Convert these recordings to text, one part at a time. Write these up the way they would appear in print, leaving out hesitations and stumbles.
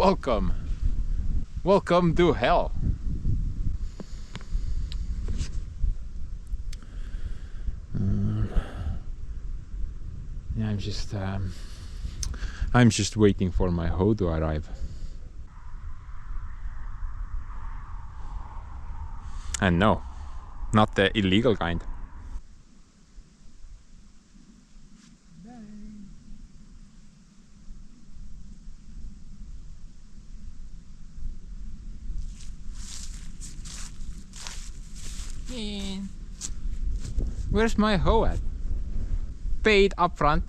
Welcome. Welcome to hell. Yeah, I'm just waiting for my hoe to arrive. And no, not the illegal kind. Where's my hoe at? Paid up front.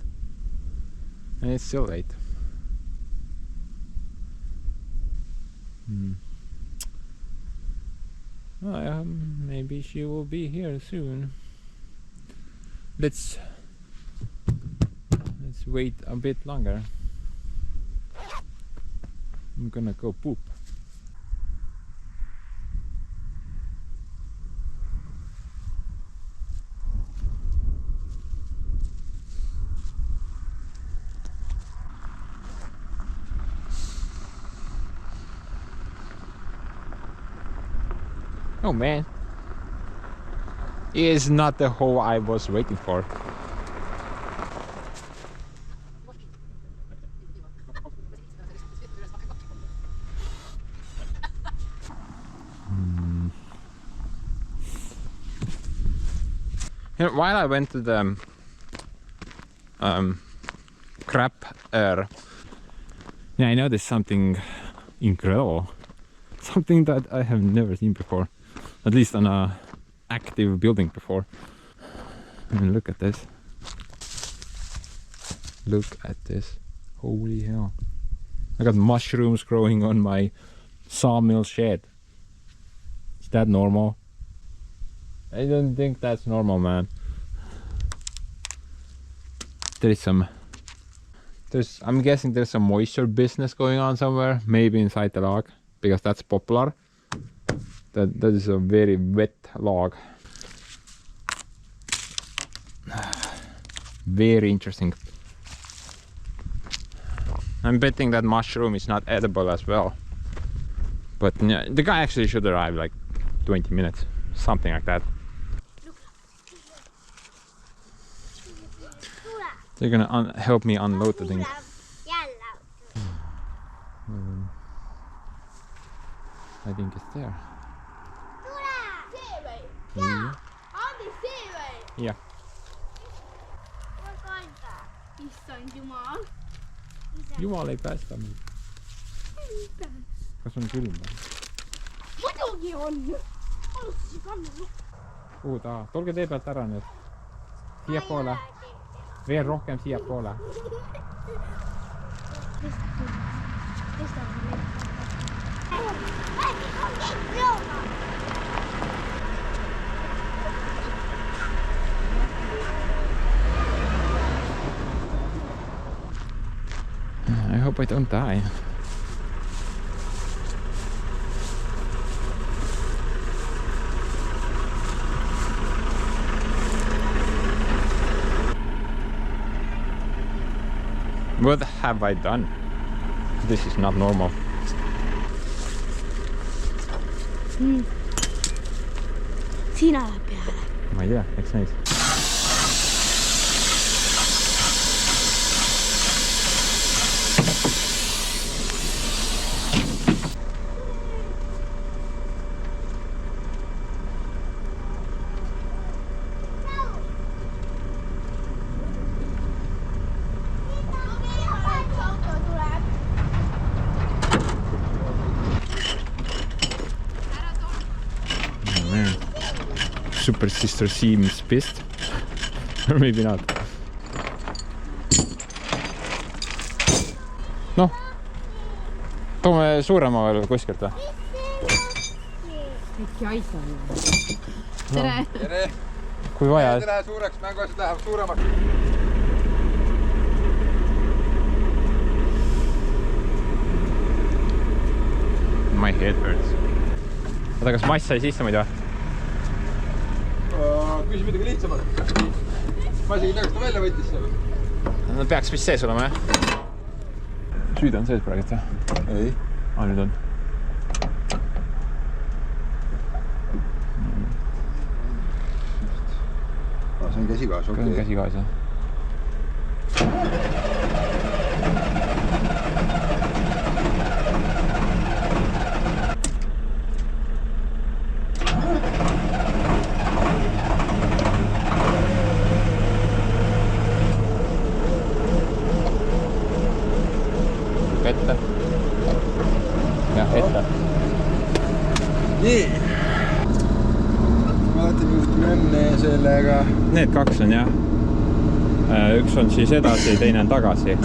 And it's still late. Well, maybe she will be here soon. Let's wait a bit longer. I'm gonna go poop. Oh man, it is not the hoe I was waiting for. While I went to the crap air, yeah, I noticed something incredible, something that I have never seen before. At least on a active building before. And look at this. Look at this. Holy hell. I got mushrooms growing on my sawmill shed. Is that normal? I don't think that's normal, man. I'm guessing there's some moisture business going on somewhere. Maybe inside the log, because that's popular. That is a very wet log. Very interesting. I'm betting that mushroom is not edible as well. But yeah, the guy actually should arrive like 20 minutes, something like that. They're gonna help me unload the thing. I think it's there. Yeah. Yeah. Jumal ei päästä minua. Kas on kylmä. Muidugi on! Haluaisin kannella. Puhutaan. Tulge tee pealt ära nüüd. Siiapoole. Veel rohkem siiapoole. I hope I don't die. What have I done? This is not normal. Siinä ala peale. Ma ei tea, eks näis. Super sister seems pissed. Or maybe not. Noh, toome suurema veel kuskilt või? Äkki aisa on. Tere! Tere! Kui vaja. Need läheb suureks, mänguasjad läheb suuremaks. My head hurts. Oota, kas mass sai sisse muidu? Küsi midagi lihtsamalt. Ma isegi teaks, ta välja võttis selle. No peaks vist sees olema, jah? Süüd on sees praegu, jah? ei . Nüüd on . see on käsigaas, okei . Käsigaas, jah . Ette . Jah, ette . nii . vaatame juhtme enne sellega . Need kaks on jah . Üks on siis edasi, teine on tagasi.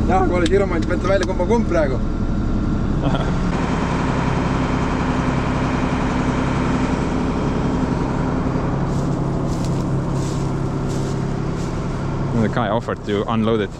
jah, kui oli siromant, võtta välja kumb praegu . The guy offered to unload it.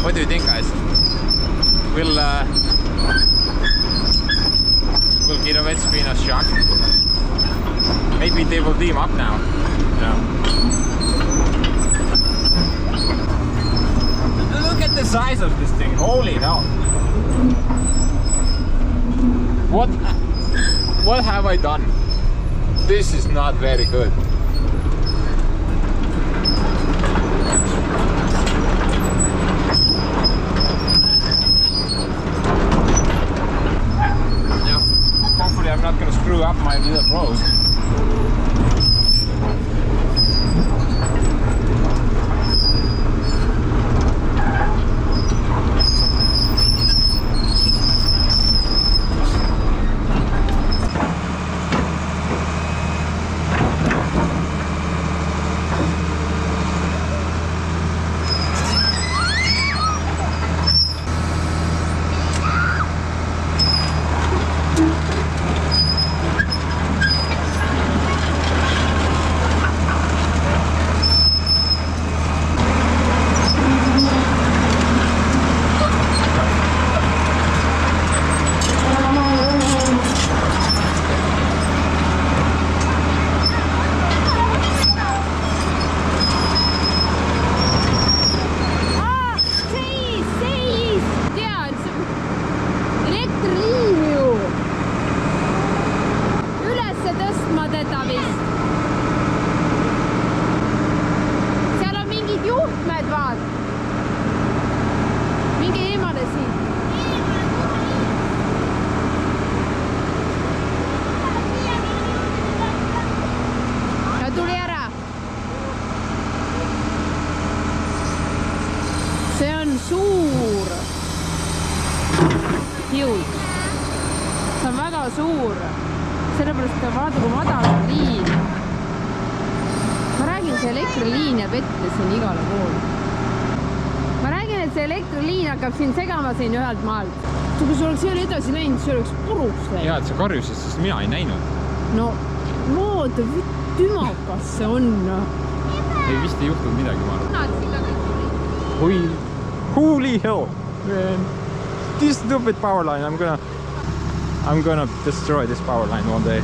What do you think, guys? Will Kirovets be in a shock? Maybe they will team up now. Yeah. Look at the size of this thing. Holy hell! What have I done? This is not very good. Hopefully I'm not going to screw up my little pros. huge. See on väga suur. Sellepärast vaata, kui madal on liin. Ma räägin, see elektriliin jääb ette siin igale pool. Ma räägin, et see elektriliin hakkab siin segama siin ühelt maalt. Kui see oleks veel edasi läinud, see oleks puruks läinud. Jaa, et sa karjusid, sest mina ei näinud. No, lood, tümakas see on. Ei vist ei juhtunud midagi, ma arvan. Holy hell, man. This stupid power line, I'm gonna destroy this power line one day.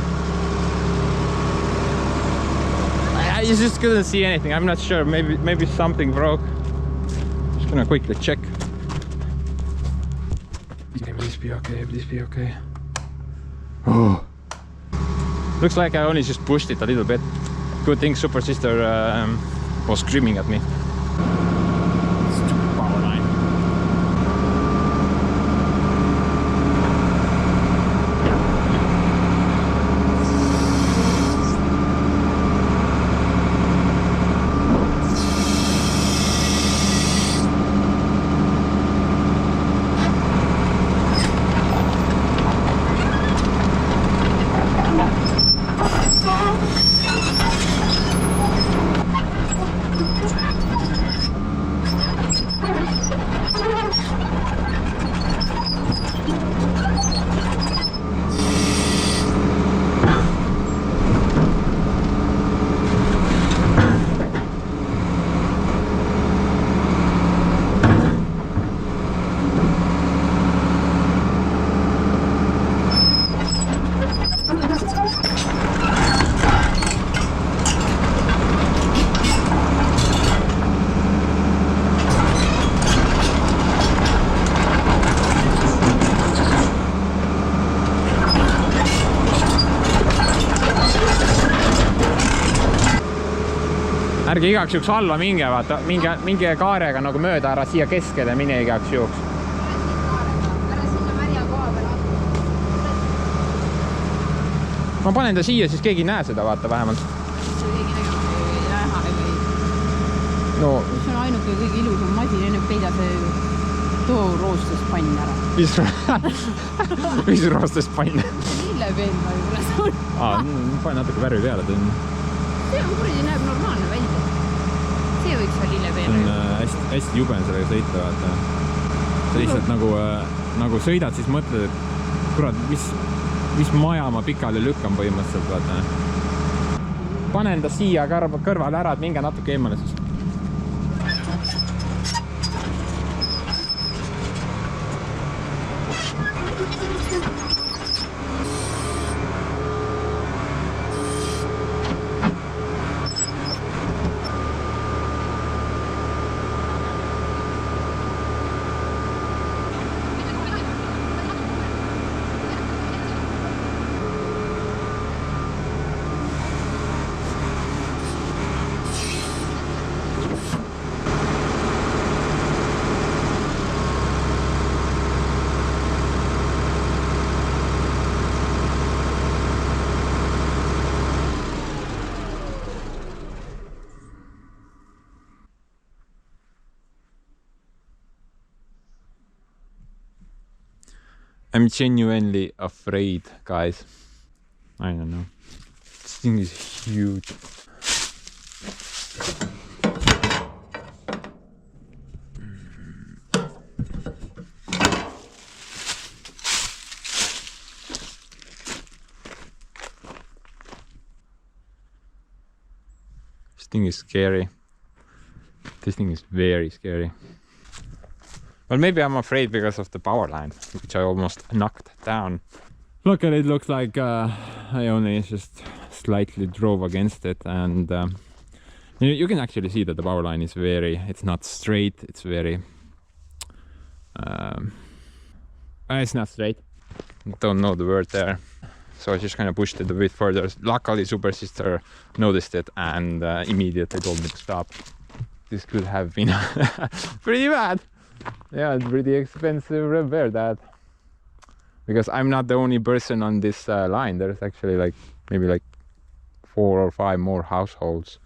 I just couldn't see anything. I'm not sure. Maybe something broke. Just gonna quickly check. Please be okay. Please be okay. Oh. Looks like I only just pushed it a little bit. Good thing Super Sister was screaming at me. Stupid power line. Ärge igaks juhuks alla minge, vaata, minge kaarega nagu mööda ära siia keskele, mine igaks juhuks. Ära sinna märja koha peal. Ma panen ta siia, siis keegi ei näe seda, vaata vähemalt. Keegi näha ei või. No. See on ainuke kõige ilusam masin, enne peida see too roostes pann ära. Mis roostes pann? Lillepeen võib-olla see on. Panen natuke värvi peale. See on kuradi, näeb normaalne välja. See võiks olla lillepeen. See on hästi jube on sellega sõita, vaata. Sa lihtsalt nagu sõidad, siis mõtled, et kurat, mis maja ma pikali lükkan põhimõtteliselt, vaata. Panen ta siia kõrvale ära, et minge natuke eemale siis. I'm genuinely afraid, guys. I don't know. This thing is huge. This thing is scary. This thing is very scary. Well, maybe I'm afraid because of the power line, which I almost knocked down. Look at it, looks like I only just slightly drove against it, and you can actually see that the power line is it's not straight, it's very... it's not straight. Don't know the word there. So I just kind of pushed it a bit further. Luckily, Super Sister noticed it and immediately told me to stop. This could have been pretty bad. Yeah, it's pretty expensive repair that. Because I'm not the only person on this line. There's actually maybe 4 or 5 more households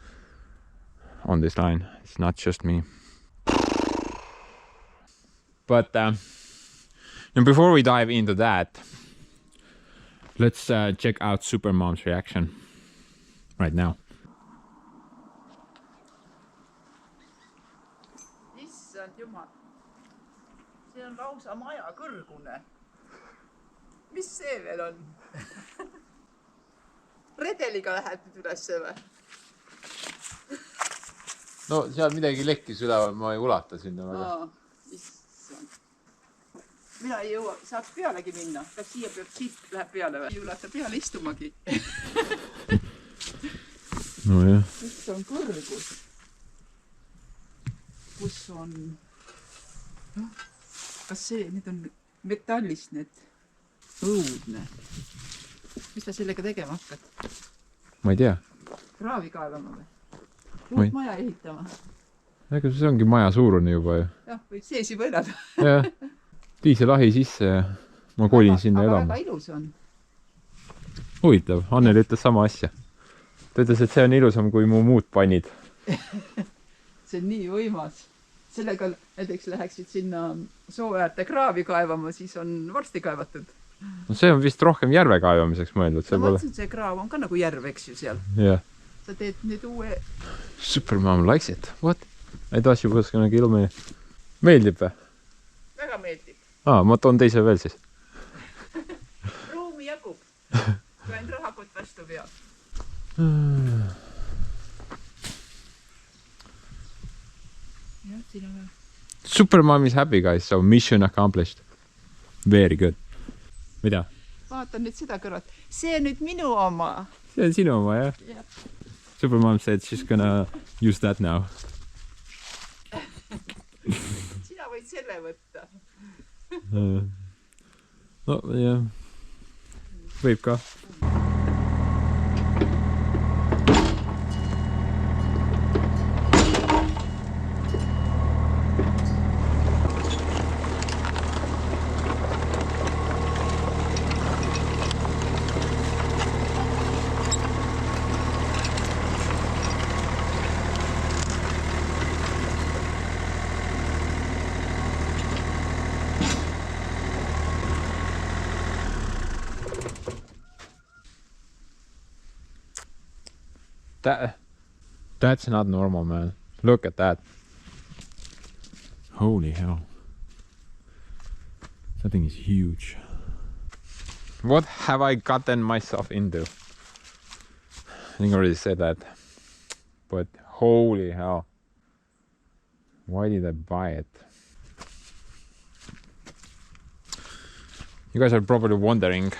on this line. It's not just me. But And before we dive into that, let's check out Supermom's reaction right now. Issand jumal, see on lausa maja kõrgune. Mis see veel on? Redeliga lähed nüüd ülesse või? No seal midagi lekkis üleval, ma ei ulata sinna väga. Issand. Mina ei jõua, saaks pealegi minna. Peab siia, siit läheb peale või? Ei ulata peale istumagi. No jah. Kus on kõrgus? Kus on... Kas see, need on metallist need õudne? Mis ta sellega tegema hakkad? Ma ei tea. Kraavi kaevama või? Uut maja ehitama? Ega see ongi maja suurune juba ju. Jah, võib sees juba elada. Jah. Diiselahi sisse ja ma kolin sinna elama. Aga väga ilus on. Huvitav, Anneli ütles sama asja. Ta ütles, et see on ilusam kui mu muud pannid. See on nii võimas. Sellega näiteks läheksid sinna soo äärde kraavi kaevama, siis on varsti kaevatud. No see on vist rohkem järve kaevamiseks mõeldud. Ma mõtlesin, see kraav on ka nagu järv, eks ju seal. Yeah. Sa teed nüüd uue... Supermom likes it. What? I thought she was gonna kill me. Meeldib või? Väga meeldib. Ma toon teise veel siis. Ruumi jagub. Kui ainult rahakott vastu peab. Jah, siin on veel. Supermom is happy, guys, so mission accomplished. Very good. Mida? Vaatan nüüd seda kõrvat. See on nüüd minu oma. See on sinu oma, jah? Yeah. Supermom said she's gonna use that now. Sina võid selle võtta. No, jah. Võib ka. That's not normal, man. Look at that. Holy hell. That thing is huge. What have I gotten myself into? I think I already said that. But holy hell. Why did I buy it? You guys are probably wondering,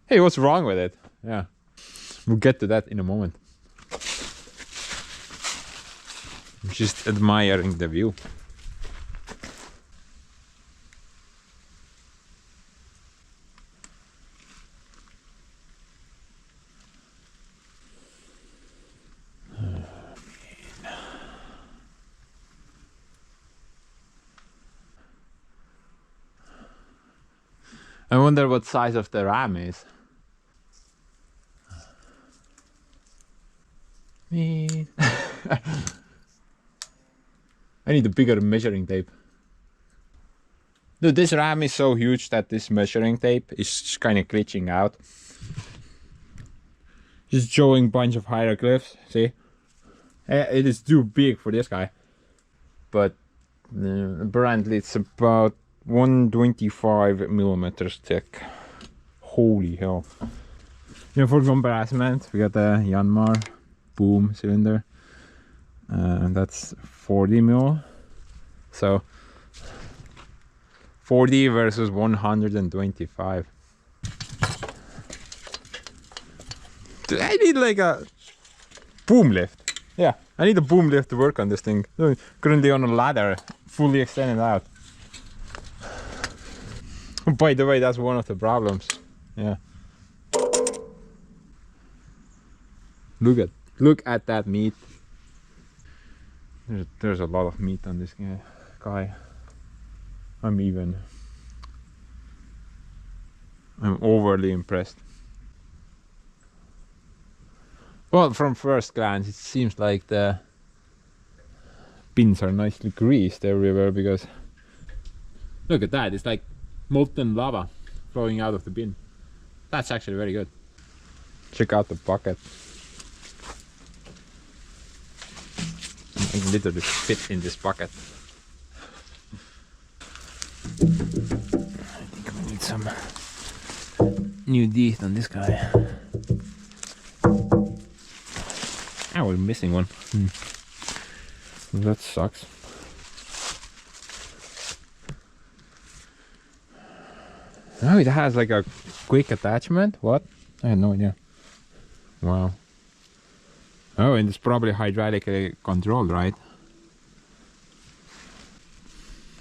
hey, what's wrong with it? Yeah. We'll get to that in a moment. I'm just admiring the view. I wonder what size of the ram is. Man. I need a bigger measuring tape. Dude, this ram is so huge that this measuring tape is kind of glitching out. Just showing a bunch of hieroglyphs, see? It is too big for this guy. But apparently it's about 125 millimeters thick. Holy hell. Yeah, for comparison, we got the Yanmar boom cylinder. And that's 40 mil. So 40 versus 125. Dude, I need like a boom lift. Yeah, I need a boom lift to work on this thing. Currently on a ladder, fully extended out. By the way, that's one of the problems. Yeah. Look at that meat. There's a lot of meat on this guy. I'm overly impressed. Well, from first glance, it seems like the pins are nicely greased everywhere because Look at that, it's like molten lava flowing out of the bin. That's actually very good. Check out the bucket. I can literally fit in this bucket. I think we need some new teeth on this guy. Ah, we're missing one. That sucks. Oh, it has like a quick attachment? What? I had no idea. Wow. Oh, and it's probably hydraulically controlled, right?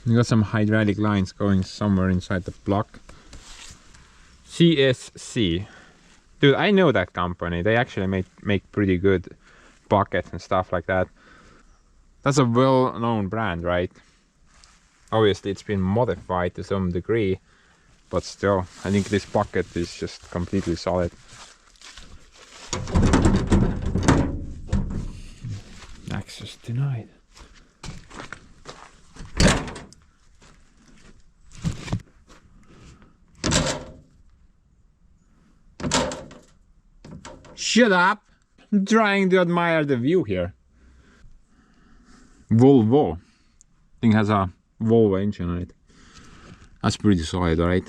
You got some hydraulic lines going somewhere inside the block. CSC. Dude, I know that company. They actually make pretty good buckets and stuff like that. That's a well-known brand, right? Obviously, it's been modified to some degree, but still, I think this bucket is just completely solid. Access denied. Shut up! I'm trying to admire the view here. Volvo. Thing has a Volvo engine on it. That's pretty solid, right?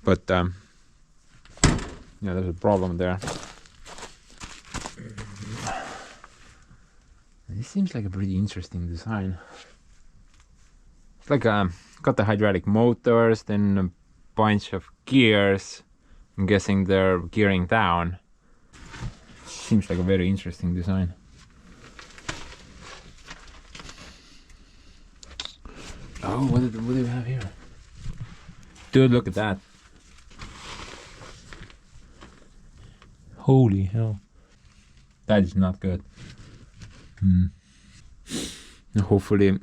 But yeah, there's a problem there. This seems like a pretty interesting design. It's like got the hydraulic motors, then a bunch of gears. I'm guessing they're gearing down. Seems like a very interesting design. Oh, what do we have here? Dude, look at that. Holy hell. That is not good. Hopefully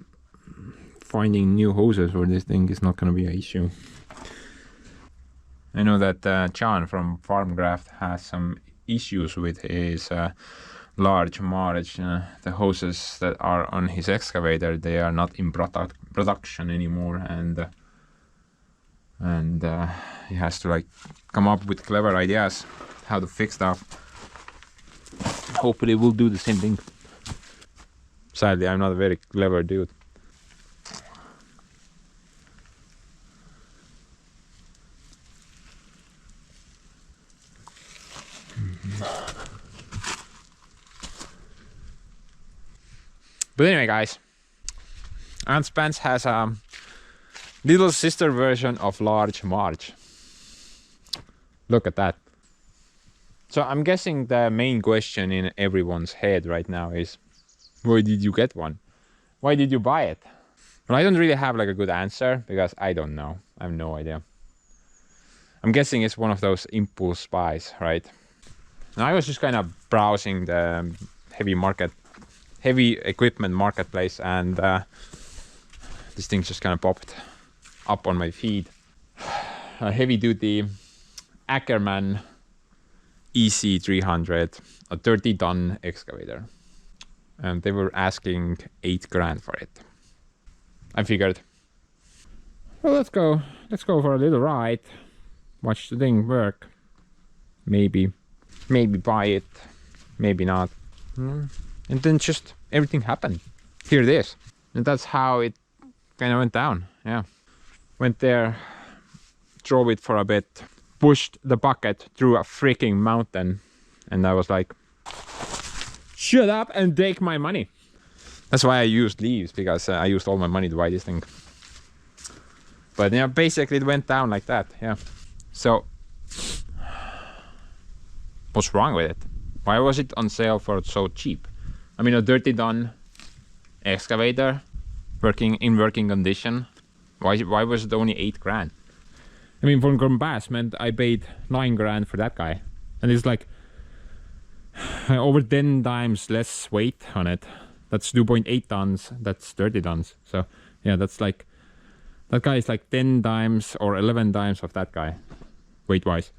finding new hoses for this thing is not going to be an issue. I know that John from Farmcraft has some issues with his large March. The hoses that are on his excavator, they are not in production anymore, and he has to like come up with clever ideas how to fix stuff. Hopefully we'll do the same thing. Sadly, I'm not a very clever dude. But anyway, guys, Ants Pants has a little sister version of Large March. Look at that. So I'm guessing the main question in everyone's head right now is, where did you get one? Why did you buy it? Well, I don't really have like a good answer because I don't know. I have no idea. I'm guessing it's one of those impulse buys, right? And I was just kind of browsing the heavy equipment marketplace, and this thing just kind of popped up on my feed. A heavy duty Äkerman EC300, a 30-ton excavator, and they were asking 8 grand for it. I figured, well, let's go for a little ride, watch the thing work, maybe buy it, maybe not. And then just everything happened. Here it is. And that's how it kind of went down. Yeah. Went there, drove it for a bit, pushed the bucket through a freaking mountain. And I was like, shut up and take my money. That's why I used leaves, because I used all my money to buy this thing. But yeah, basically it went down like that. Yeah. So, what's wrong with it? Why was it on sale for so cheap? I mean, a 30-ton excavator in working condition. Why was it only 8 grand? I mean, for compassment, I paid 9 grand for that guy, and it's like over 10 times less weight on it. That's 2.8 tons. That's 30 tons. So yeah, that's like, that guy is like 10 times or 11 times of that guy, weight-wise.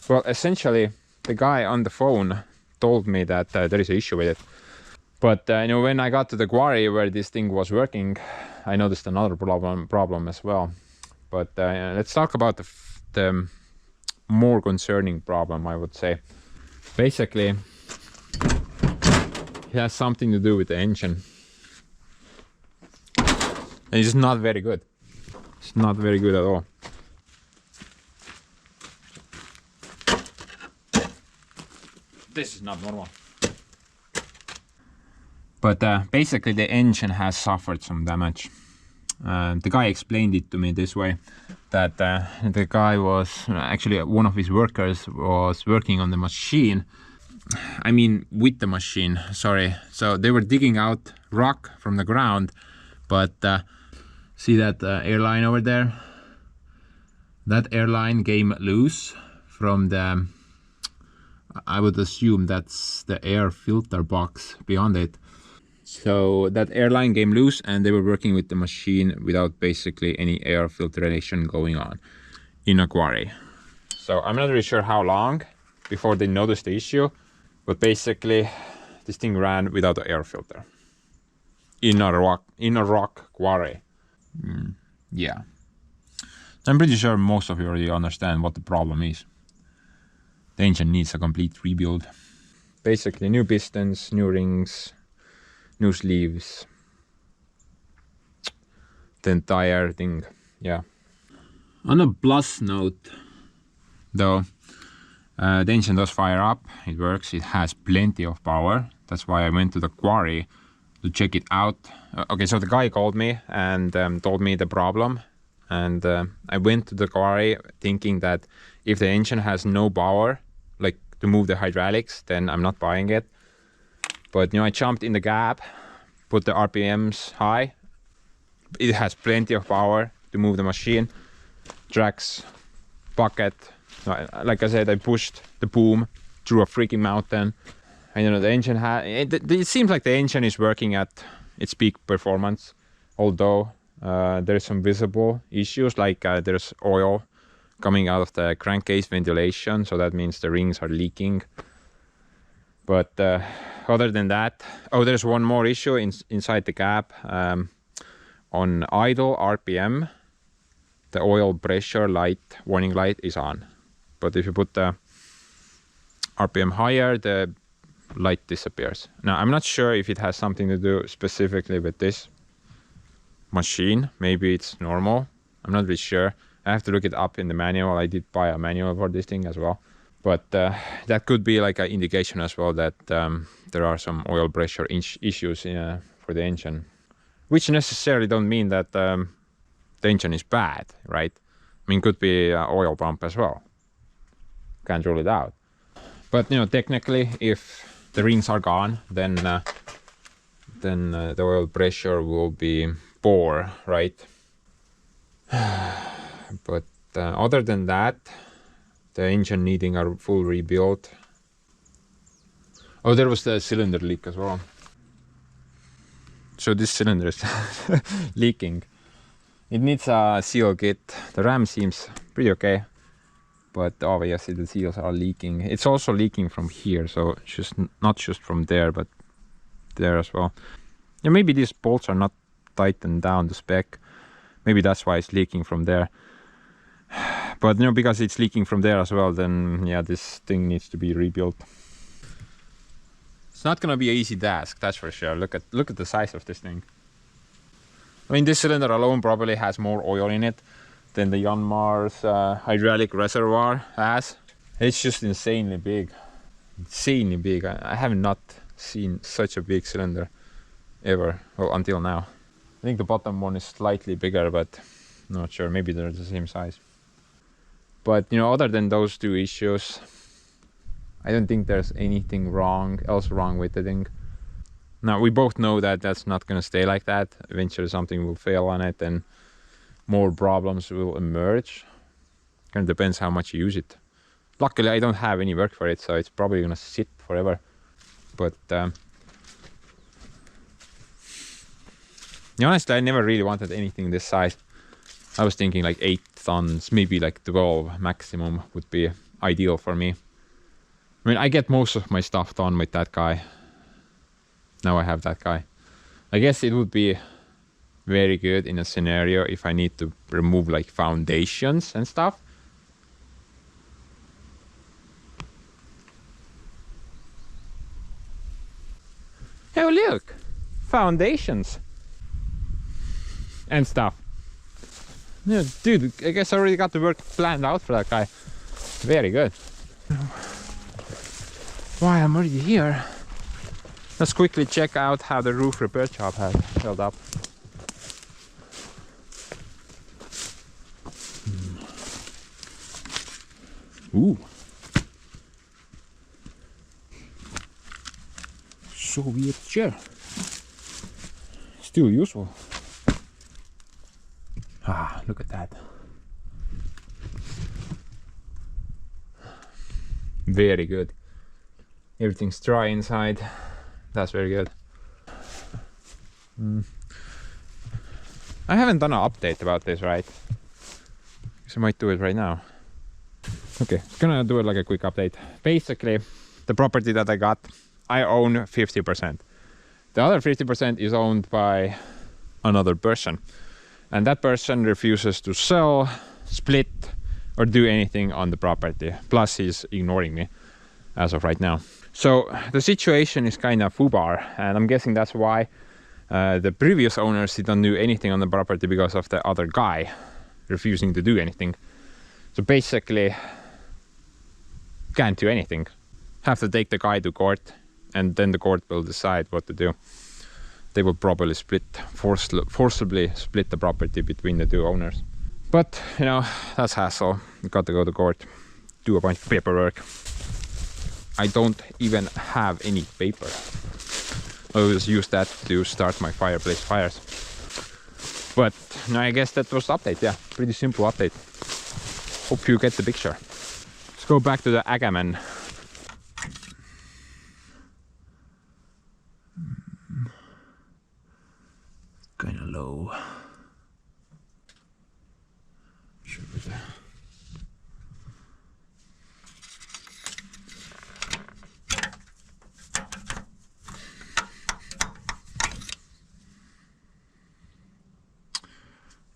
Well, essentially, the guy on the phone told me that there is an issue with it. But you know, when I got to the quarry where this thing was working, I noticed another problem as well. But let's talk about the more concerning problem, I would say. Basically, it has something to do with the engine. And it's not very good. It's not very good at all. This is not normal. But basically the engine has suffered some damage. The guy explained it to me this way, that the guy was actually, one of his workers was working on the machine. I mean with the machine, sorry. So they were digging out rock from the ground, but see that airline over there? That airline came loose from the, I would assume that's the air filter box beyond it. So that airline came loose and they were working with the machine without basically any air filtration going on in a quarry. So I'm not really sure how long before they noticed the issue, but basically this thing ran without an air filter in a rock quarry. Yeah. I'm pretty sure most of you already understand what the problem is. The engine needs a complete rebuild. Basically new pistons, new rings, new sleeves, the entire thing. Yeah. On a plus note though, the engine does fire up, it works, it has plenty of power. That's why I went to the quarry to check it out. Okay, so the guy called me and told me the problem, and I went to the quarry thinking that if the engine has no power, like to move the hydraulics, then I'm not buying it. But you know, I jumped in the gap, put the RPMs high. It has plenty of power to move the machine. Tracks, bucket. Like I said, I pushed the boom through a freaking mountain. And you know, the engine it seems like the engine is working at its peak performance, although there's some visible issues, like there's oil coming out of the crankcase ventilation, so that means the rings are leaking. But other than that, oh, there's one more issue inside the cab. On idle RPM, the oil pressure light, warning light is on. But if you put the RPM higher, the light disappears. Now, I'm not sure if it has something to do specifically with this machine. Maybe it's normal. I'm not really sure. I have to look it up in the manual. I did buy a manual for this thing as well. But that could be like an indication as well that there are some oil pressure issues for the engine, which necessarily don't mean that the engine is bad, right? I mean, could be an oil pump as well. Can't rule it out. But you know, technically, if the rings are gone, then the oil pressure will be poor, right? But other than that, the engine needing a full rebuild. Oh, there was the cylinder leak as well. So this cylinder is leaking. It needs a seal kit. The ram seems pretty okay, but obviously the seals are leaking. It's also leaking from here, so just not just from there, but there as well. Yeah, maybe these bolts are not tightened down to spec. Maybe that's why it's leaking from there. But you know, because it's leaking from there as well, then yeah, this thing needs to be rebuilt. It's not gonna be an easy task, that's for sure. Look at the size of this thing. I mean, this cylinder alone probably has more oil in it than the Yanmar's hydraulic reservoir has. It's just insanely big. Insanely big. I have not seen such a big cylinder ever, well, until now. I think the bottom one is slightly bigger, but not sure. Maybe they're the same size. But you know, other than those two issues, I don't think there's anything else wrong with the thing. Now, we both know that that's not going to stay like that. Eventually something will fail on it and more problems will emerge. Kind of depends how much you use it. Luckily, I don't have any work for it, so it's probably going to sit forever. But honestly, I never really wanted anything this size. I was thinking like 8 tons, maybe like 12 maximum would be ideal for me. I mean, I get most of my stuff done with that guy. now I have that guy. I guess it would be very good in a scenario if I need to remove like foundations and stuff. Oh look! Foundations! And stuff. Yeah, dude, I guess I already got the work planned out for that guy. Very good. While I'm already here, let's quickly check out how the roof repair job has held up. Ooh. Soviet chair. Still useful. Ah, look at that. Very good. Everything's dry inside. That's very good. I haven't done an update about this, right? So I might do it right now. Okay, gonna do it like a quick update. Basically, the property that I got, I own 50%. The other 50% is owned by another person. And that person refuses to sell, split, or do anything on the property. Plus, he's ignoring me as of right now. So the situation is kind of foobar, and I'm guessing that's why the previous owners didn't do anything on the property, because of the other guy refusing to do anything. So basically, can't do anything. Have to take the guy to court, and then the court will decide what to do. They will probably forcibly split the property between the two owners. But, you know, that's hassle. You got to go to court, do a bunch of paperwork. I don't even have any paper. I always use that to start my fireplace fires. But no, I guess that was the update. Yeah, pretty simple update. Hope you get the picture. Let's go back to the Äkerman. Kind of low. Sure.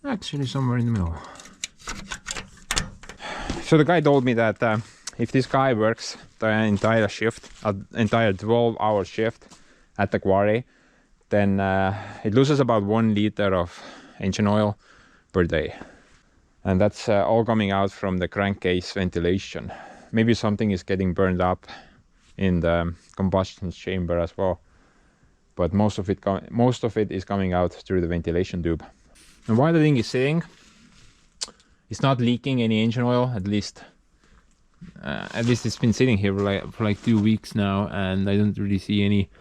Actually, somewhere in the middle. So the guy told me that if this guy works the entire shift, entire 12-hour shift at the quarry, then it loses about 1 liter of engine oil per day. And that's all coming out from the crankcase ventilation. Maybe something is getting burned up in the combustion chamber as well. But most of it is coming out through the ventilation tube. And while the thing is sitting, it's not leaking any engine oil. At least it's been sitting here for like 2 weeks now, and I don't really see any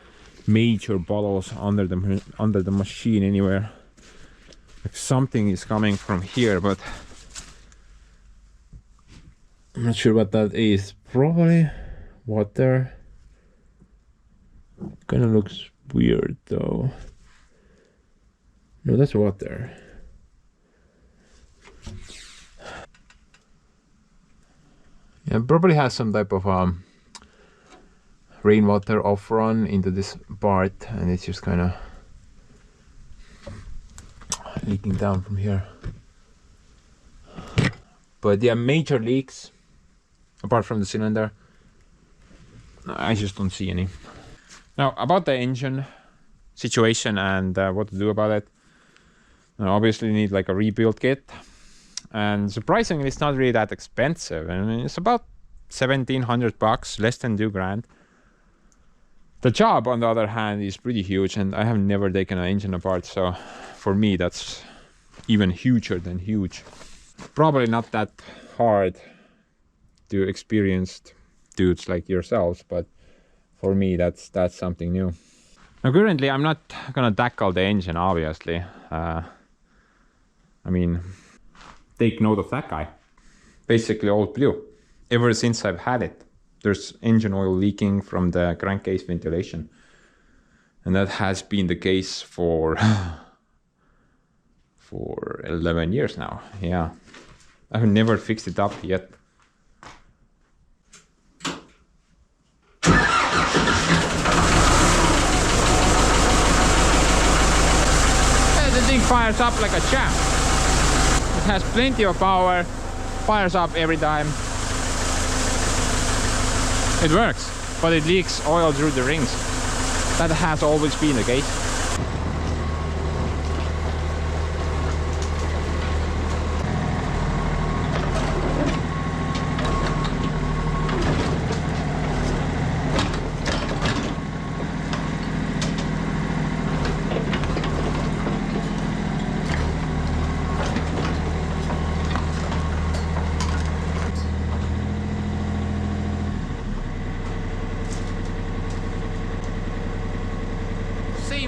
major bottles under the machine anywhere. Like something is coming from here, but I'm not sure what that is. Probably water. Kind of looks weird though. No, that's water. Yeah, probably has some type of rainwater off run into this part, and it's just kind of leaking down from here. But yeah, major leaks apart from the cylinder, I just don't see any. Now about the engine situation and what to do about it. Obviously you need like a rebuild kit, and surprisingly it's not really that expensive. I mean, it's about 1,700 bucks, less than 2 grand. The job on the other hand is pretty huge, and I have never taken an engine apart, so for me that's even huger than huge. Probably not that hard to experienced dudes like yourselves, but for me that's something new. Now currently I'm not gonna tackle the engine, obviously. I mean, take note of that guy. Basically old blue. Ever since I've had it, there's engine oil leaking from the crankcase ventilation. And that has been the case for 11 years now. Yeah, I've never fixed it up yet. thing fires up like a champ. It has plenty of power, fires up every time. It works, but it leaks oil through the rings. That has always been the case.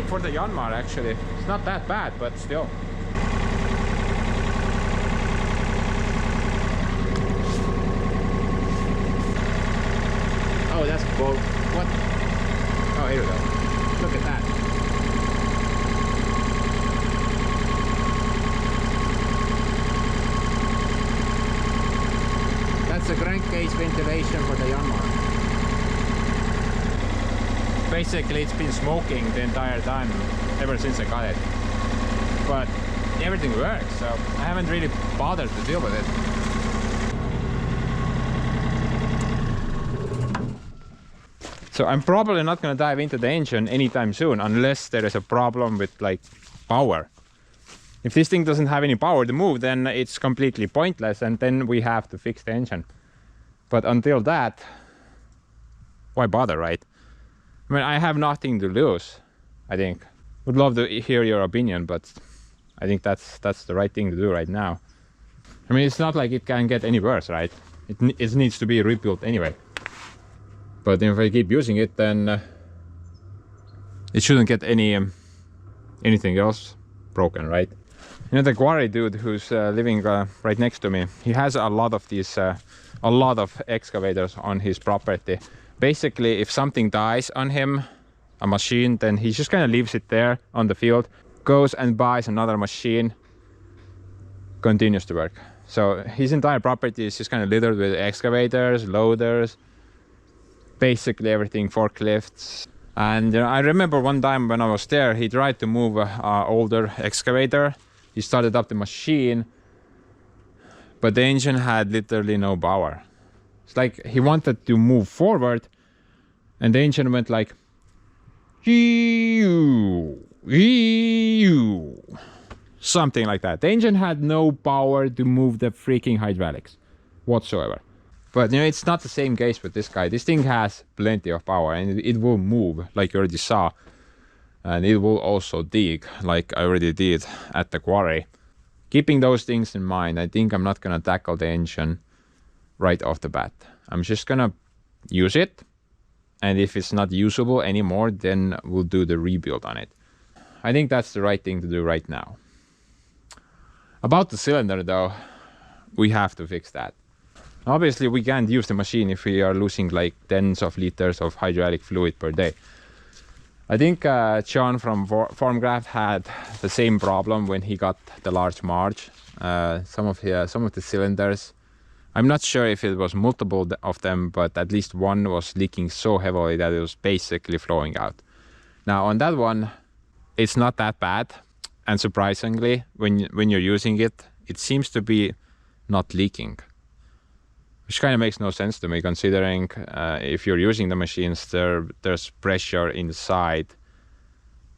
For the Yanmar actually, it's not that bad, but still. Oh, that's cool. What? Oh, here we go. Look at that. That's a crankcase ventilation for the Yanmar. Basically, it's been smoking the entire time ever since I got it, but everything works, so I haven't really bothered to deal with it. So I'm probably not going to dive into the engine anytime soon unless there is a problem with like power. If this thing doesn't have any power to move, then it's completely pointless, and then we have to fix the engine. But until that, why bother, right? I mean, I have nothing to lose, I think. Would love to hear your opinion, but I think that's the right thing to do right now. I mean, it's not like it can get any worse, right? It needs to be rebuilt anyway. But if I keep using it, then it shouldn't get anything else broken, right? You know, the quarry dude who's living right next to me, he has a lot of these, a lot of excavators on his property. Basically, if something dies on him, a machine, then he just kind of leaves it there on the field, goes and buys another machine, continues to work. So his entire property is just kind of littered with excavators, loaders, basically everything, forklifts. And you know, I remember one time when I was there, he tried to move an older excavator. He started up the machine, but the engine had literally no power. It's like he wanted to move forward and the engine went like something like that. The engine had no power to move the freaking hydraulics whatsoever. But you know, it's not the same case with this guy. This thing has plenty of power and it will move like you already saw, and it will also dig like I already did at the quarry. Keeping those things in mind, I think I'm not gonna tackle the engine right off the bat. I'm just gonna use it, and if it's not usable anymore, then we'll do the rebuild on it. I think that's the right thing to do right now. About the cylinder though, we have to fix that. Obviously we can't use the machine if we are losing like tens of liters of hydraulic fluid per day. I think John from Formcraft had the same problem when he got the large March. Some of the cylinders, I'm not sure if it was multiple of them, but at least one was leaking so heavily that it was basically flowing out. Now on that one, it's not that bad, and surprisingly, when you're using it, it seems to be not leaking, which kind of makes no sense to me, considering if you're using the machines, there's pressure inside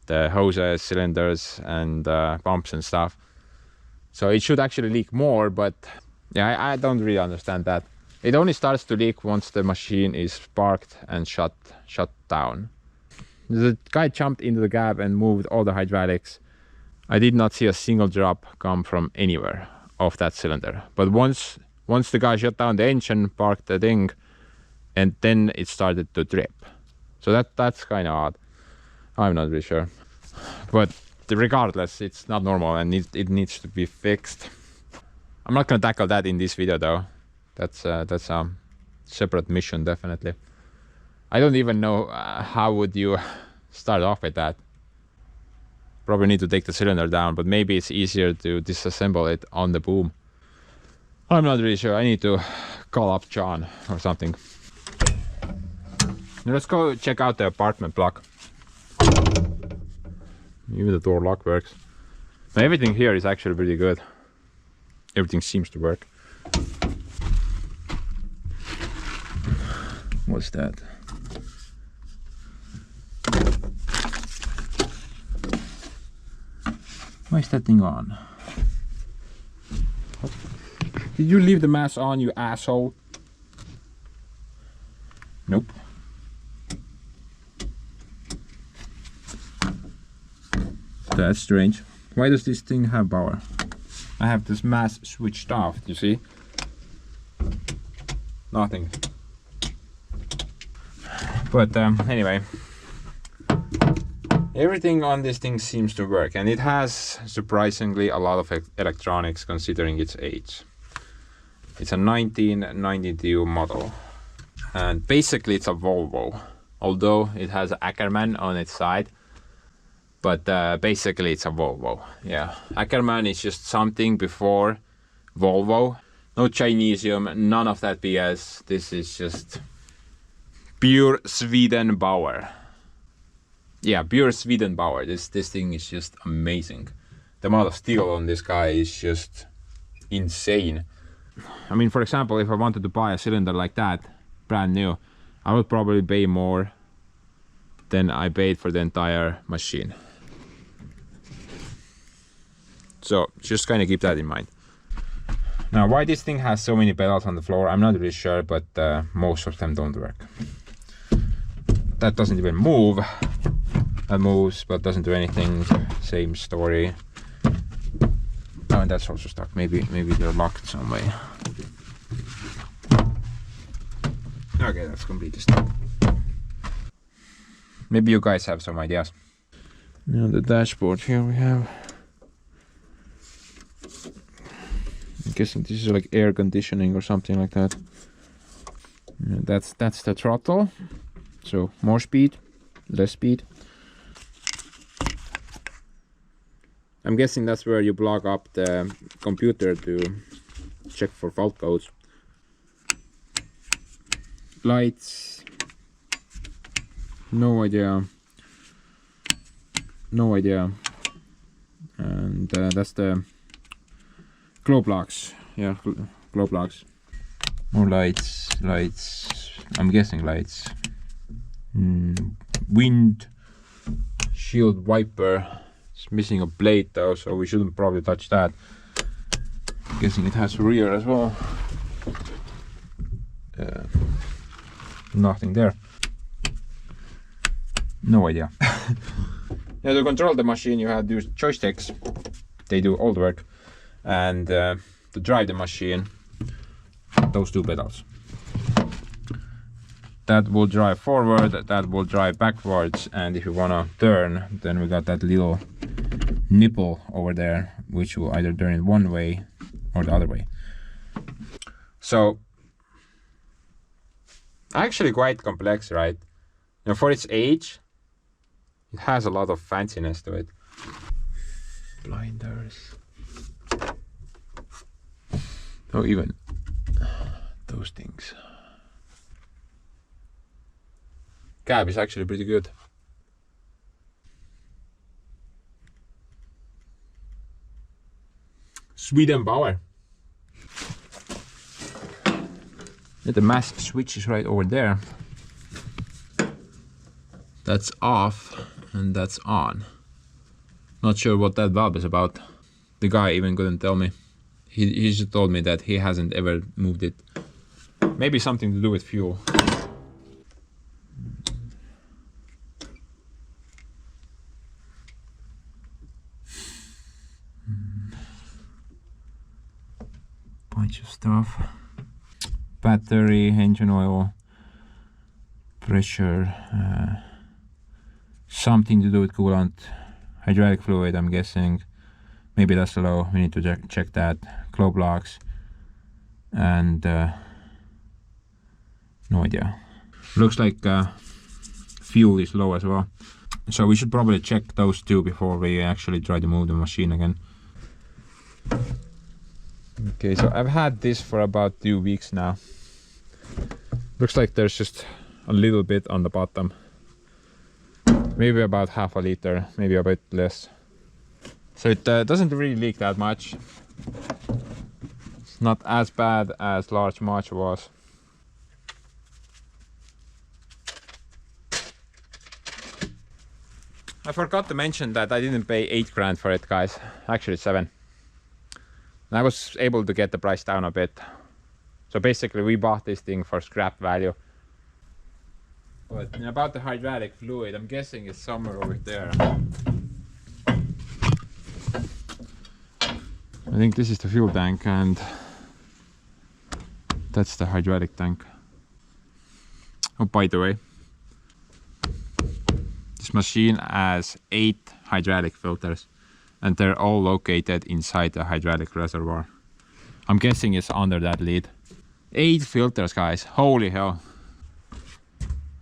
the hoses, cylinders, and pumps and stuff. So it should actually leak more, but yeah, I don't really understand that. It only starts to leak once the machine is parked and shut down. The guy jumped into the gap and moved all the hydraulics. I did not see a single drop come from anywhere of that cylinder. But once the guy shut down the engine, parked the thing, and then it started to drip. So that's kind of odd. I'm not really sure. But regardless, it's not normal and it needs to be fixed. I'm not going to tackle that in this video though. That's a separate mission, definitely. I don't even know how would you start off with that. Probably need to take the cylinder down, but maybe it's easier to disassemble it on the boom. I'm not really sure. I need to call up John or something. Now let's go check out the apartment block. Even the door lock works. Everything here is actually pretty good. Everything seems to work. What's that? Why is that thing on? Did you leave the mask on, you asshole? Nope. That's strange. Why does this thing have power? I have this mask switched off, you see? Nothing. But anyway, everything on this thing seems to work, and it has surprisingly a lot of electronics considering its age. It's a 1992 model, and basically it's a Volvo, although it has Äkerman on its side. But basically it's a Volvo. Yeah, Äkerman is just something before Volvo. No Chinesium, none of that BS. This is just pure Sweden power. Yeah, pure Sweden power. This thing is just amazing. The amount of steel on this guy is just insane. I mean, for example, if I wanted to buy a cylinder like that, brand new, I would probably pay more than I paid for the entire machine. So just kind of keep that in mind. Now, why this thing has so many pedals on the floor, I'm not really sure, but most of them don't work. That doesn't even move. That moves, but doesn't do anything. Same story. Oh, and that's also stuck. Maybe they're locked some way. Okay, that's completely stuck. Maybe you guys have some ideas. Now the dashboard here we have. I'm guessing this is like air conditioning or something like that. And that's the throttle. So more speed, less speed. I'm guessing that's where you plug up the computer to check for fault codes. Lights. No idea. No idea. And that's the glow plugs. Yeah, glow plugs. More lights. I'm guessing lights. Wind shield wiper. It's missing a blade though, so we shouldn't probably touch that. I'm guessing it has rear as well. Nothing there. No idea. Now to control the machine you have to use joysticks. They do all the work. And to drive the machine, those two pedals. That will drive forward, that will drive backwards, and if you wanna turn, then we got that little nipple over there, which will either turn in one way or the other way. So, actually quite complex, right? Now for its age, it has a lot of fanciness to it. Blinders. Oh, even those things. Cab is actually pretty good. Sweden power. The mask switch is right over there. That's off and that's on. Not sure what that valve is about. The guy even couldn't tell me. He just told me that he hasn't ever moved it. Maybe something to do with fuel. Bunch of stuff. Battery, engine oil, pressure, something to do with coolant, hydraulic fluid, I'm guessing. Maybe that's low, we need to check that. Glow plugs, and no idea. Looks like fuel is low as well. So we should probably check those two before we actually try to move the machine again. Okay, so I've had this for about 2 weeks now. Looks like there's just a little bit on the bottom. Maybe about half a liter, maybe a bit less. So it doesn't really leak that much. It's not as bad as large March was. I forgot to mention that I didn't pay 8 grand for it, guys. Actually 7. And I was able to get the price down a bit. So basically we bought this thing for scrap value. But about the hydraulic fluid, I'm guessing it's somewhere over there. I think this is the fuel tank and that's the hydraulic tank. Oh, by the way, this machine has 8 hydraulic filters and they're all located inside the hydraulic reservoir. I'm guessing it's under that lid. 8 filters, guys. Holy hell.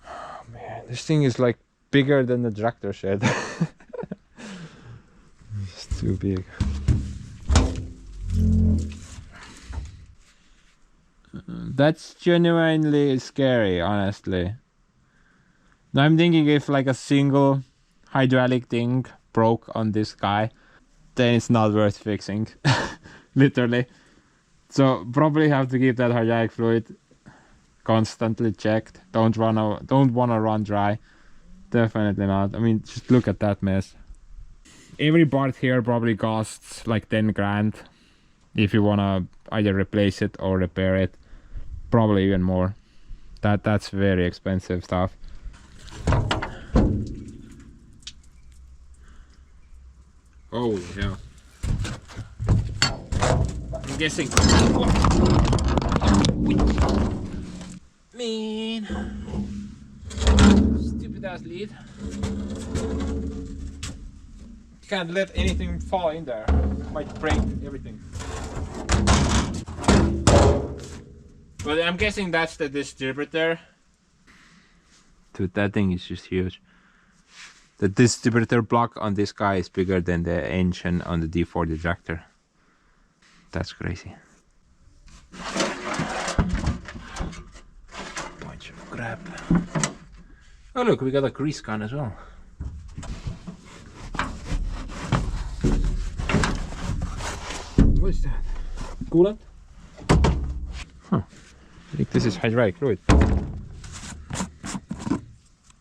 Oh man, this thing is like bigger than the tractor shed. It's too big. That's genuinely scary, honestly. I'm thinking if like a single hydraulic thing broke on this guy, then it's not worth fixing. Literally. So probably have to keep that hydraulic fluid constantly checked. Don't wanna run dry. Definitely not. I mean, just look at that mess. Every part here probably costs like 10 grand if you wanna either replace it or repair it. Probably even more. That's very expensive stuff. Holy hell. I'm guessing. Man. Stupid ass lead. Can't let anything fall in there. Might break everything. But I'm guessing that's the distributor. Dude, that thing is just huge. The distributor block on this guy is bigger than the engine on the D40 tractor. That's crazy. Bunch of crap. Oh look, we got a grease gun as well. What is that? Coolant? Huh. I think this is hydraulic fluid.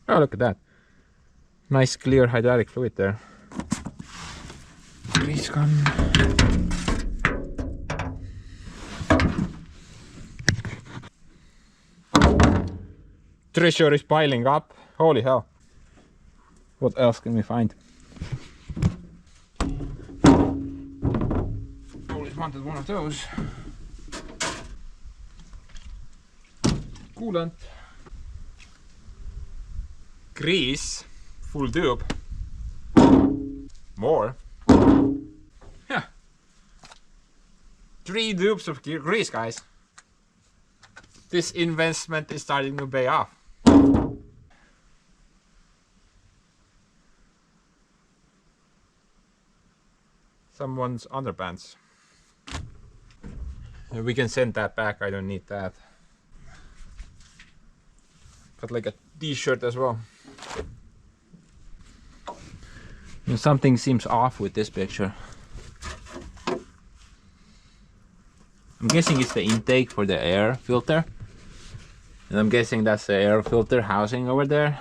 Oh, look at that. Nice clear hydraulic fluid there. Grease gun. Treasure is piling up. Holy hell. What else can we find? Always wanted one of those. Coolant. Grease. Full tube. More. Yeah. 3 tubes of grease, guys. This investment is starting to pay off. Someone's underpants. We can send that back, I don't need that. Got like a t-shirt as well. You know, something seems off with this picture. I'm guessing it's the intake for the air filter. And I'm guessing that's the air filter housing over there.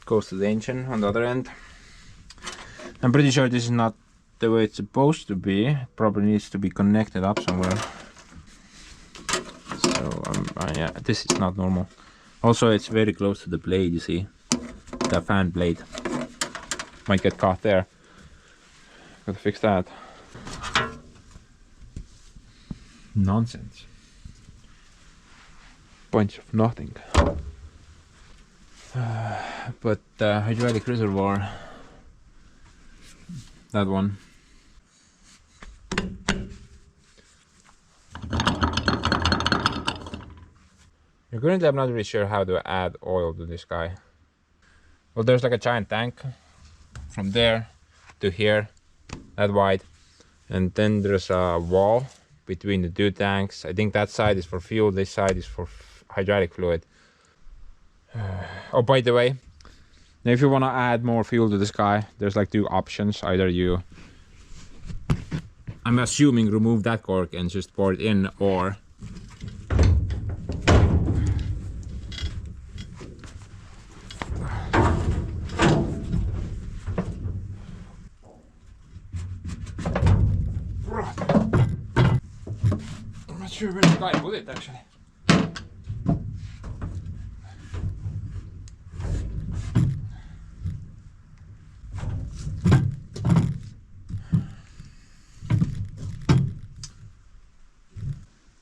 Goes to the engine on the other end. I'm pretty sure this is not the way it's supposed to be. It probably needs to be connected up somewhere. So yeah, this is not normal. Also, it's very close to the blade, you see. The fan blade. Might get caught there. Gotta fix that. Nonsense. Bunch of nothing. But hydraulic reservoir. That one. Currently I'm not really sure how to add oil to this guy. Well, there's like a giant tank from there to here, that wide, and then there's a wall between the 2 tanks. I think that side is for fuel, this side is for hydraulic fluid. Oh, by the way, Now if you want to add more fuel to this guy, there's like two options. Either you, I'm assuming, remove that cork and just pour it in, or I'm not sure where the guy put it actually.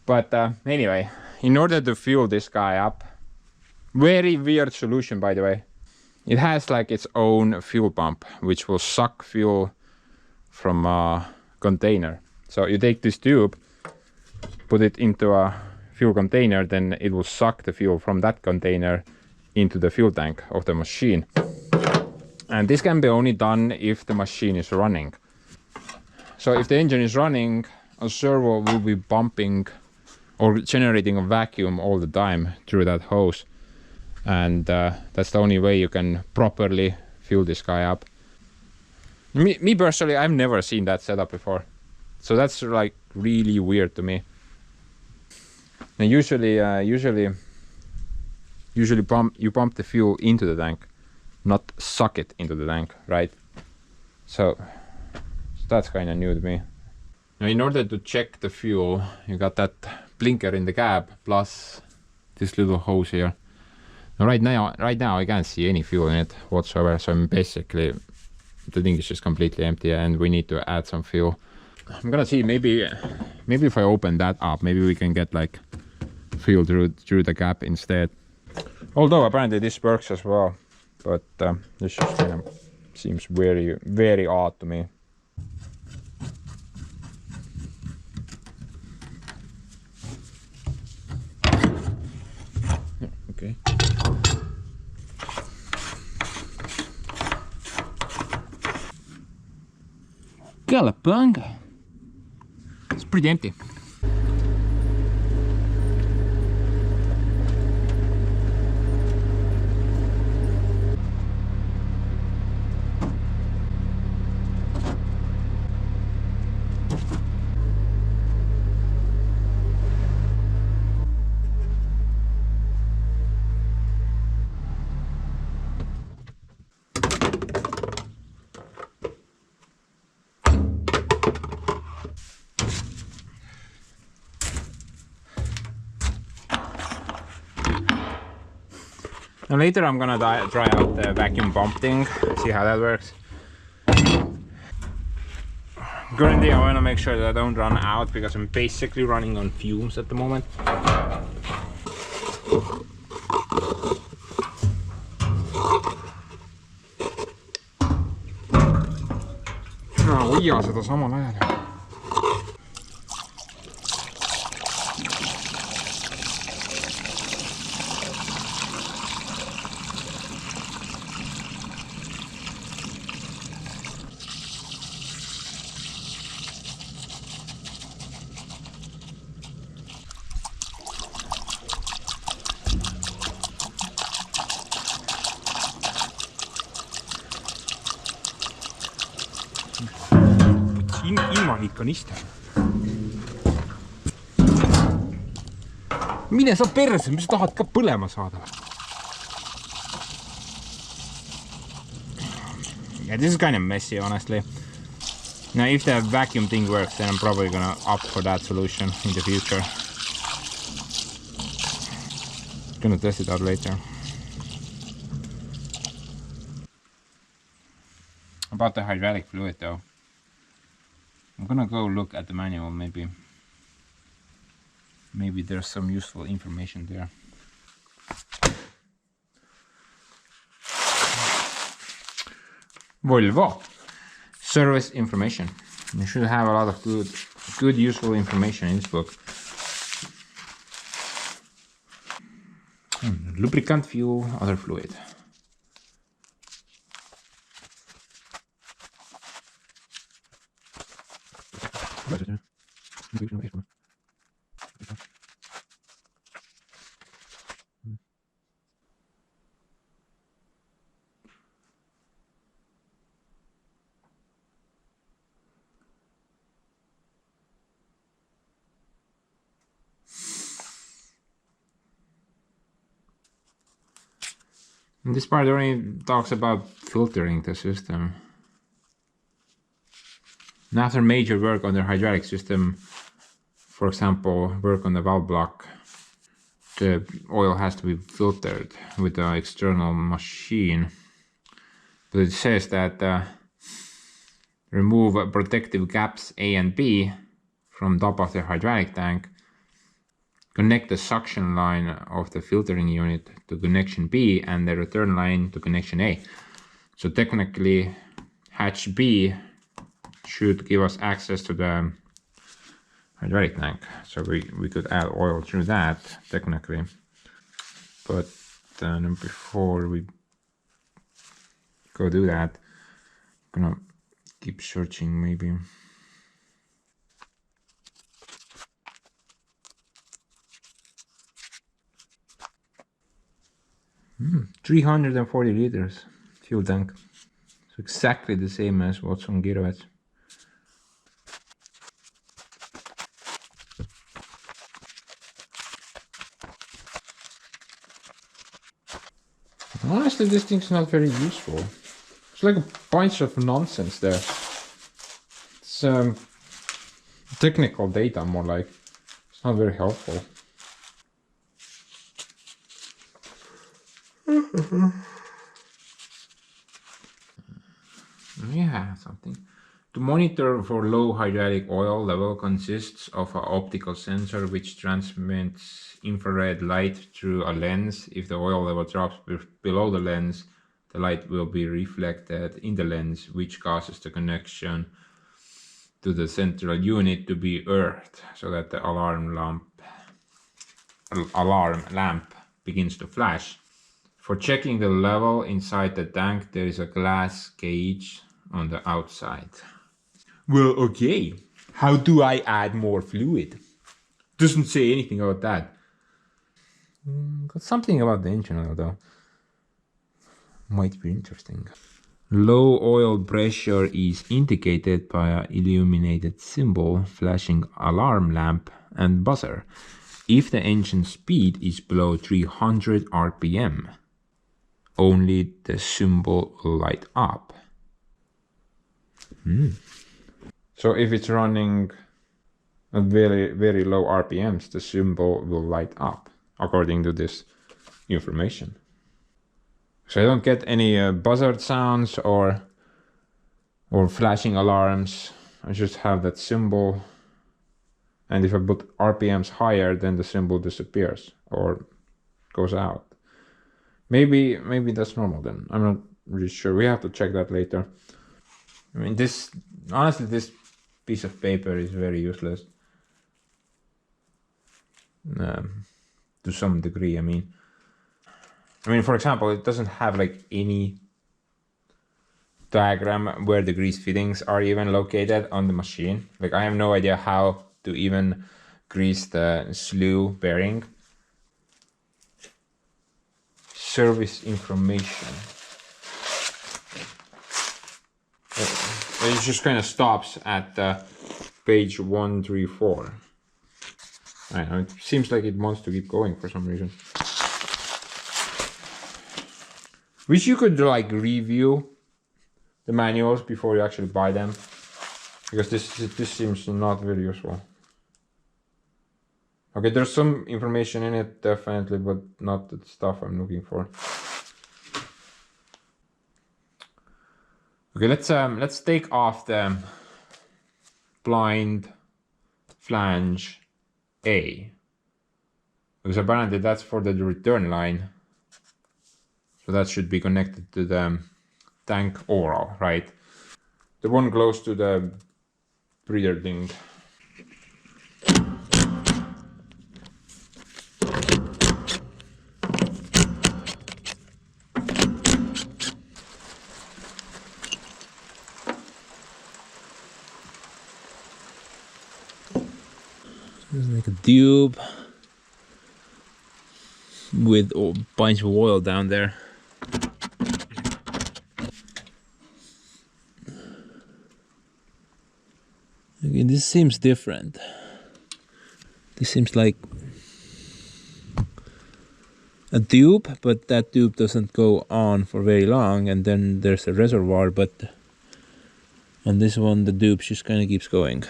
But anyway, in order to fuel this guy up, very weird solution by the way. It has like its own fuel pump, which will suck fuel from a container. So you take this tube, put it into a fuel container, then it will suck the fuel from that container into the fuel tank of the machine. And this can be only done if the machine is running. So if the engine is running, a servo will be pumping or generating a vacuum all the time through that hose, and that's the only way you can properly fuel this guy up. Me personally, I've never seen that setup before, so that's like really weird to me. And usually you pump the fuel into the tank, not suck it into the tank, right? So that's kind of new to me. Now in order to check the fuel, you got that blinker in the cab plus this little hose here. Now right now I can't see any fuel in it whatsoever, so I'm basically, the thing is just completely empty and we need to add some fuel. I'm gonna see, maybe if I open that up, maybe we can get like fuel through the gap instead. Although apparently this works as well, but this just kind of seems very, very odd to me. Okay. Calabunga. It's pretty empty. And later I'm gonna try out the vacuum pump thing, see how that works. Currently I wanna make sure that I don't run out because I'm basically running on fumes at the moment. Hoia seda samal ajal. Ilmanik on iste. Mine sa perse, mis sa tahad ka põlema saada? Yeah, this is kind of messy, honestly. Now, if the vacuum thing works, then I'm probably gonna opt for that solution in the future. Gonna test it out later. About the hydraulic fluid though, I'm gonna go look at the manual. Maybe there's some useful information there. Volvo service information. You should have a lot of good useful information in this book. Lubricant, fuel, other fluid. And this part only talks about filtering the system. And after major work on the hydraulic system, for example, work on the valve block, the oil has to be filtered with an external machine. But it says that remove protective gaps A and B from top of the hydraulic tank, connect the suction line of the filtering unit to connection B and the return line to connection A. So technically hatch B should give us access to the hydraulic tank. So we could add oil through that technically. But then before we go do that, I'm gonna keep searching maybe. 340 liters fuel tank. So exactly the same as what's on Girovets. Honestly, this thing's not very useful. It's like a bunch of nonsense there. It's technical data more like. It's not very helpful. Yeah, something. To monitor for low hydraulic oil level consists of an optical sensor which transmits infrared light through a lens. If the oil level drops below the lens, the light will be reflected in the lens, which causes the connection to the central unit to be earthed, so that the alarm lamp begins to flash. For checking the level inside the tank, there is a glass gauge on the outside. Well, okay. How do I add more fluid? Doesn't say anything about that. Got something about the engine oil though. Might be interesting. Low oil pressure is indicated by an illuminated symbol, flashing alarm lamp and buzzer. If the engine speed is below 300 RPM, only the symbol will light up. So if it's running at very low RPMs, the symbol will light up, according to this information. So I don't get any buzzard sounds or flashing alarms. I just have that symbol, and if I put RPMs higher, then the symbol disappears or goes out. Maybe that's normal then. I'm not really sure. We have to check that later. I mean, honestly, this piece of paper is very useless. To some degree, I mean, for example, it doesn't have like any diagram where the grease fittings are even located on the machine. Like, I have no idea how to even grease the slew bearing. Service information. It just kind of stops at page 134. I know, it seems like it wants to keep going for some reason. Wish you could like review the manuals before you actually buy them, because this seems not very useful. Okay, there's some information in it definitely, but not the stuff I'm looking for. Okay, let's take off the blind flange A, because apparently that's for the return line. So that should be connected to the tank oral, right? The one close to the breather thing. There's like a tube with a bunch of oil down there. Okay, this seems different. This seems like a tube, but that tube doesn't go on for very long, and then there's a reservoir, but on this one the tube just kind of keeps going.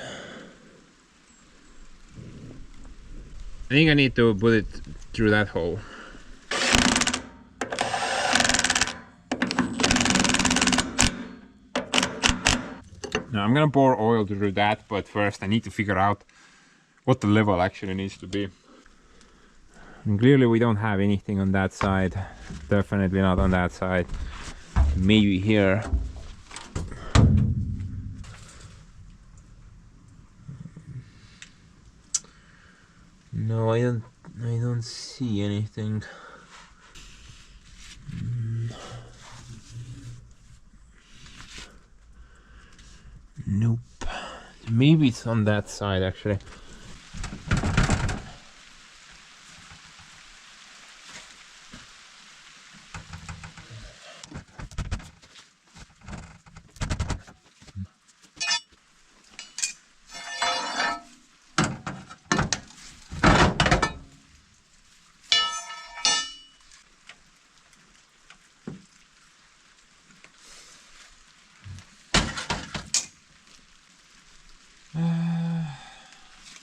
I think I need to put it through that hole. Now I'm gonna pour oil through that, but first I need to figure out what the level actually needs to be. And clearly we don't have anything on that side. Definitely not on that side. Maybe here. No, I don't see anything. Nope. Maybe it's on that side actually.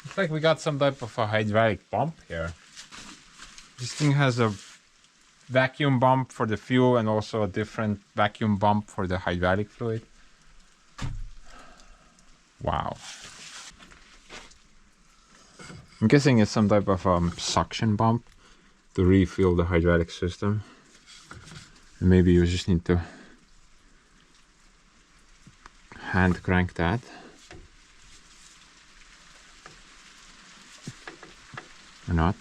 Looks like we got some type of a hydraulic pump here. This thing has a vacuum pump for the fuel and also a different vacuum pump for the hydraulic fluid. Wow. I'm guessing it's some type of suction pump to refill the hydraulic system. And maybe you just need to hand crank that. Or not.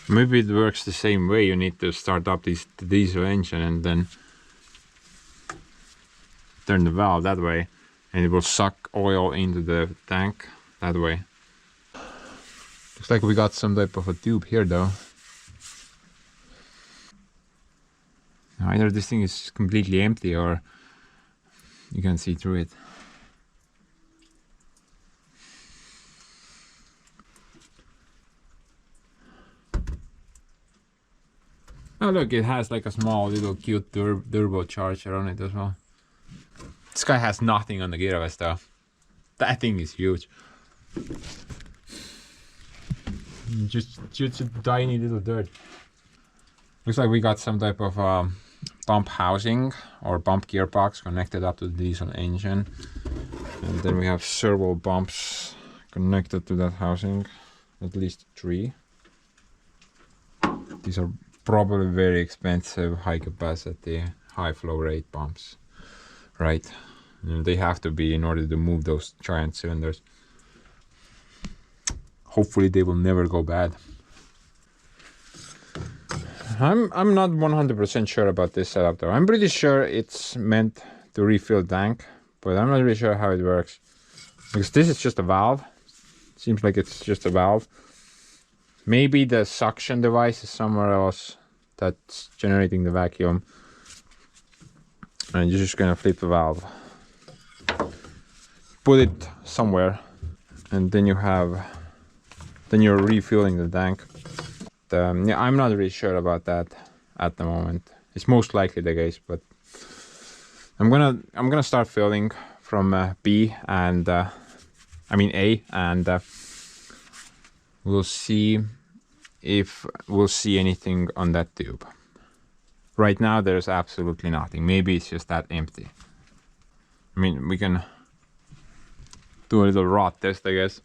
Maybe it works the same way. You need to start up the diesel engine and then turn the valve that way, and it will suck oil into the tank that way. Looks like we got some type of a tube here though. Either this thing is completely empty or you can see through it. Oh look, it has like a small little cute turbocharger on it as well. This guy has nothing on the gearbox though. That thing is huge. Just a tiny little dirt. Looks like we got some type of pump housing or pump gearbox connected up to the diesel engine. And then we have servo pumps connected to that housing. At least 3. These are probably very expensive, high capacity, high flow rate pumps, right? And they have to be in order to move those giant cylinders. Hopefully they will never go bad. I'm not 100% sure about this setup though. I'm pretty sure it's meant to refill tank, but I'm not really sure how it works. Because this is just a valve. Seems like it's just a valve. Maybe the suction device is somewhere else that's generating the vacuum. And you're just gonna flip the valve. Put it somewhere. And then you're refilling the tank. Yeah, I'm not really sure about that at the moment. It's most likely the case, but I'm gonna start filling from B and A, and we'll see if we'll see anything on that tube. Right now there's absolutely nothing. Maybe it's just that empty. I mean, we can do a little rot test, I guess.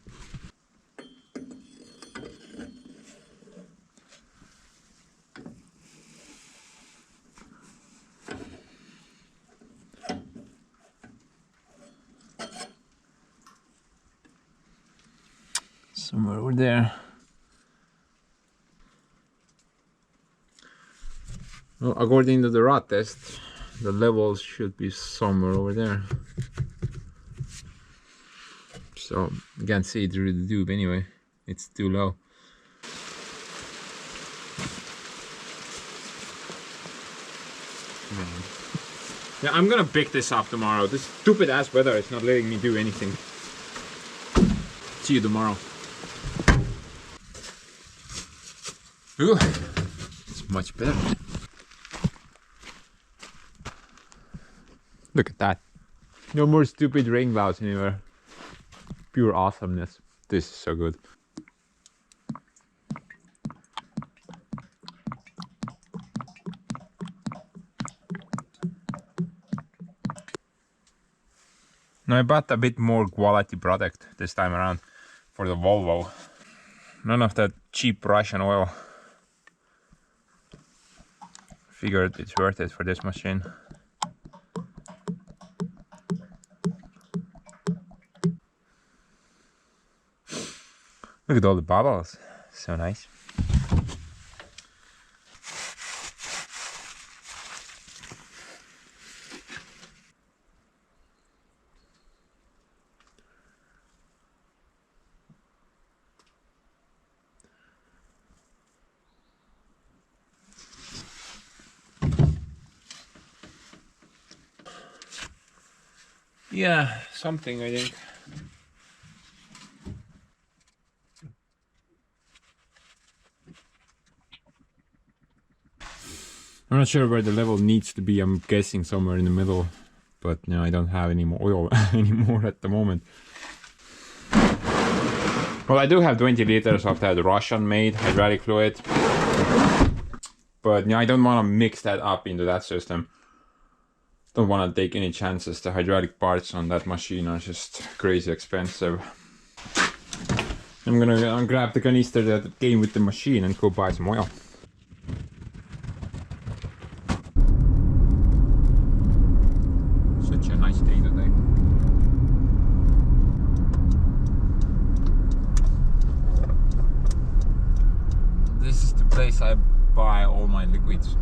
Somewhere over there. Well, according to the rot test, the levels should be somewhere over there. So you can't see through the tube anyway. It's too low. Yeah, I'm gonna pick this up tomorrow. This stupid ass weather is not letting me do anything. See you tomorrow. Ooh, it's much better. Look at that. No more stupid rain clouds anywhere. Pure awesomeness. This is so good. Now I bought a bit more quality product this time around for the Volvo. None of that cheap Russian oil. Figured it's worth it for this machine. Look at all the bubbles. So nice. Yeah, something I think. I'm not sure where the level needs to be. I'm guessing somewhere in the middle, but no, I don't have any more oil anymore at the moment. Well, I do have 20 liters of that Russian-made hydraulic fluid, but no, I don't want to mix that up into that system. Don't want to take any chances. The hydraulic parts on that machine are just crazy expensive. I'm gonna grab the canister that came with the machine and go buy some oil. Such a nice day today. This is the place I buy all my liquids.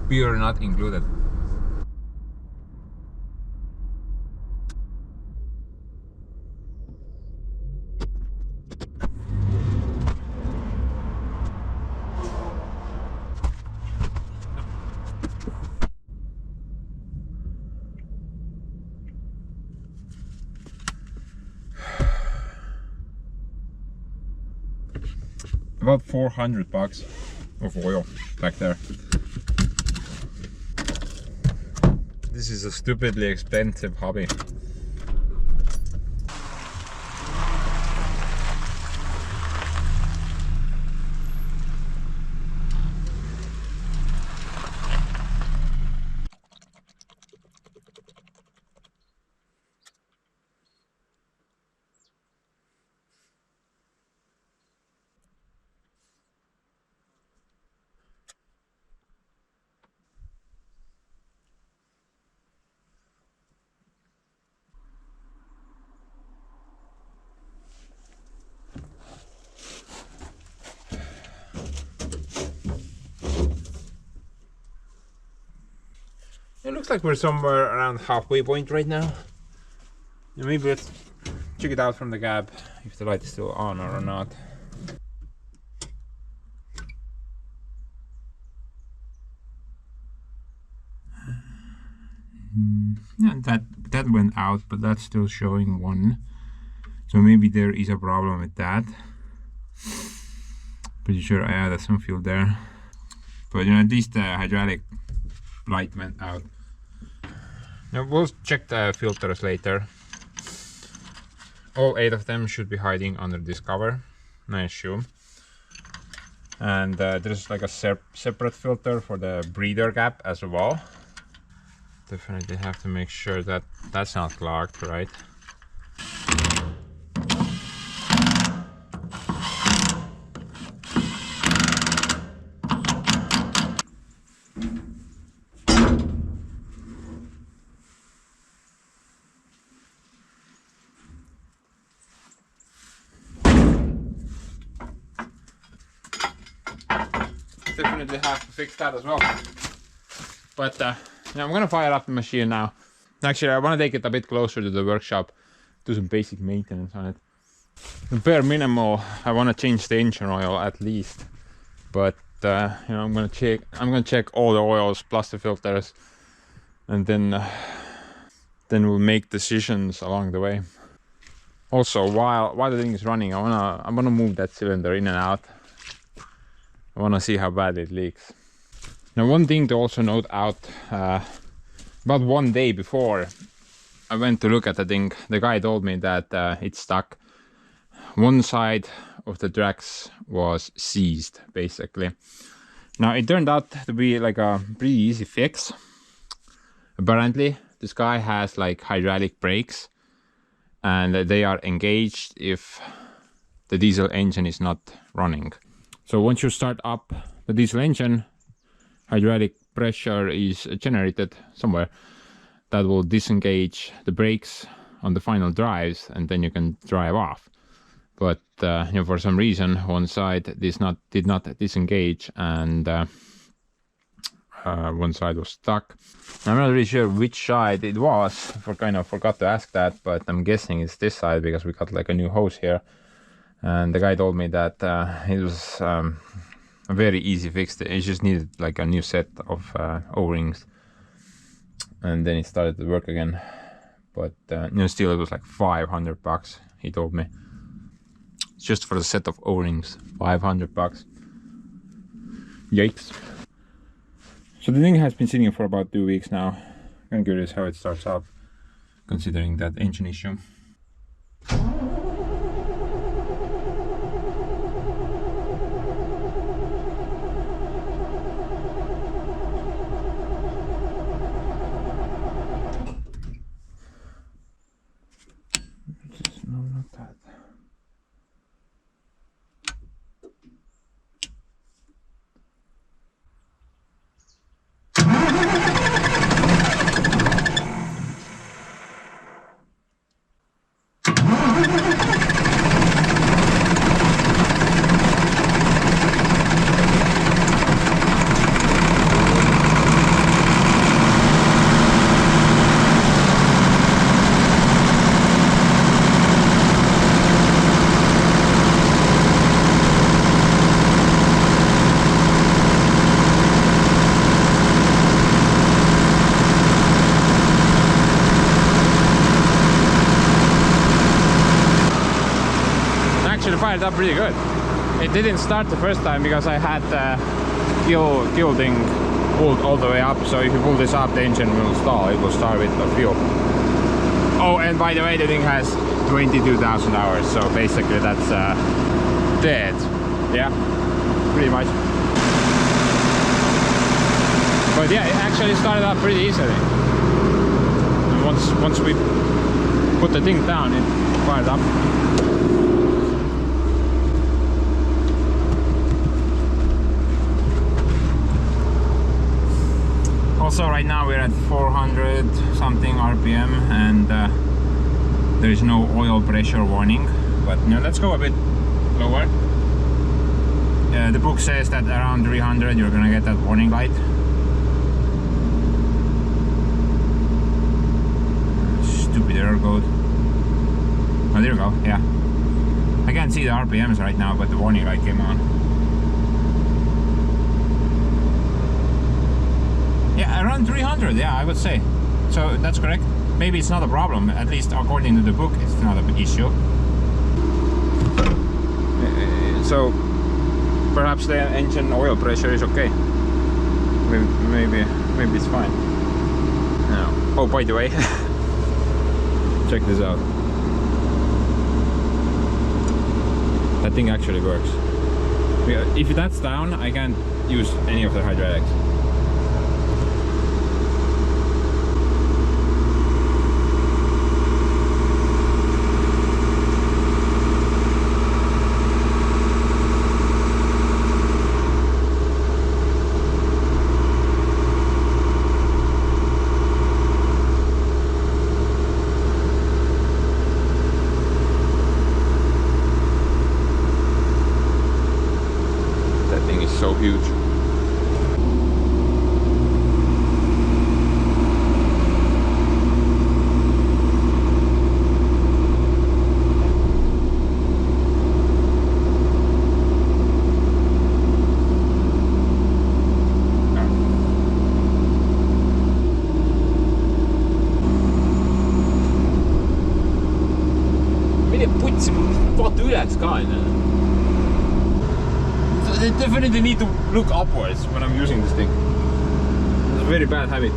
Beer not included. About $400 of oil back there. This is a stupidly expensive hobby. It looks like we're somewhere around halfway point right now. And maybe let's check it out from the cab if the light is still on or not. Yeah, that went out, but that's still showing 1. So maybe there is a problem with that. Pretty sure I added some fuel there. But you know, at least the hydraulic light went out. Now we'll check the filters later. All 8 of them should be hiding under this cover, I assume. And there's like a separate filter for the breather gap as well. Definitely have to make sure that that's not clogged, right? Definitely have to fix that as well. But yeah, I'm gonna fire up the machine now. Actually, I want to take it a bit closer to the workshop, do some basic maintenance on it. The bare minimal, I want to change the engine oil at least. But you know, I'm gonna check all the oils plus the filters, and then we'll make decisions along the way. Also, while the thing is running, I wanna move that cylinder in and out. I wanna see how bad it leaks. Now, one thing to also note out, about 1 day before I went to look at the thing, the guy told me that it's stuck. One side of the tracks was seized, basically. Now, it turned out to be like a pretty easy fix. Apparently, this guy has like hydraulic brakes, and they are engaged if the diesel engine is not running. So once you start up the diesel engine, hydraulic pressure is generated somewhere that will disengage the brakes on the final drives, and then you can drive off. But you know, for some reason one side did not disengage, and one side was stuck. I'm not really sure which side it was. Kind of forgot to ask that, but I'm guessing it's this side because we got like a new hose here, and the guy told me that it was a very easy fix. It just needed like a new set of O-rings, and then it started to work again. But you know, still it was like $500, he told me, just for the set of O-rings. $500. Yikes. So the thing has been sitting for about 2 weeks now. I'm curious how it starts up, considering that engine issue. No, not that. Fired up really good. It didn't start the first time because I had the fuel thing pulled all the way up, so if you pull this up, the engine will stall. It will start with the fuel. Oh, and by the way, the thing has 22,000 hours, so basically that's dead. Yeah, pretty much. But yeah, it actually started up pretty easily. And once we put the thing down, it fired up. Also, right now we're at 400 something RPM, and there is no oil pressure warning. But you know, let's go a bit lower. The book says that around 300 you're gonna get that warning light. Stupid error code. Oh, there we go. Yeah, I can't see the RPMs right now, but the warning light came on. Yeah, around 300, yeah, I would say. So that's correct. Maybe it's not a problem, at least according to the book, it's not a big issue. So perhaps the engine oil pressure is okay. Maybe it's fine. No. Oh, by the way, check this out. That thing actually works. If that's down, I can't use any of the hydraulics. So huge. vaat üles ka onju. I definitely need to look upwards when I'm using this thing. It's a very bad habit.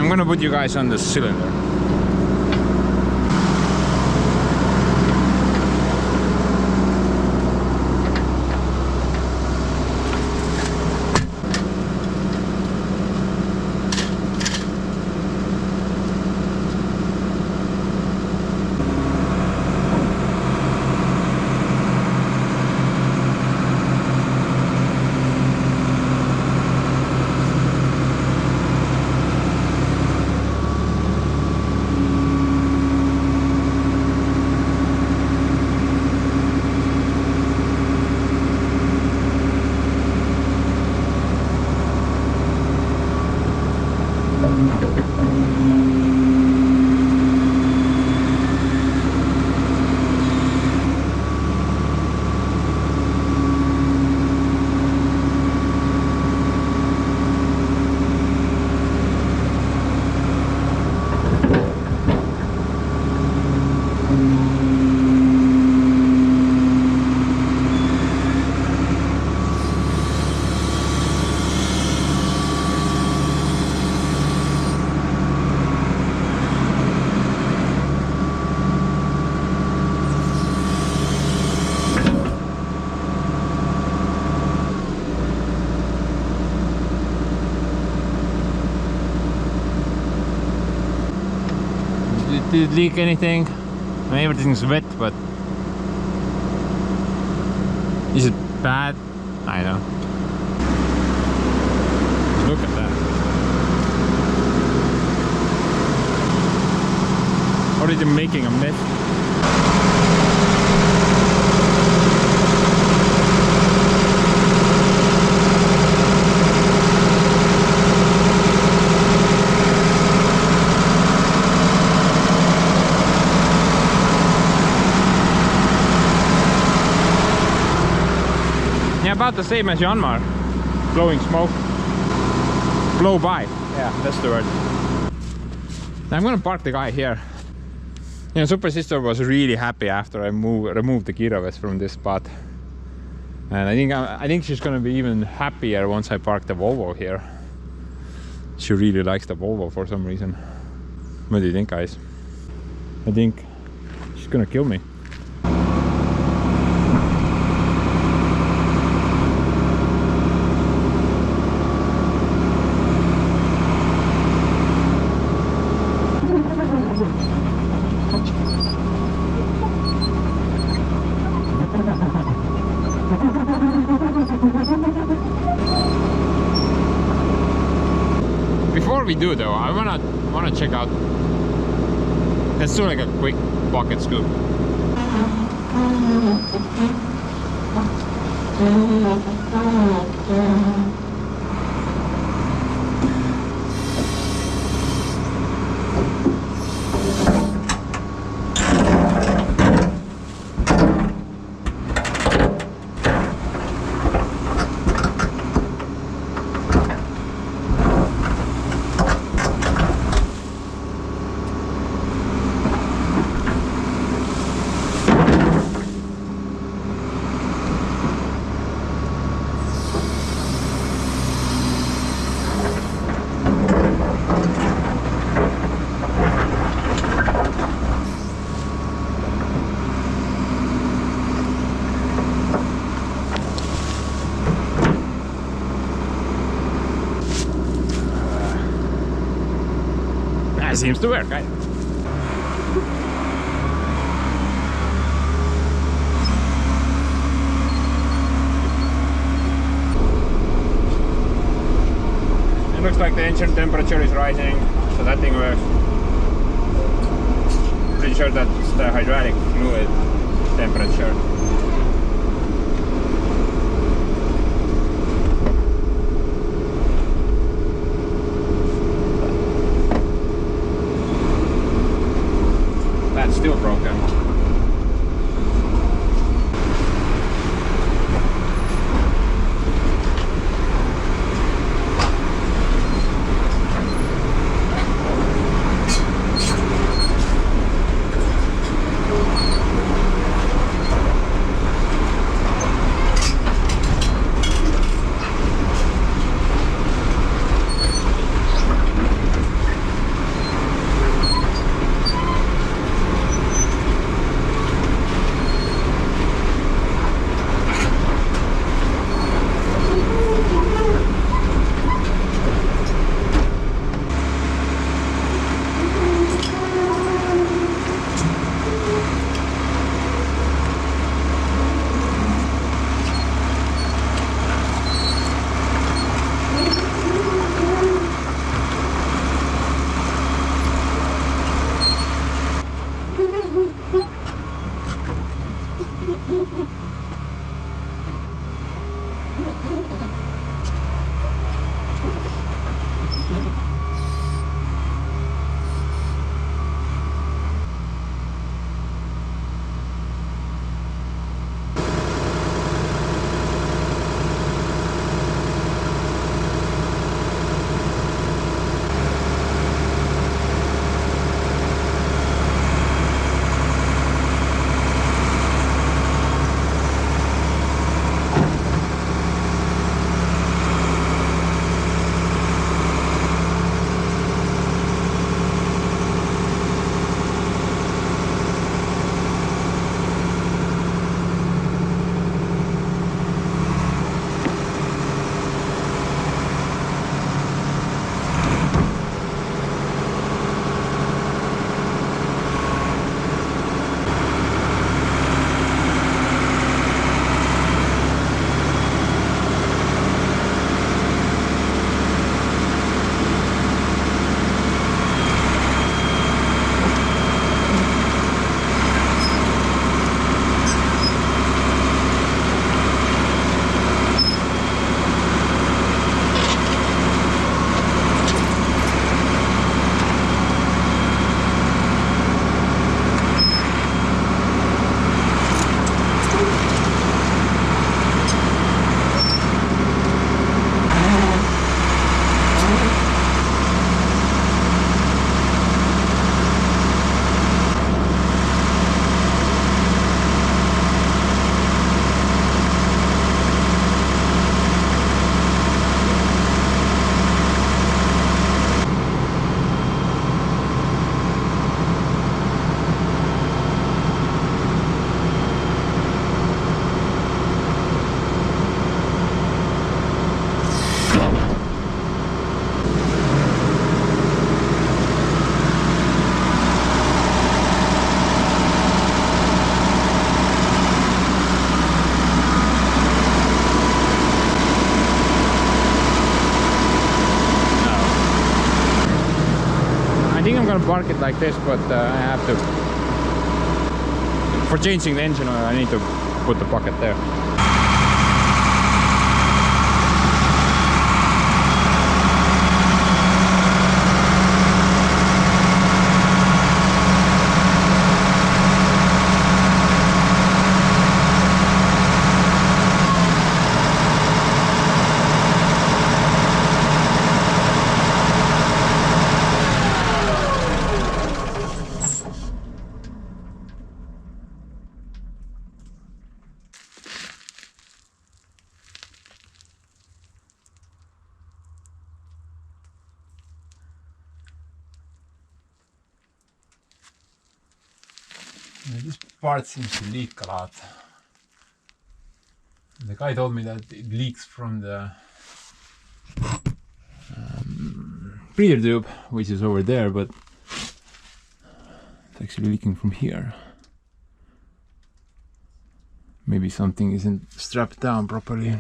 I'm gonna put you guys on the cylinder. Did it leak anything? I mean, everything's wet, but is it bad? I know. Look at that. Already making a mess. Yeah, about the same as Janmar. Blowing smoke. Blow by. Yeah, that's the word. Now I'm gonna park the guy here. You know, Super Sister was really happy after I removed the Giraves from this spot. And I think she's gonna be even happier once I park the Volvo here. She really likes the Volvo for some reason. What do you think, guys? I think she's gonna kill me. Before we do though, I wanna check out. Let's do like a quick bucket scoop. That seems to work, right? It looks like the engine temperature is rising, so that thing works. Pretty sure that's the hydraulic fluid temperature. That's still broken. gonna park it like this, but I have to, for changing the engine oil, I need to put the bucket there. This part seems to leak a lot. The guy told me that it leaks from the breather tube, which is over there, but actually leaking from here. Maybe something isn't strapped down properly.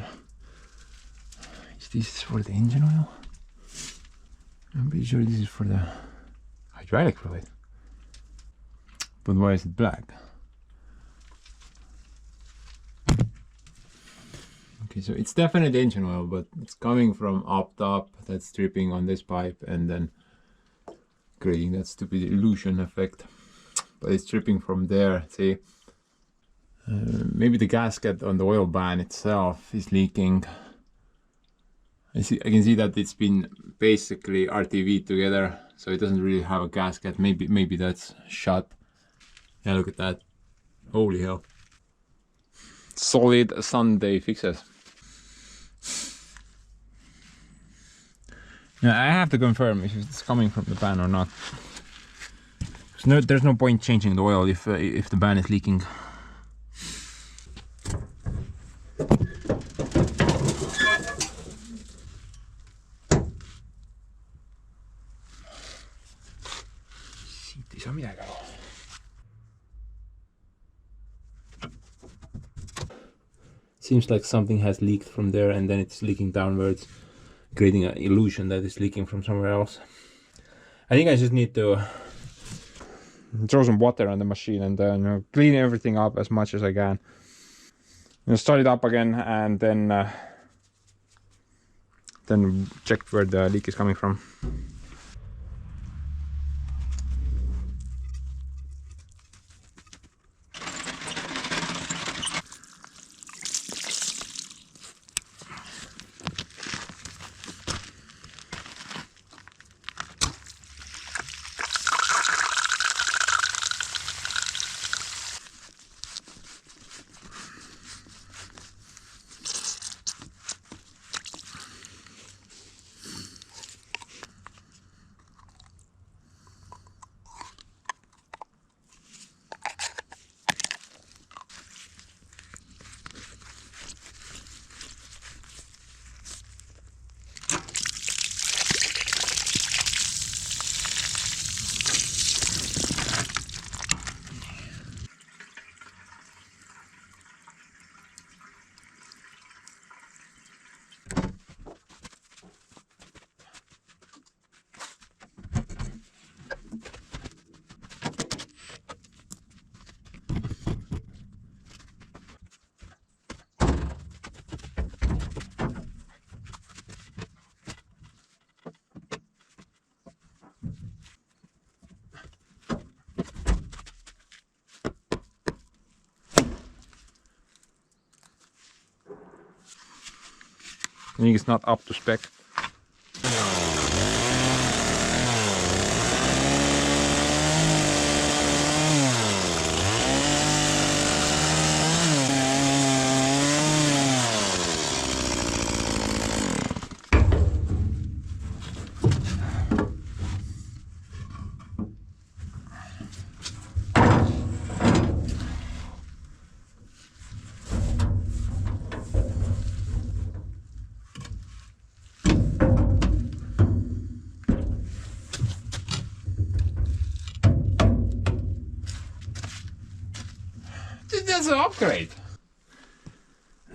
Is this for the engine oil? I'm pretty sure this is for the hydraulic fluid. But why is it black? Okay, so it's definitely engine oil, but it's coming from up top. That's dripping on this pipe and then creating that stupid illusion effect. But it's dripping from there. See, maybe the gasket on the oil pan itself is leaking. I can see that it's been basically RTV together, so it doesn't really have a gasket. Maybe that's shut. Yeah, look at that. Holy hell. Solid Sunday fixes. Now I have to confirm if it's coming from the pan or not. There's no point changing the oil if the pan is leaking. Seems like something has leaked from there and then it's leaking downwards, creating an illusion that it's leaking from somewhere else. I think I just need to throw some water on the machine and then clean everything up as much as I can. Start it up again and then check where the leak is coming from. I think it's not up to spec. That's an upgrade.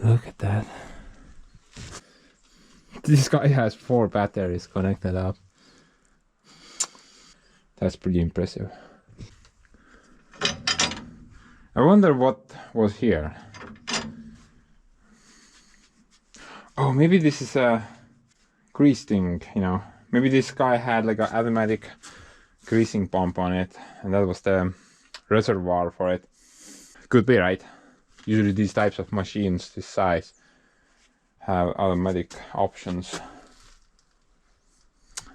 Look at that. This guy has 4 batteries connected up. That's pretty impressive. I wonder what was here. Oh, maybe this is a grease thing, you know. Maybe this guy had like an automatic greasing pump on it, and that was the reservoir for it. Could be, right? Usually these types of machines this size have automatic options.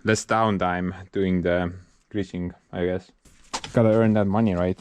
Less downtime doing the greasing, I guess. Gotta earn that money, right?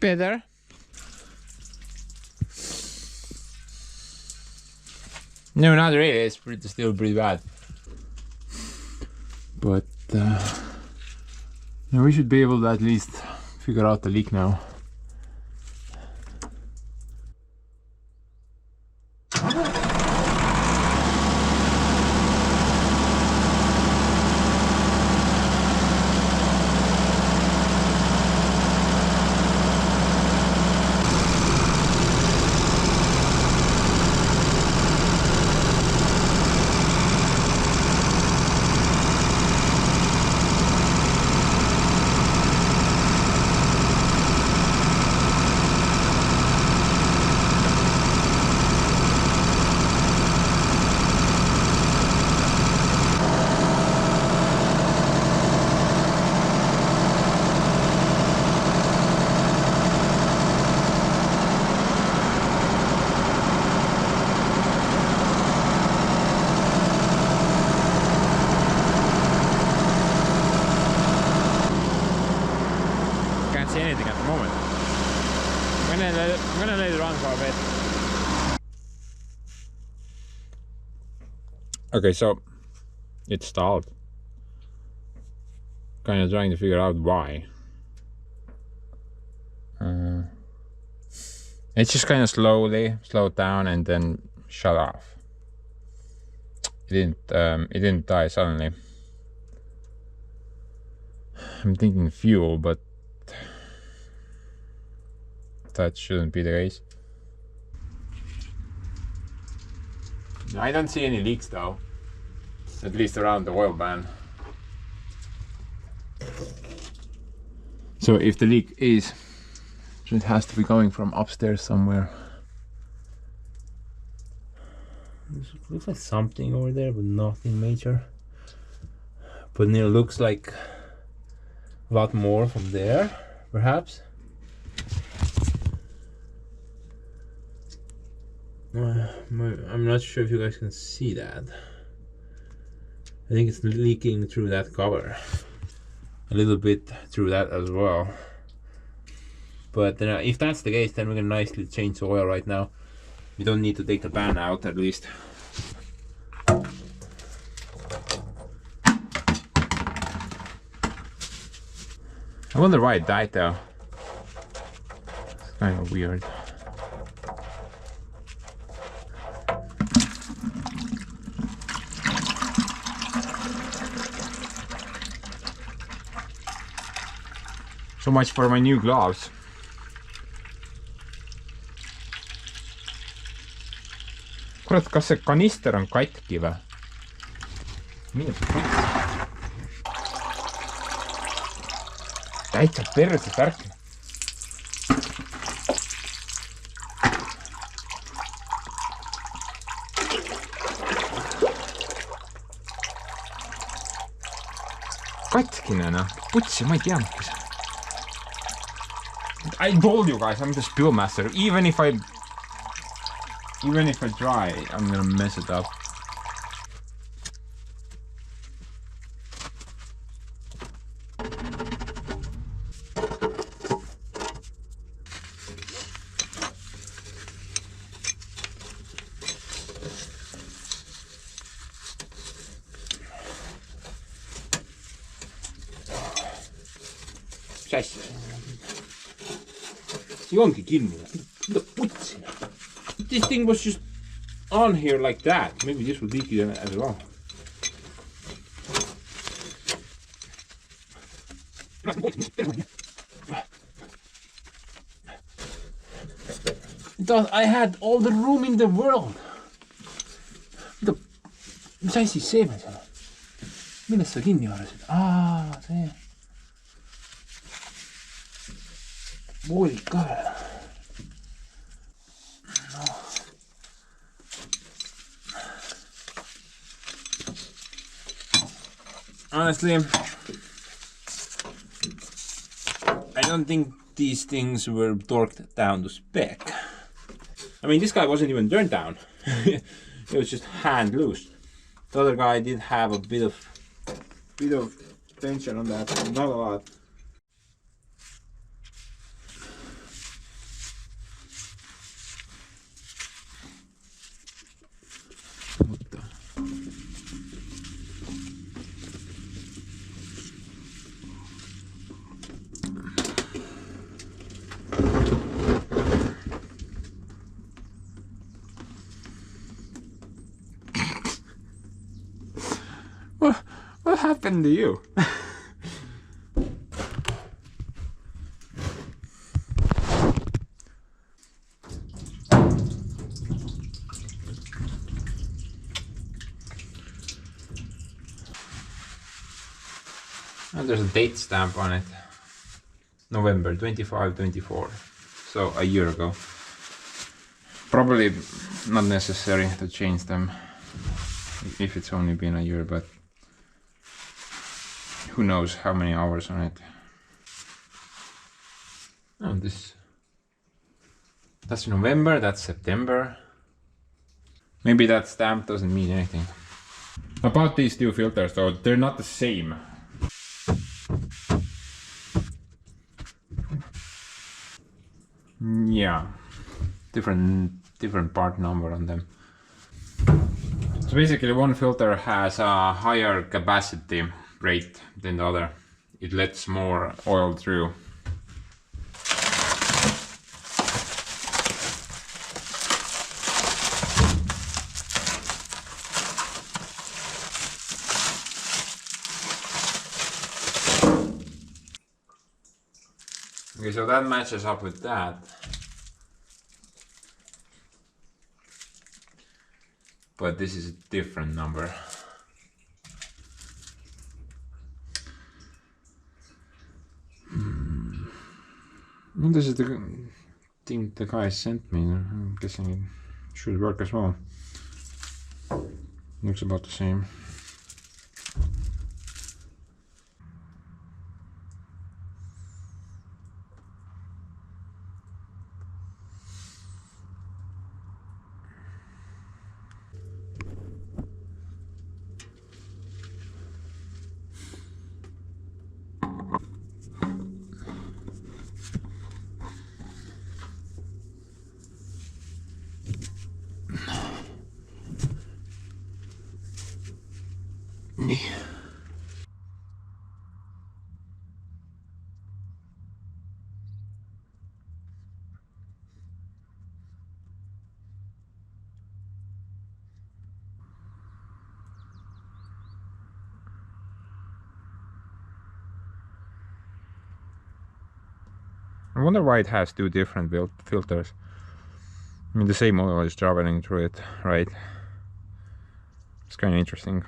better. No, not really. It's still pretty bad. But we should be able to at least figure out the leak now. See anything at the moment. I'm gonna let it run for a bit. Okay, so it stalled. Kind of trying to figure out why. It just kind of slowed down and then shut off. It didn't die suddenly. I'm thinking fuel, but that shouldn't be the case. I don't see any leaks though, at least around the oil pan. So if the leak is, it has to be coming from upstairs somewhere. Looks like something over there, but nothing major. But it looks like a lot more from there, perhaps. I'm not sure if you guys can see that. I think it's leaking through that cover. A little bit through that as well. But if that's the case, then we can nicely change the oil right now. We don't need to take the pan out, at least. I wonder why it died though. It's kind of weird. So much for my new gloves. Kurat, kas see kanister on katki või? Mine putsi. Täitsa perse särk. Katkine noh, putsi, ma ei tea mis. I told you guys, I'm the spill master. Even if I try, I'm gonna mess it up. Mis asja? See ongi kinni. Mida putsi? This thing was just on here like that. Maybe this would leak it as well. I had all the room in the world. Mis asi see meil seal? Millest sa kinni haarasid? See. Voolik ka veel. Honestly, I don't think these things were torqued down to spec. I mean, this guy wasn't even turned down. It was just hand loose. The other guy did have a bit of tension on that, not a lot. What happened to you? And there's a date stamp on it. November 25, 24. So a year ago. Probably not necessary to change them if it's only been a year, but who knows how many hours on it. Oh, that's November, that's September. Maybe that stamp doesn't mean anything. About these two filters though, they're not the same. Yeah, different part number on them. So basically one filter has a higher capacity rate than the other. It lets more oil through. Okay, so that matches up with that. But this is a different number. Well, this is the thing the guy sent me. I'm guessing it should work as well. Looks about the same. I wonder why it has two different filters. I mean, the same oil is traveling through it, right? It's kind of interesting.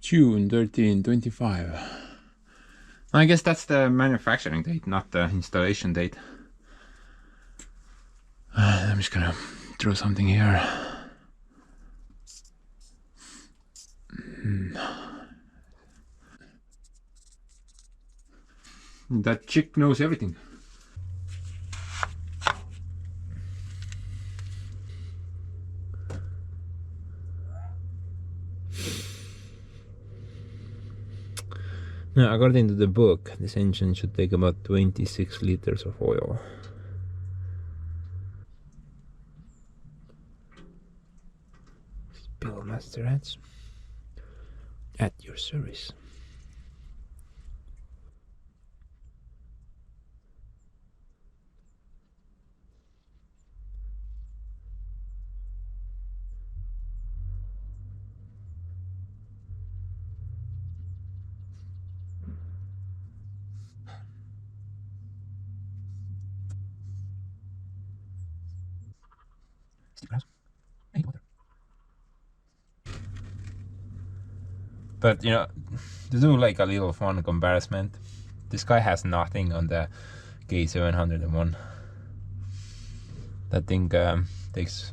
June 13, 25. I guess that's the manufacturing date, not the installation date. I'm just gonna throw something here. That chick knows everything. Now, according to the book, this engine should take about 26 liters of oil. Spill master hats at your service. But you know, to do like a little fun comparison, this guy has nothing on the K701. That thing takes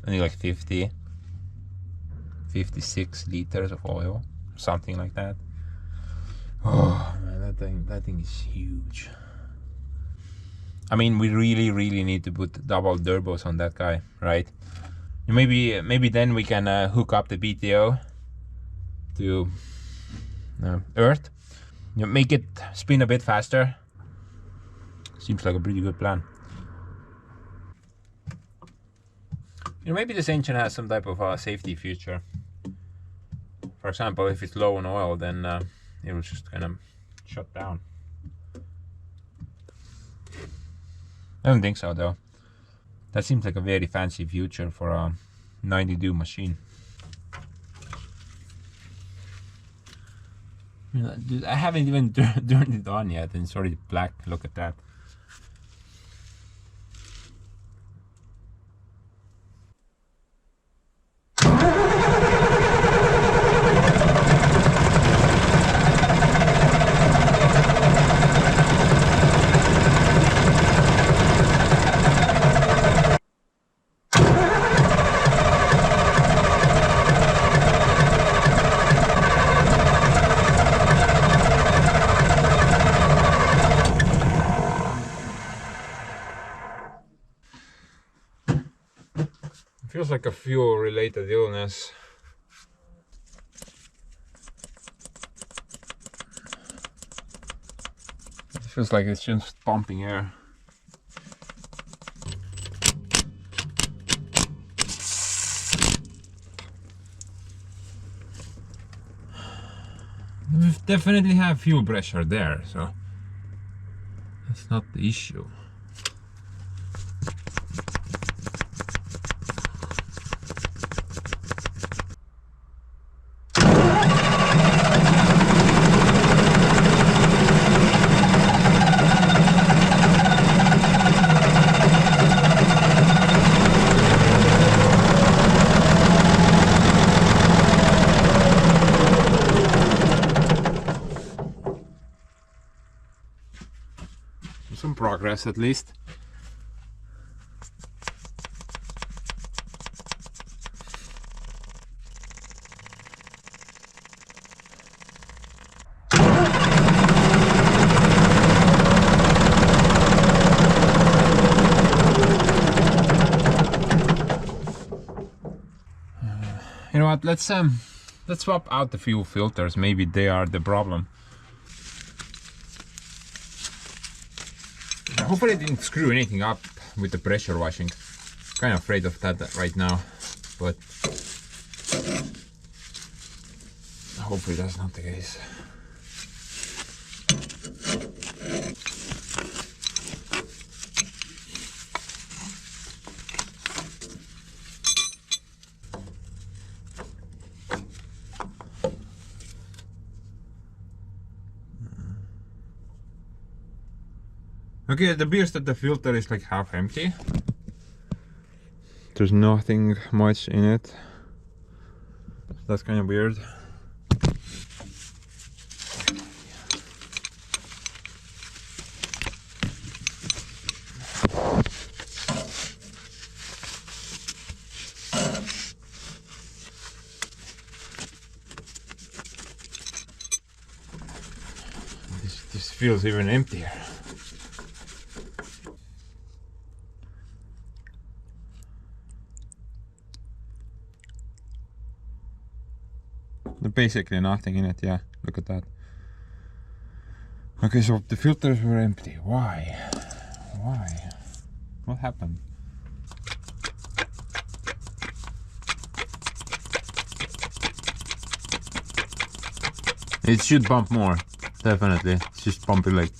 only like 56 liters of oil, something like that. Oh man, that thing is huge. I mean, we really need to put double turbos on that guy, right? Maybe then we can hook up the BTO to earth, make it spin a bit faster, Seems like a pretty good plan. You know, maybe this engine has some type of safety feature. For example, if it's low on oil, then it will just kind of shut down. I don't think so though. That seems like a very fancy feature for a 92 machine. I haven't even turned it on yet and it's already black. Look at that. Feels like a fuel-related illness. It feels like it's just pumping air. We definitely have fuel pressure there, so that's not the issue. Some progress at least. You know what? Let's swap out the fuel filters. Maybe they are the problem. Hopefully it didn't screw anything up with the pressure washing. Kind of afraid of that right now, but hopefully that's not the case. Okay, it appears that the filter is like half empty. There's nothing much in it. That's kind of weird. This feels even emptier. Basically nothing in it, yeah, look at that. Okay, so the filters were empty. Why? Why? What happened? It should pump more, definitely. It's just pumping like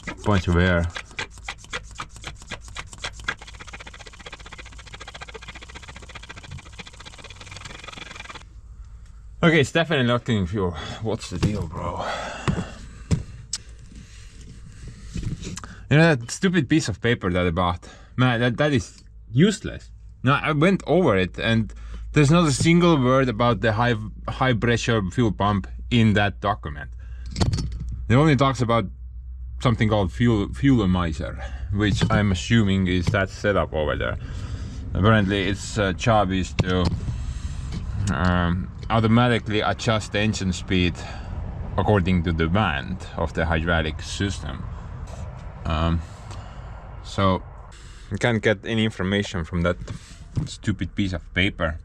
a bunch of air. Okay, it's definitely not cleaning fuel. What's the deal, bro? You know that stupid piece of paper that I bought? Man, that is useless. No, I went over it and there's not a single word about the high pressure fuel pump in that document. It only talks about something called fuelomizer, which I'm assuming is that setup over there. Apparently its job is to automatically adjust the engine speed according to the demand of the hydraulic system. So you can't get any information from that stupid piece of paper.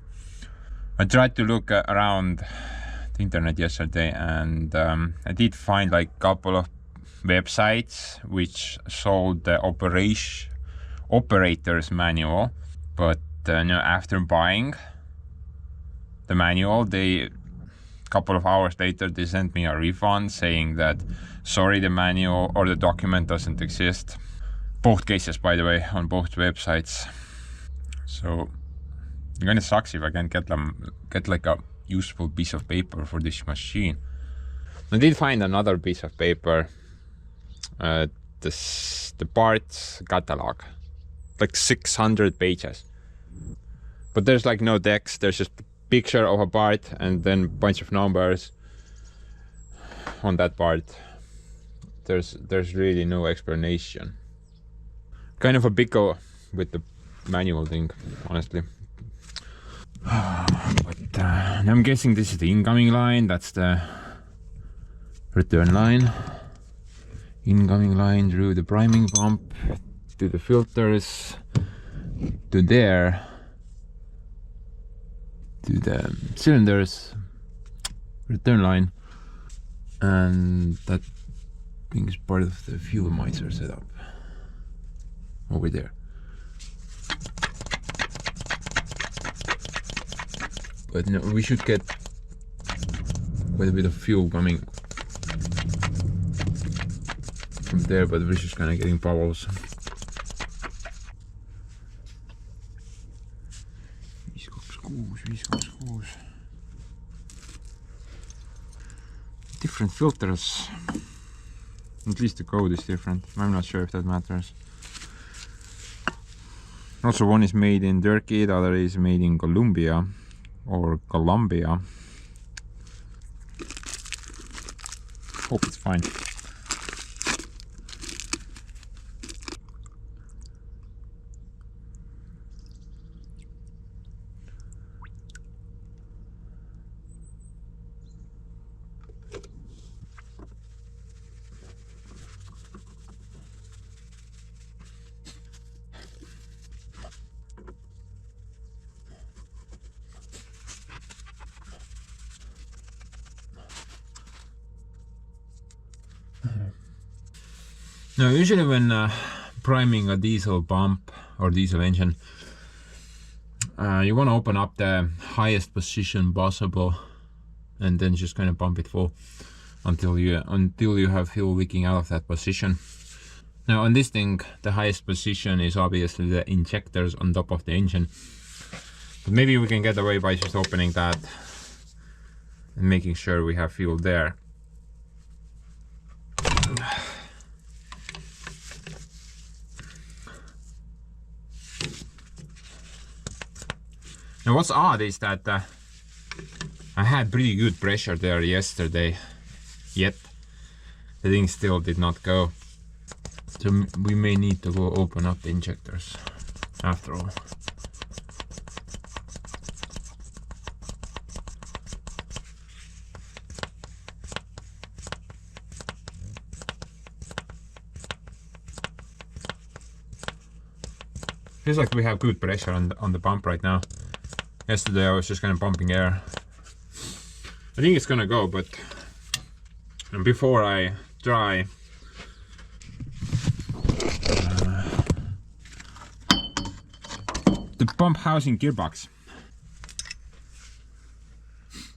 I tried to look around the internet yesterday and I did find like a couple of websites which sold the operator's manual, but after buying the manual, a couple of hours later they sent me a refund saying that sorry, the manual or the document doesn't exist. Both cases, by the way, on both websites. So it kind of sucks if I can't get like a useful piece of paper for this machine. I did find another piece of paper, the parts catalog, like 600 pages. But there's like no text, there's just a picture of a part and then a bunch of numbers on that part. There's really no explanation. Kind of a big go with the manual thing, honestly. But I'm guessing this is the incoming line, that's the return line. Incoming line through the priming pump to the filters to there, to the cylinders, return line, and that thing is part of the fuel miser setup over there. But no, we should get quite a bit of fuel coming from there, but we're just kind of getting bubbles. Different filters. At least the code is different. I'm not sure if that matters. Also, one is made in Turkey, the other is made in Colombia or Colombia. Hope it's fine. Now, usually when priming a diesel pump or diesel engine, you want to open up the highest position possible and then just kind of pump it full until you have fuel leaking out of that position. Now on this thing, the highest position is obviously the injectors on top of the engine, but maybe we can get away by just opening that and making sure we have fuel there. Now what's odd is that I had pretty good pressure there yesterday, yet the thing still did not go. So we may need to go open up the injectors after all. Feels like we have good pressure on the pump right now. Yesterday I was just kind of pumping air. I think it's gonna go, but before I try, the pump housing gearbox,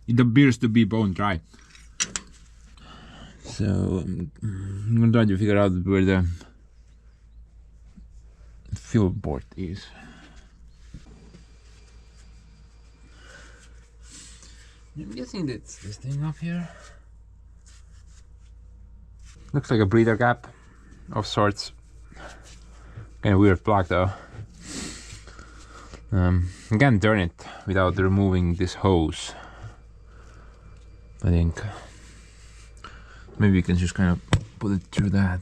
it appears to be bone dry. So I'm gonna try to figure out where the fuel port is. I'm guessing that's this thing up here. Looks like a breather gap of sorts. Kind of weird plug though. I can't turn it without removing this hose. I think maybe you can just kind of put it through that.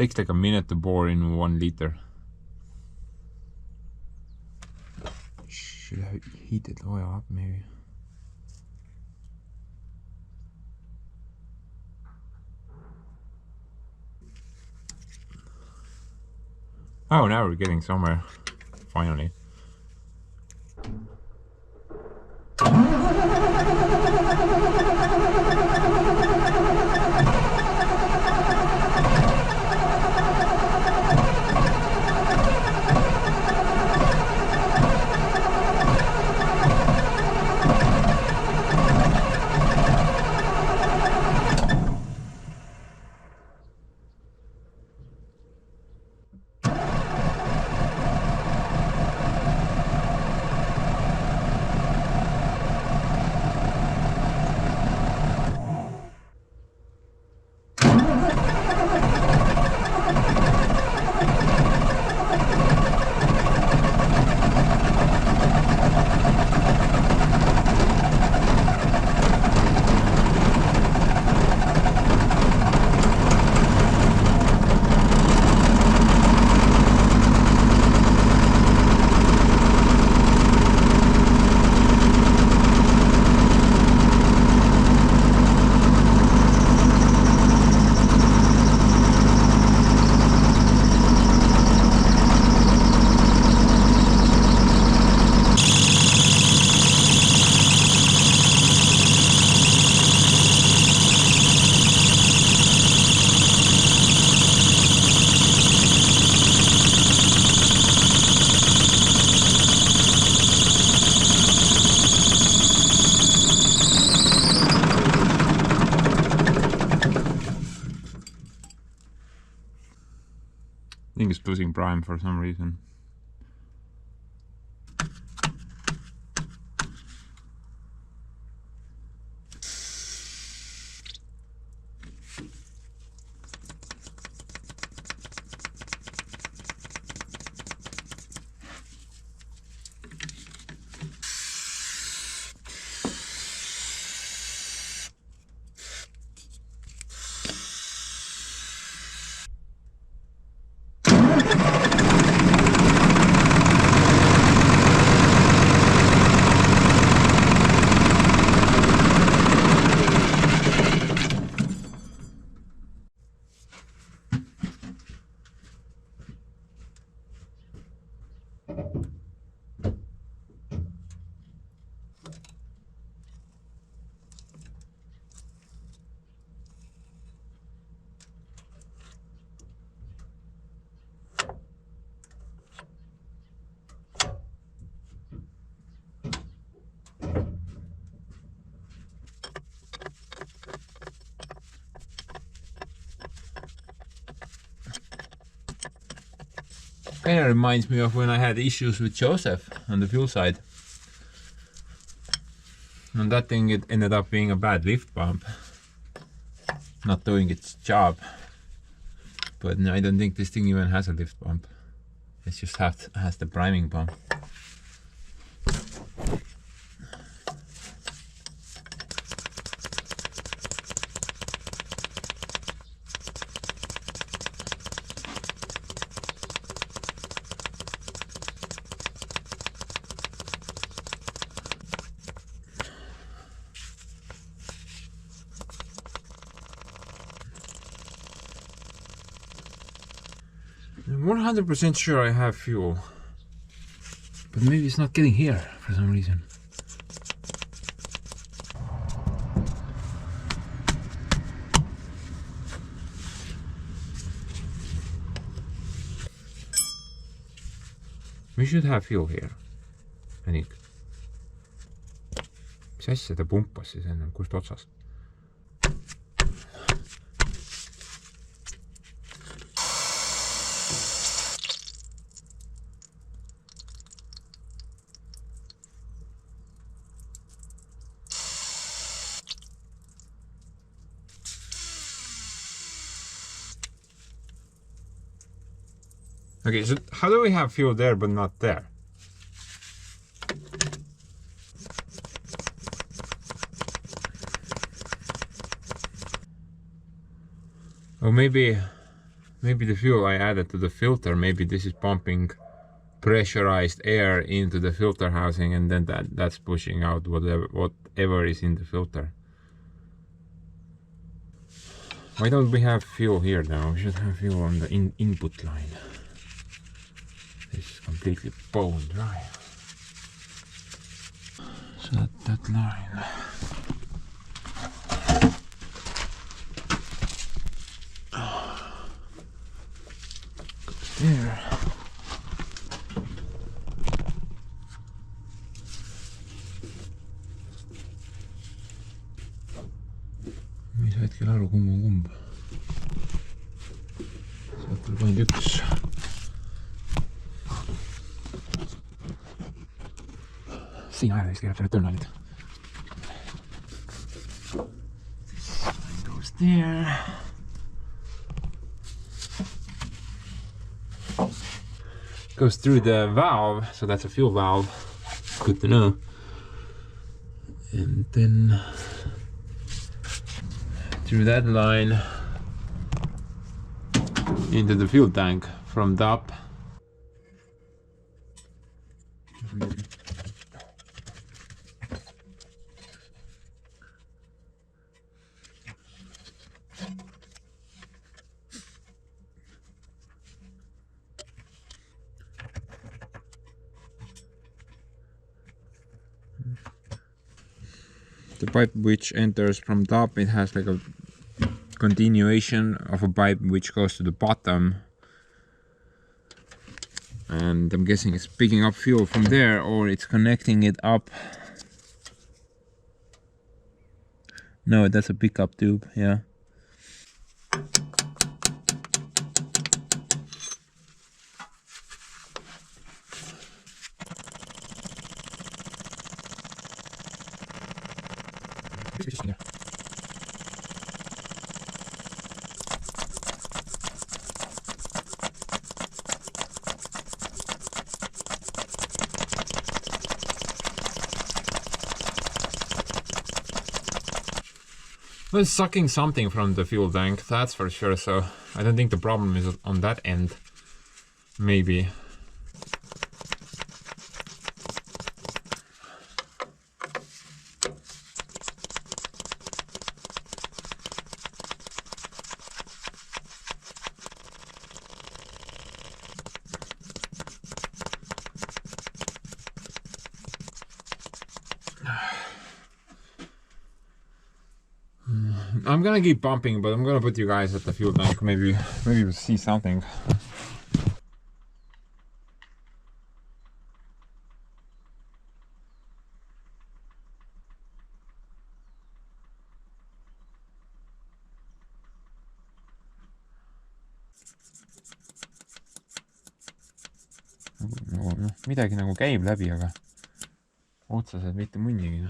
Takes like a minute to bore in 1 liter. Should I heat the oil up maybe? Oh, now we're getting somewhere. Finally. I think it's losing prime for some reason. Kind of reminds me of when I had issues with Joseph on the fuel side. And that thing, it ended up being a bad lift pump. Not doing its job. But no, I don't think this thing even has a lift pump. It just has the priming pump. I'm 100% sure I have fuel, but maybe it's not getting here for some reason. We should have fuel here, I think. Mis asja ta pumpas siis enne, kust otsast? Okay, so how do we have fuel there but not there? Or maybe maybe the fuel I added to the filter, maybe this is pumping pressurized air into the filter housing, and then that's pushing out whatever is in the filter. Why don't we have fuel here now? We should have fuel on the input line. This is completely bone dry. So that line. Goes there. Mis hetkel aru, kumb on kumb. Sealt tuleb ainult üks. Siin aja vist keerab selle tõrnalid. This one goes there. Goes through the valve, so that's a fuel valve. Good to know. And then through that line into the fuel tank from top. The pipe which enters from top, it has like a continuation of a pipe which goes to the bottom, and I'm guessing it's picking up fuel from there, or it's connecting it up. No, that's a pickup tube, yeah. Well, it's sucking something from the fuel tank, that's for sure, so I don't think the problem is on that end. Maybe. I'm gonna keep pumping, but I'm gonna put you guys at the fuel tank. Maybe we'll see something. No, midagi nagu käib läbi, aga otseselt mitte munnigi.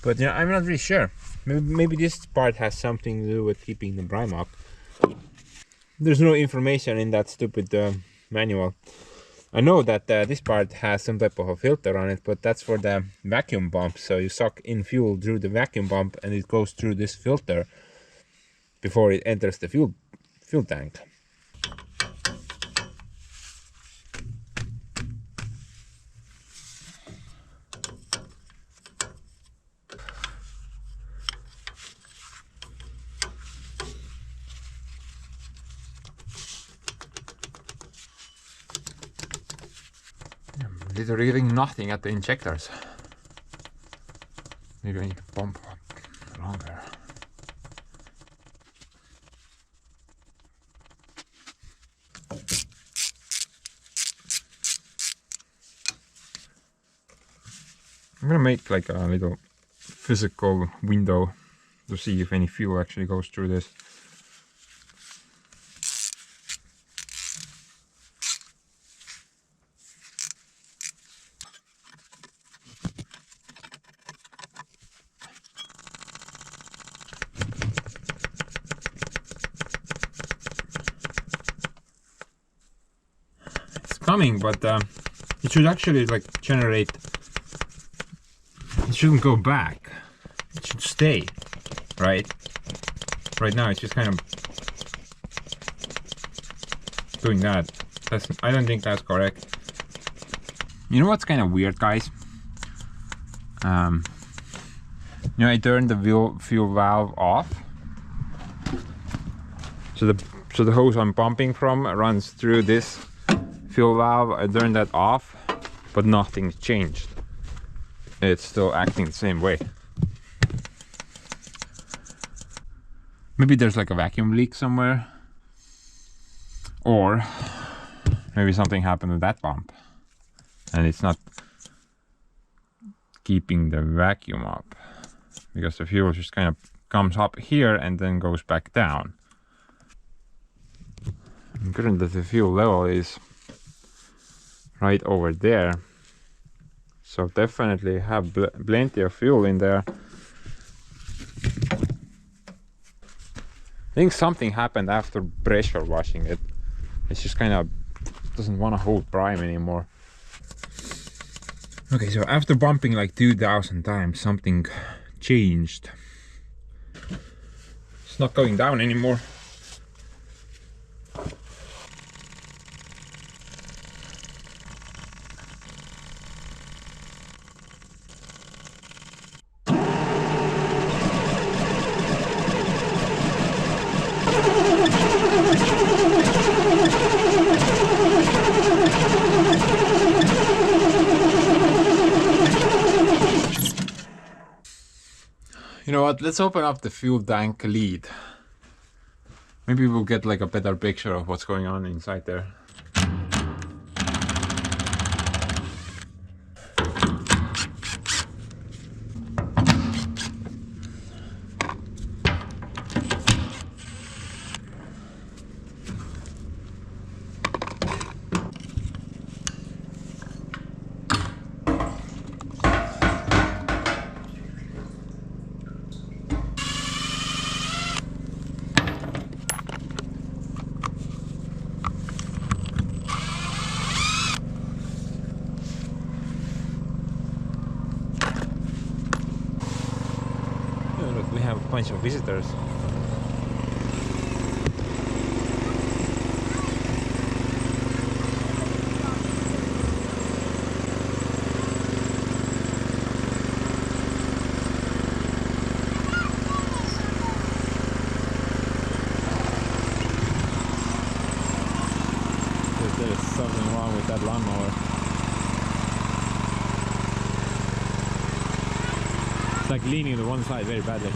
But yeah, I'm not really sure. Maybe this part has something to do with keeping the brine up. There's no information in that stupid manual. I know that this part has some type of a filter on it, but that's for the vacuum pump. So you suck in fuel through the vacuum pump and it goes through this filter before it enters the fuel tank. literally getting nothing at the injectors. Maybe I need to pump up longer. I'm gonna make like a little physical window to see if any fuel actually goes through this. It's coming, but it should actually like generate. It shouldn't go back. It should stay, right? Right now it's just kind of doing that. I don't think that's correct. You know what's kind of weird, guys? You know, I turned the fuel valve off. So the hose I'm pumping from runs through this fuel valve. I turned that off, but nothing's changed. It's still acting the same way. Maybe there's like a vacuum leak somewhere, or maybe something happened to that pump and it's not keeping the vacuum up, because the fuel just kind of comes up here and then goes back down. And currently the fuel level is right over there. So definitely have plenty of fuel in there. I think something happened after pressure washing it. It's just kind of doesn't want to hold prime anymore. Okay, so after bumping like 2000 times, something changed. It's not going down anymore. You know what, let's open up the fuel tank lid. Maybe we'll get like a better picture of what's going on inside there. We have a bunch of visitors. There's something wrong with that lawnmower. It's like leaning to one side very badly.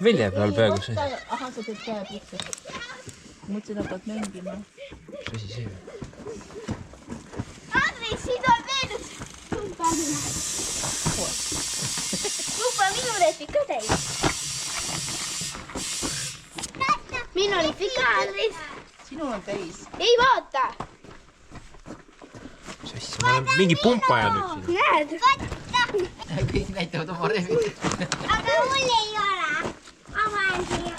Vilja peal peaaegu see. Ahah, sa teed käed üldse. Mõtlesin, et hakkad mängima. Mis asi see? Andri, siin on veel üks kumpa mina. Kumpa minu lehvik ka täis. Minu lehvik ka, Andris. Sinul on täis. Ei vaata. Mis asja? Ma olen mingi pumpaja nüüd siin. Näed? Kõik näitavad oma rehvid. Aga mul ei ole. Avaan siia.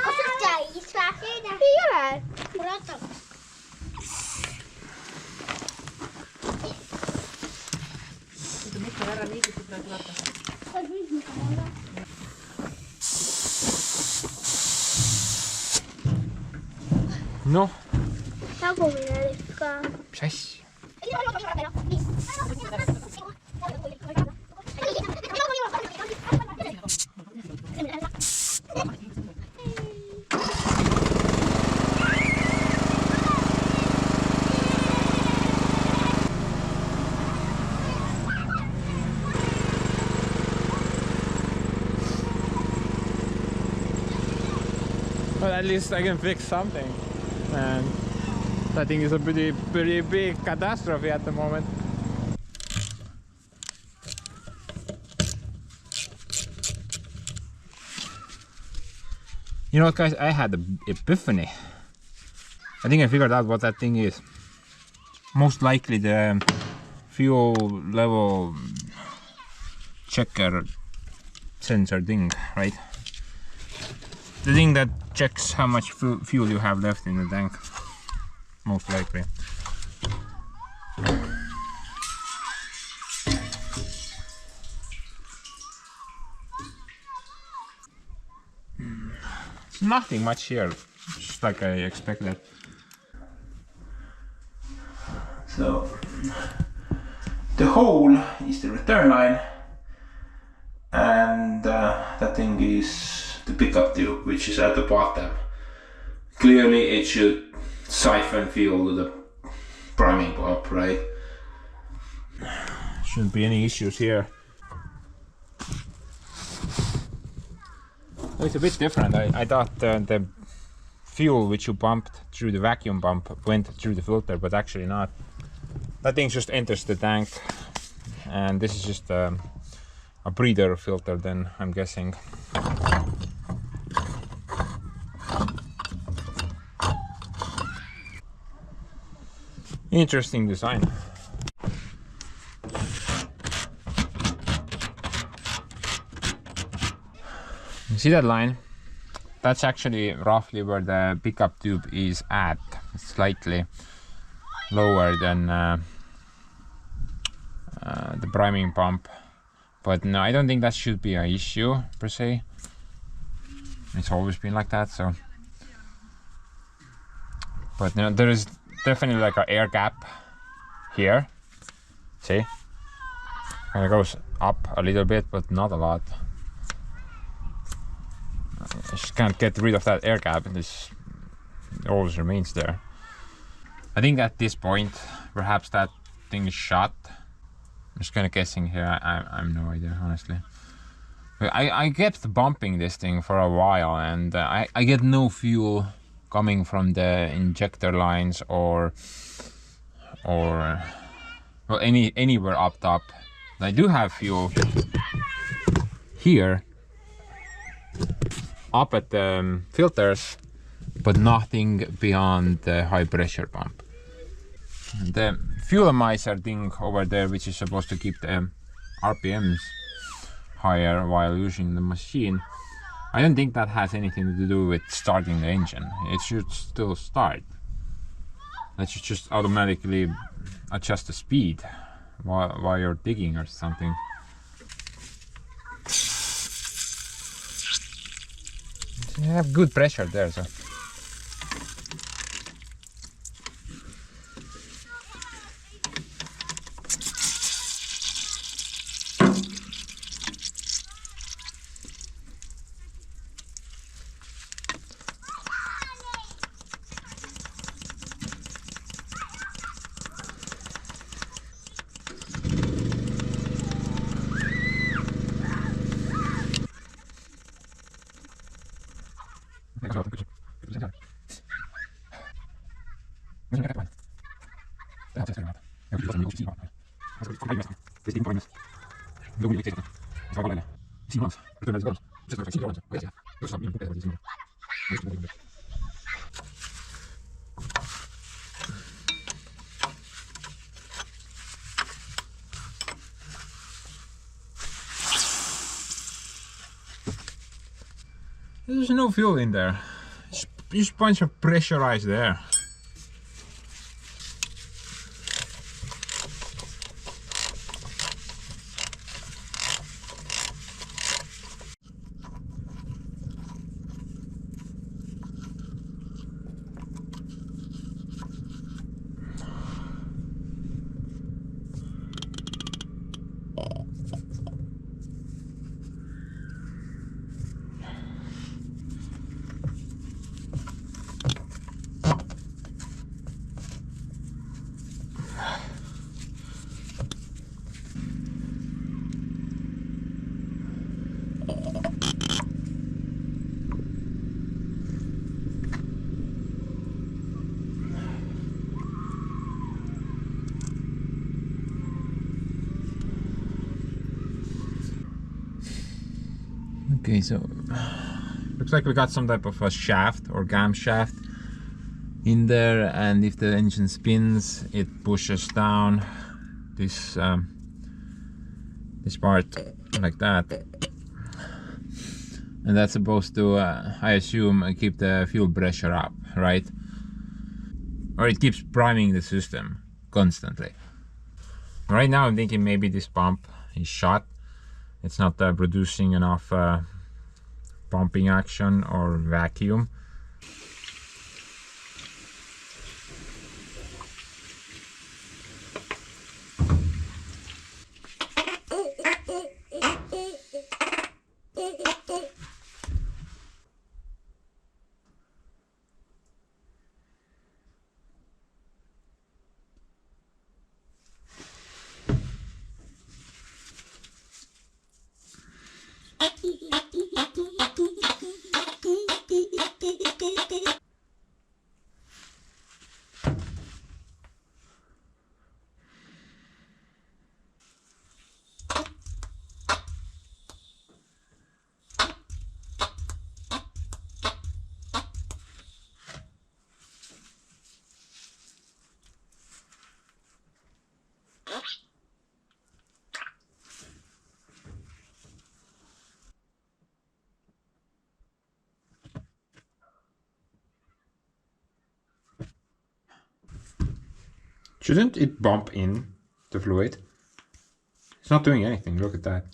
Osa täis või? Ei ole. Rata. Seda mitte ära liigutud praegu rata. Noh, Tagumine lehv ka. mis asja? But at least I can fix something. And I think it's a pretty big catastrophe at the moment. You know what, guys? I had an epiphany. I think I figured out what that thing is. Most likely the fuel level checker sensor thing, right? The thing that checks how much fuel you have left in the tank. Most likely. Nothing much here, just like I expected. So the hole is the return line, and that thing is the pickup tube, which is at the bottom. Clearly it should siphon fuel to the priming pump, right? Shouldn't be any issues here. It's a bit different. I thought the fuel which you pumped through the vacuum pump went through the filter, but actually not. That thing just enters the tank, and this is just a breather filter then, I'm guessing. Interesting design. You see that line? That's actually roughly where the pickup tube is at. It's slightly lower than the priming pump, but no, I don't think that should be an issue per se. It's always been like that, so. But no, there is definitely like an air gap here. See? And it goes up a little bit, but not a lot. I just can't get rid of that air gap. This always remains there. I think at this point, perhaps that thing is shot. I'm just kind of guessing here. I have no idea, honestly. But I kept bumping this thing for a while, and I get no fuel coming from the injector lines or well, anywhere up top. I do have fuel here up at the filters, but nothing beyond the high pressure pump. The fuel miser thing over there, which is supposed to keep the RPMs higher while using the machine, I don't think that has anything to do with starting the engine. It should still start. That should just automatically adjust the speed while you're digging or something. You have good pressure there, so. There's no fuel in there. It's just a bunch of pressurized air. Okay, so looks like we got some type of a shaft or camshaft in there, and if the engine spins, it pushes down this this part like that, and that's supposed to, I assume, keep the fuel pressure up, right? Or it keeps priming the system constantly. Right now I'm thinking maybe this pump is shot. It's not producing enough pumping action or vacuum. Shouldn't it bump in the fluid? It's not doing anything, look at that.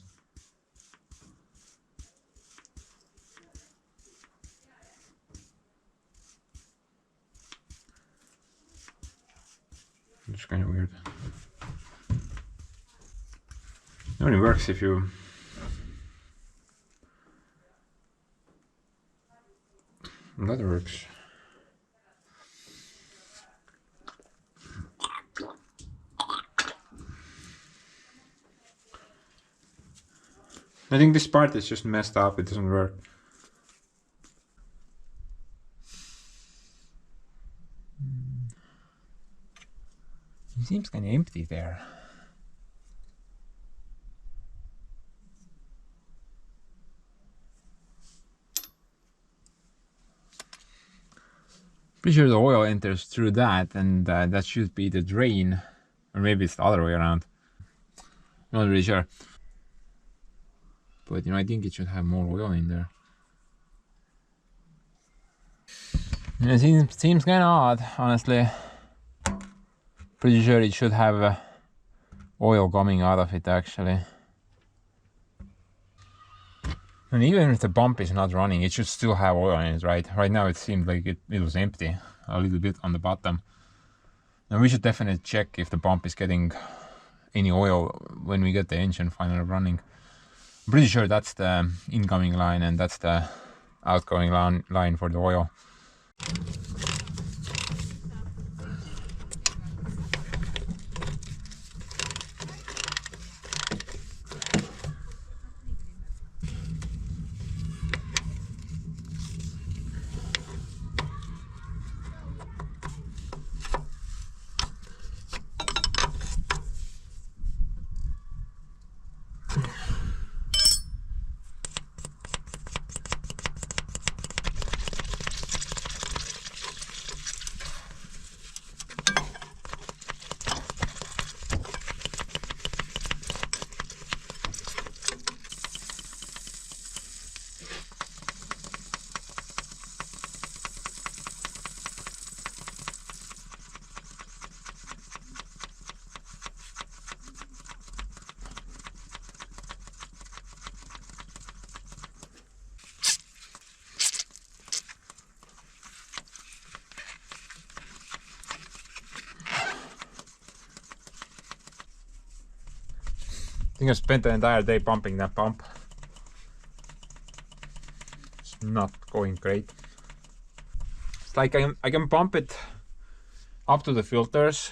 It's kind of weird. It only works if you that works. I think this part is just messed up, it doesn't work. It seems kind of empty there. Pretty sure the oil enters through that, and that should be the drain, or maybe it's the other way around. Not really sure. But you know, I think it should have more oil in there. It seems kind of odd, honestly. Pretty sure it should have oil coming out of it actually. And even if the pump is not running, it should still have oil in it, right? Right now it seemed like it was empty, a little bit on the bottom. And we should definitely check if the pump is getting any oil when we get the engine finally running. I'm pretty sure that's the incoming line and that's the outgoing line for the oil. I think I spent the entire day pumping that pump. It's not going great. It's like I can pump it up to the filters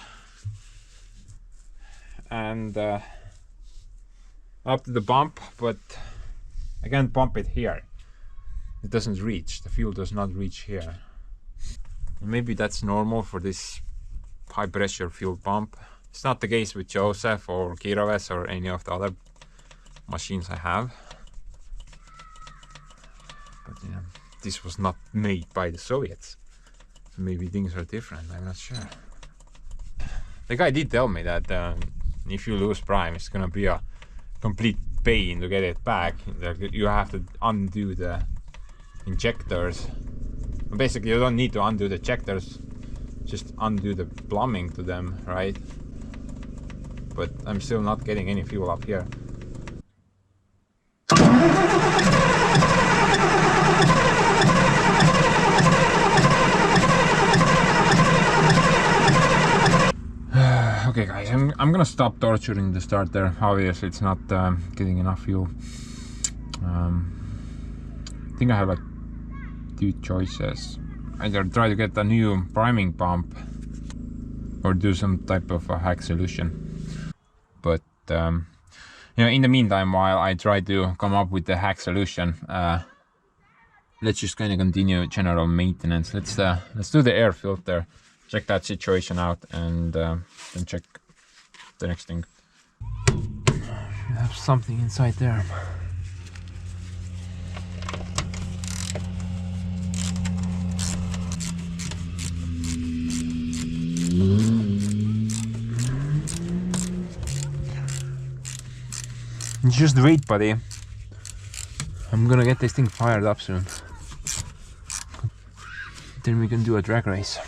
and up to the pump, but I can't pump it here. It doesn't reach. The fuel does not reach here. Maybe that's normal for this high pressure fuel pump. It's not the case with Joseph or Kiroves or any of the other machines I have. But you know, this was not made by the Soviets. So maybe things are different, I'm not sure. The guy did tell me that if you lose prime, it's gonna be a complete pain to get it back. You have to undo the injectors. Basically, you don't need to undo the injectors, just undo the plumbing to them, right? But I'm still not getting any fuel up here. Okay guys, I'm gonna stop torturing the starter. Obviously it's not getting enough fuel. I think I have like two choices. Either try to get a new priming pump or do some type of a hack solution. But you know, in the meantime, while I try to come up with the hack solution, let's just kind of continue general maintenance. Let's do the air filter, check that situation out, and then check the next thing. Should have something inside there. Just wait, buddy. I'm gonna get this thing fired up soon. Then we can do a drag race.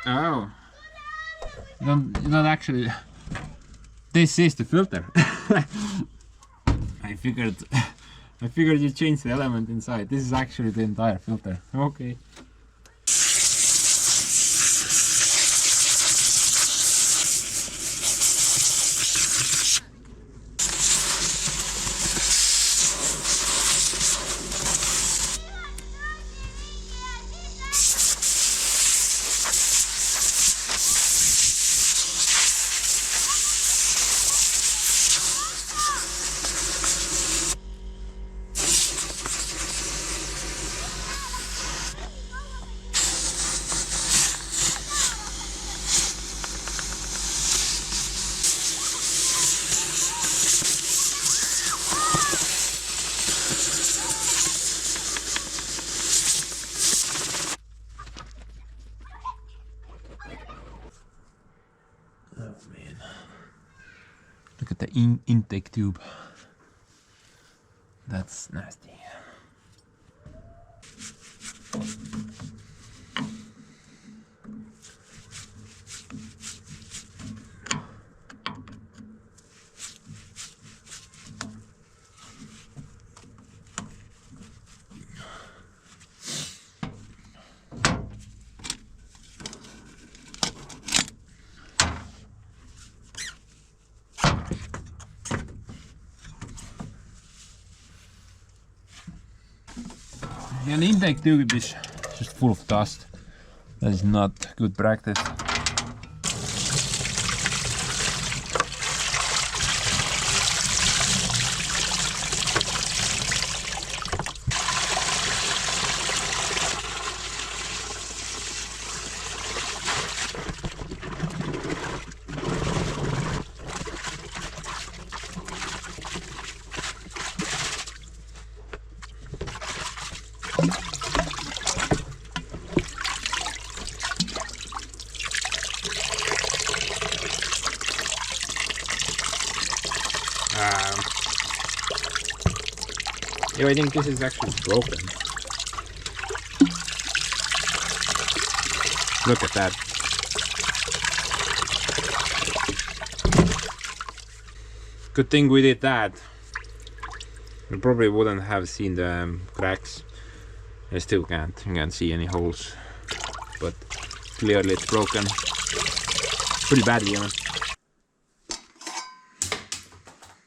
Oh, not actually. This is the filter. I figured you changed the element inside. This is actually the entire filter. Okay. Look at the intake tube. That's nasty. And the intake tube is just full of dust. That is not good practice. I think this is actually broken. Look at that. Good thing we did that. We probably wouldn't have seen the cracks. I still can't see any holes, but clearly it's broken pretty badly even.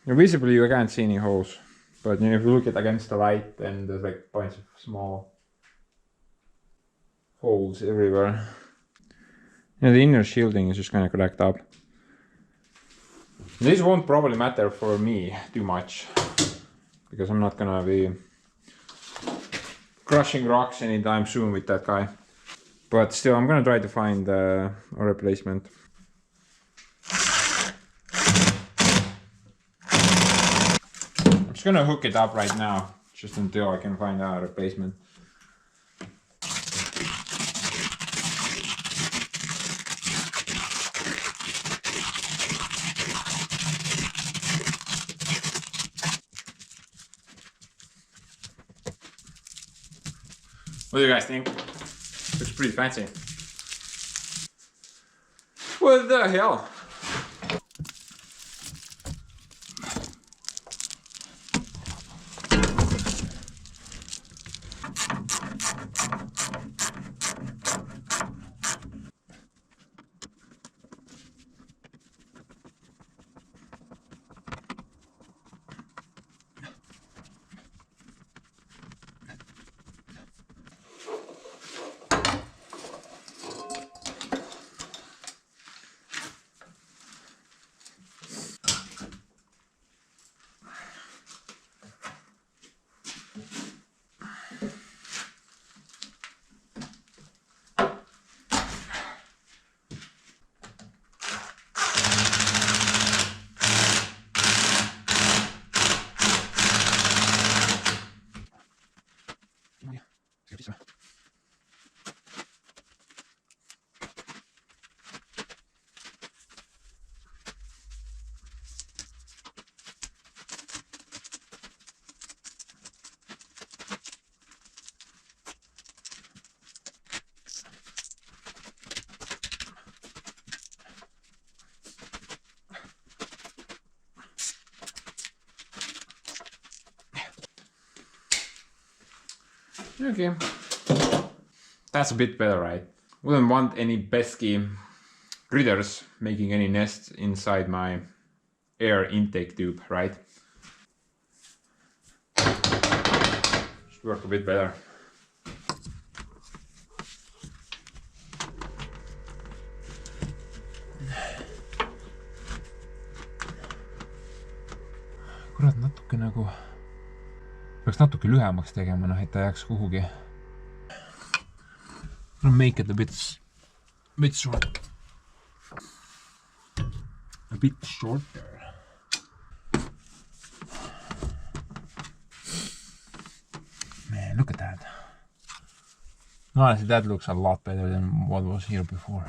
Visibly you can't see any holes. But you know, if you look at against the light, then there's like a bunch of small holes everywhere. And the inner shielding is just kind of cracked up. This won't probably matter for me too much, because I'm not gonna be crushing rocks anytime soon with that guy. But still, I'm gonna try to find a replacement. I'm just gonna hook it up right now, just until I can find a replacement. What do you guys think? Looks pretty fancy. What the hell? Okay, that's a bit better, right? Wouldn't want any pesky critters making any nests inside my air intake tube, right? Should work a bit better. Kurat, natuke nagu peaks natuke lühemaks tegema, noh, et ta jääks kuhugi. I'll make it a bit short. A bit shorter. Man, look at that. Honestly, that looks a lot better than what was here before.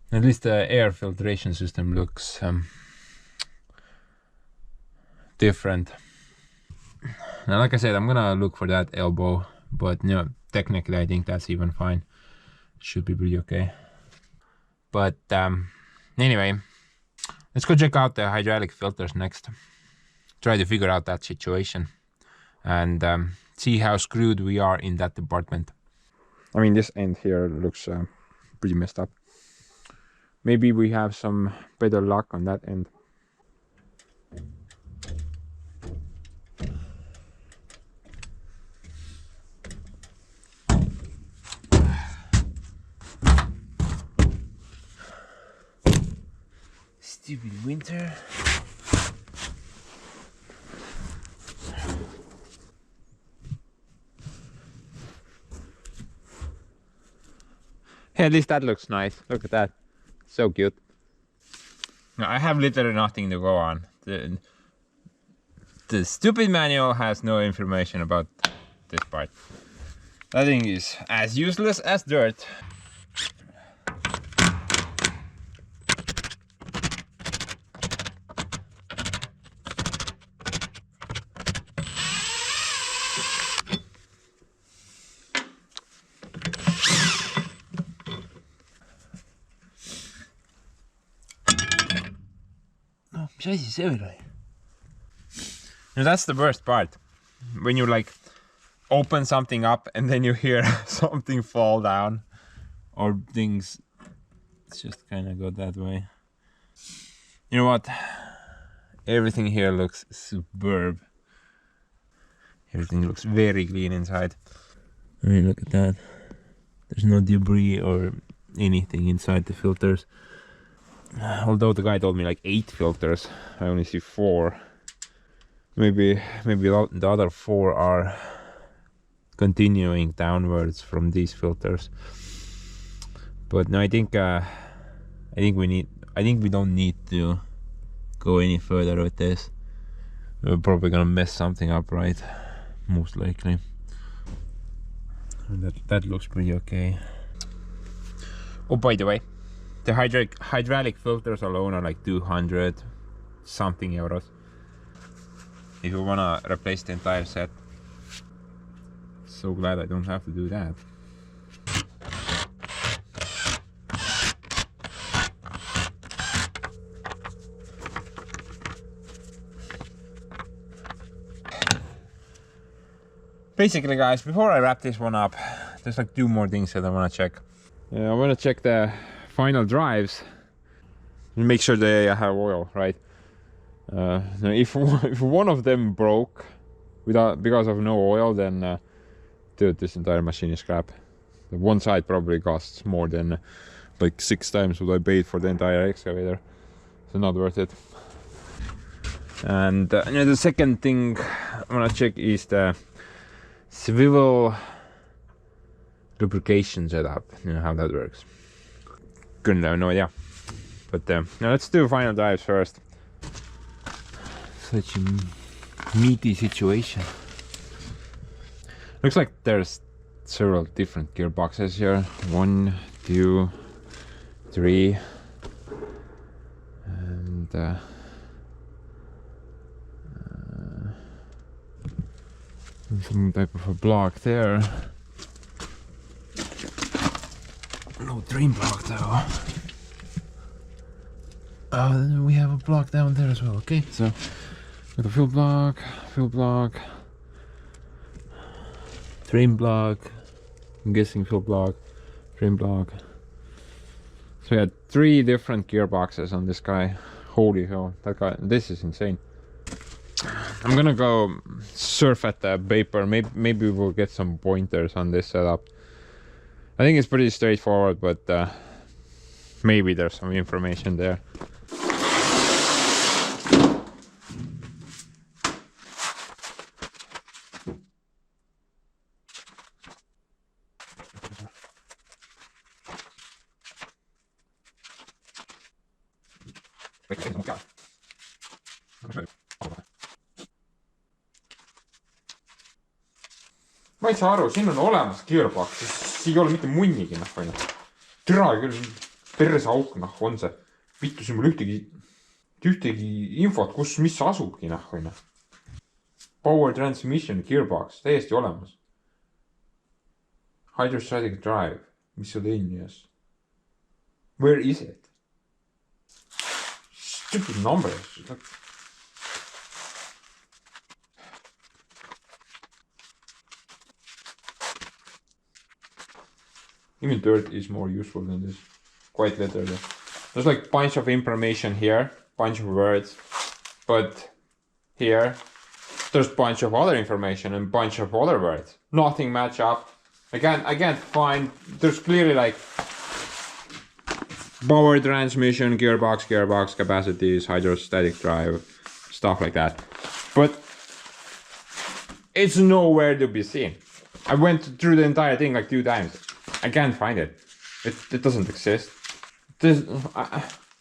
At least the air filtration system looks different. Now, like I said, I'm gonna look for that elbow, but you know, technically I think that's even fine. It should be pretty okay. But anyway, let's go check out the hydraulic filters next. Try to figure out that situation and see how screwed we are in that department. I mean, this end here looks pretty messed up. Maybe we have some better luck on that end. Stupid winter. Hey, at least that looks nice. Look at that. So cute. Now, I have literally nothing to go on. The stupid manual has no information about this part. That thing is as useless as dirt. Now that's the worst part. When you like open something up and then you hear something fall down or things It's just kind of go that way. You know what? Everything here looks superb. Everything looks very clean inside. I mean, look at that. There's no debris or anything inside the filters. Although the guy told me like 8 filters, I only see 4. Maybe the other 4 are continuing downwards from these filters. But no, I think we don't need to go any further with this. We're probably gonna mess something up, right? Most likely. That looks pretty okay. Oh, by the way, the hydraulic filters alone are like 200 something euros. If you wanna replace the entire set. So glad I don't have to do that. Basically, guys, before I wrap this one up, there's like 2 more things that I want to check. I want to check the final drives and make sure they have oil, right? If one of them broke because of no oil, then dude, this entire machine is crap. The one side probably costs more than like 6 times what I paid for the entire excavator, so not worth it. And the second thing I want to check is the Swivel lubrication setup, you know how that works. Couldn't have no idea. But now let's do final drives first. Such a meaty situation. Looks like there's several different gearboxes here. 1, 2, 3, and some type of a block there. No drain block though. Then we have a block down there as well. Okay, so with a fill block, drain block. I'm guessing fill block, drain block. So we had 3 different gearboxes on this guy. Holy hell, that guy! This is insane. I'm gonna go surf at the paper. Maybe we'll get some pointers on this setup. I think it's pretty straightforward, but maybe there's some information there. Ma ei saa aru, siin on olemas gearbox, siis ei ole mitte munnigi, noh, või noh. Türa küll, perseauk, noh, on see. Vittu, siin mul ühtegi infot, mis asubki, noh, või noh. Power transmission gearbox, täiesti olemas. Hydrostatic drive, miscellaneous. Where is it? Stupid numbers. Even dirt is more useful than this. Quite literally. There's like a bunch of information here, bunch of words, but here there's a bunch of other information and bunch of other words. Nothing match up. I can't find. There's clearly like power transmission, gearbox, capacities, hydrostatic drive, stuff like that. But it's nowhere to be seen. I went through the entire thing like 2 times. I can't find it. It doesn't exist. The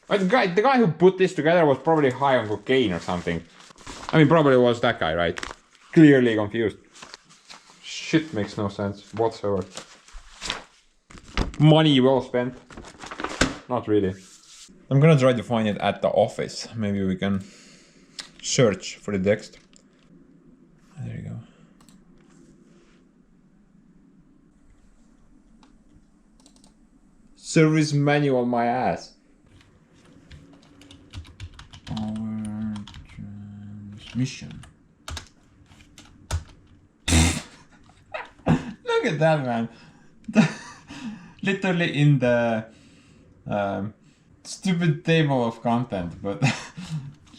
guy who put this together was probably high on cocaine or something. I mean, probably was that guy, right? Clearly confused. Shit makes no sense whatsoever. Money well spent. Not really. I'm gonna try to find it at the office. Maybe we can search for the text. There you go. Service manual, my ass. Power transmission. Look at that, man. Literally in the Stupid table of content, but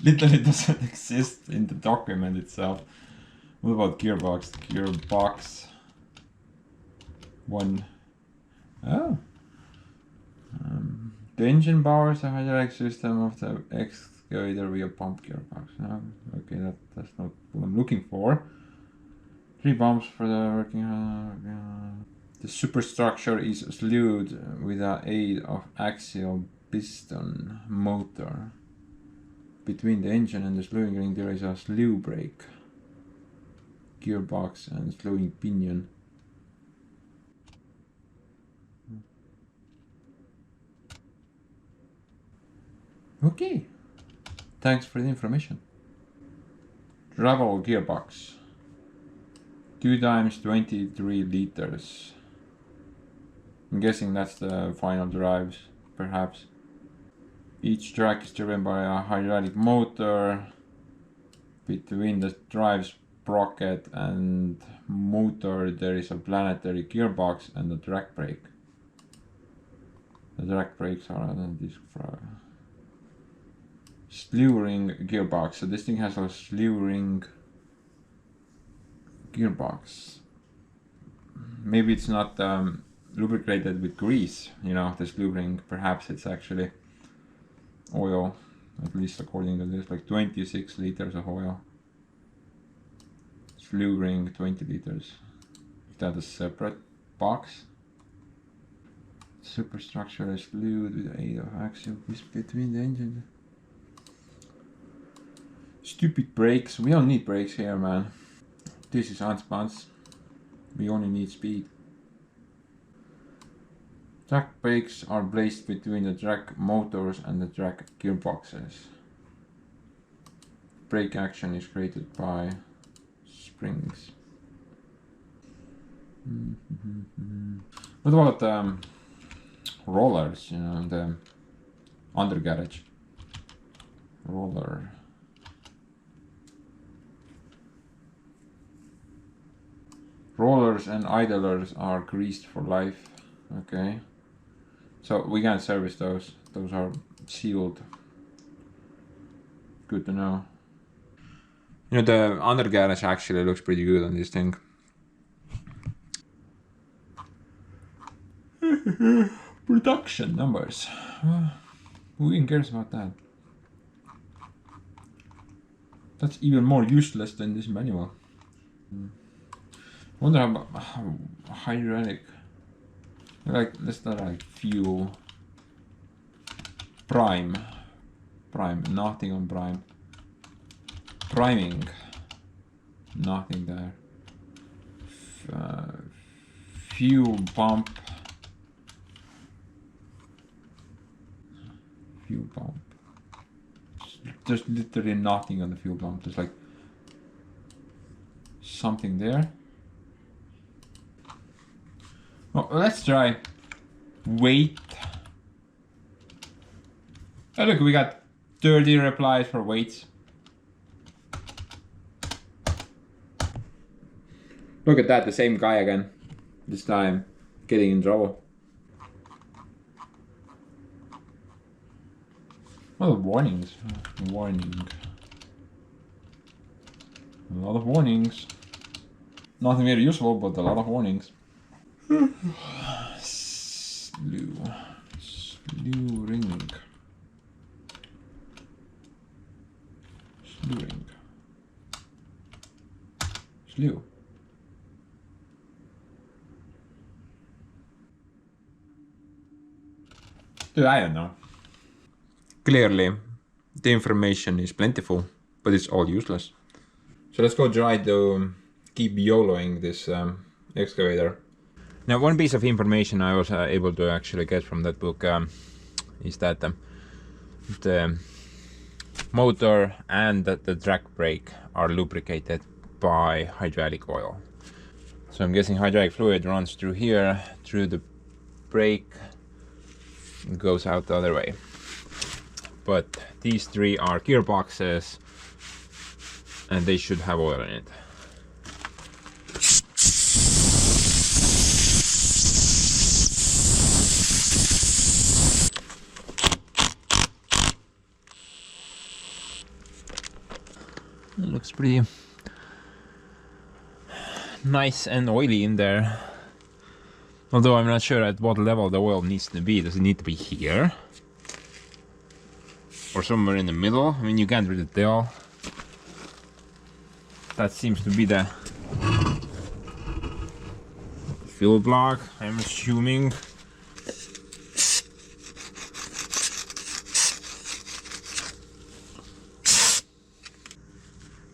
literally doesn't exist in the document itself. What about gearbox? Gearbox 1. Oh. The engine powers the hydraulic system of the excavator via pump gearbox. Oh, okay, that's not what I'm looking for. 3 pumps for the working. The superstructure is slewed with the aid of axial piston motor. Between the engine and the slewing ring there is a slew brake, gearbox and slewing pinion. Okay, thanks for the information. Travel gearbox. 2 times 23 liters. I'm guessing that's the final drives, perhaps. Each track is driven by a hydraulic motor. Between the drive sprocket and motor there is a planetary gearbox and a track brake. The track brakes are on this slew ring gearbox. So this thing has a slew ring gearbox. Maybe it's not lubricated with grease, you know, the slew ring. Perhaps it's actually oil, at least according to this, like 26 liters of oil. Slew ring 20 liters. Is that a separate box? Superstructure is slewed with the aid of axial between the engine. Stupid brakes. We don't need brakes here, man. This is unspans. We only need speed. Track brakes are placed between the track motors and the track gearboxes. Brake action is created by springs. What about rollers, you know, the undercarriage? Roller. Rollers and idlers are greased for life. Okay. So we can't service those. Those are sealed. Good to know. You know, the undercarriage actually looks pretty good on this thing. Production numbers. Who even cares about that? That's even more useless than this manual. Wonder how hydraulic. Like, let's start like fuel. Prime. Nothing on prime. Priming. Nothing there. Fuel pump. Fuel pump. There's literally nothing on the fuel pump. There's like something there. Well, let's try weight. Oh look, we got 30 replies for weights. Look at that, the same guy again. This time getting in trouble. Well, warnings. Warning. A lot of warnings. Nothing very useful, but a lot of warnings. Slew ring. Slew. Dude, I don't know. Clearly, the information is plentiful, but it's all useless. So let's go try to keep YOLOing this excavator. Now, one piece of information I was able to actually get from that book is that the motor and the track brake are lubricated by hydraulic oil. So I'm guessing hydraulic fluid runs through here, through the brake, and goes out the other way. But these three are gearboxes and they should have oil in it. It looks pretty nice and oily in there. Although I'm not sure at what level the oil needs to be. Does it need to be here? Or somewhere in the middle? I mean, you can't really tell. That seems to be the fill block, I'm assuming.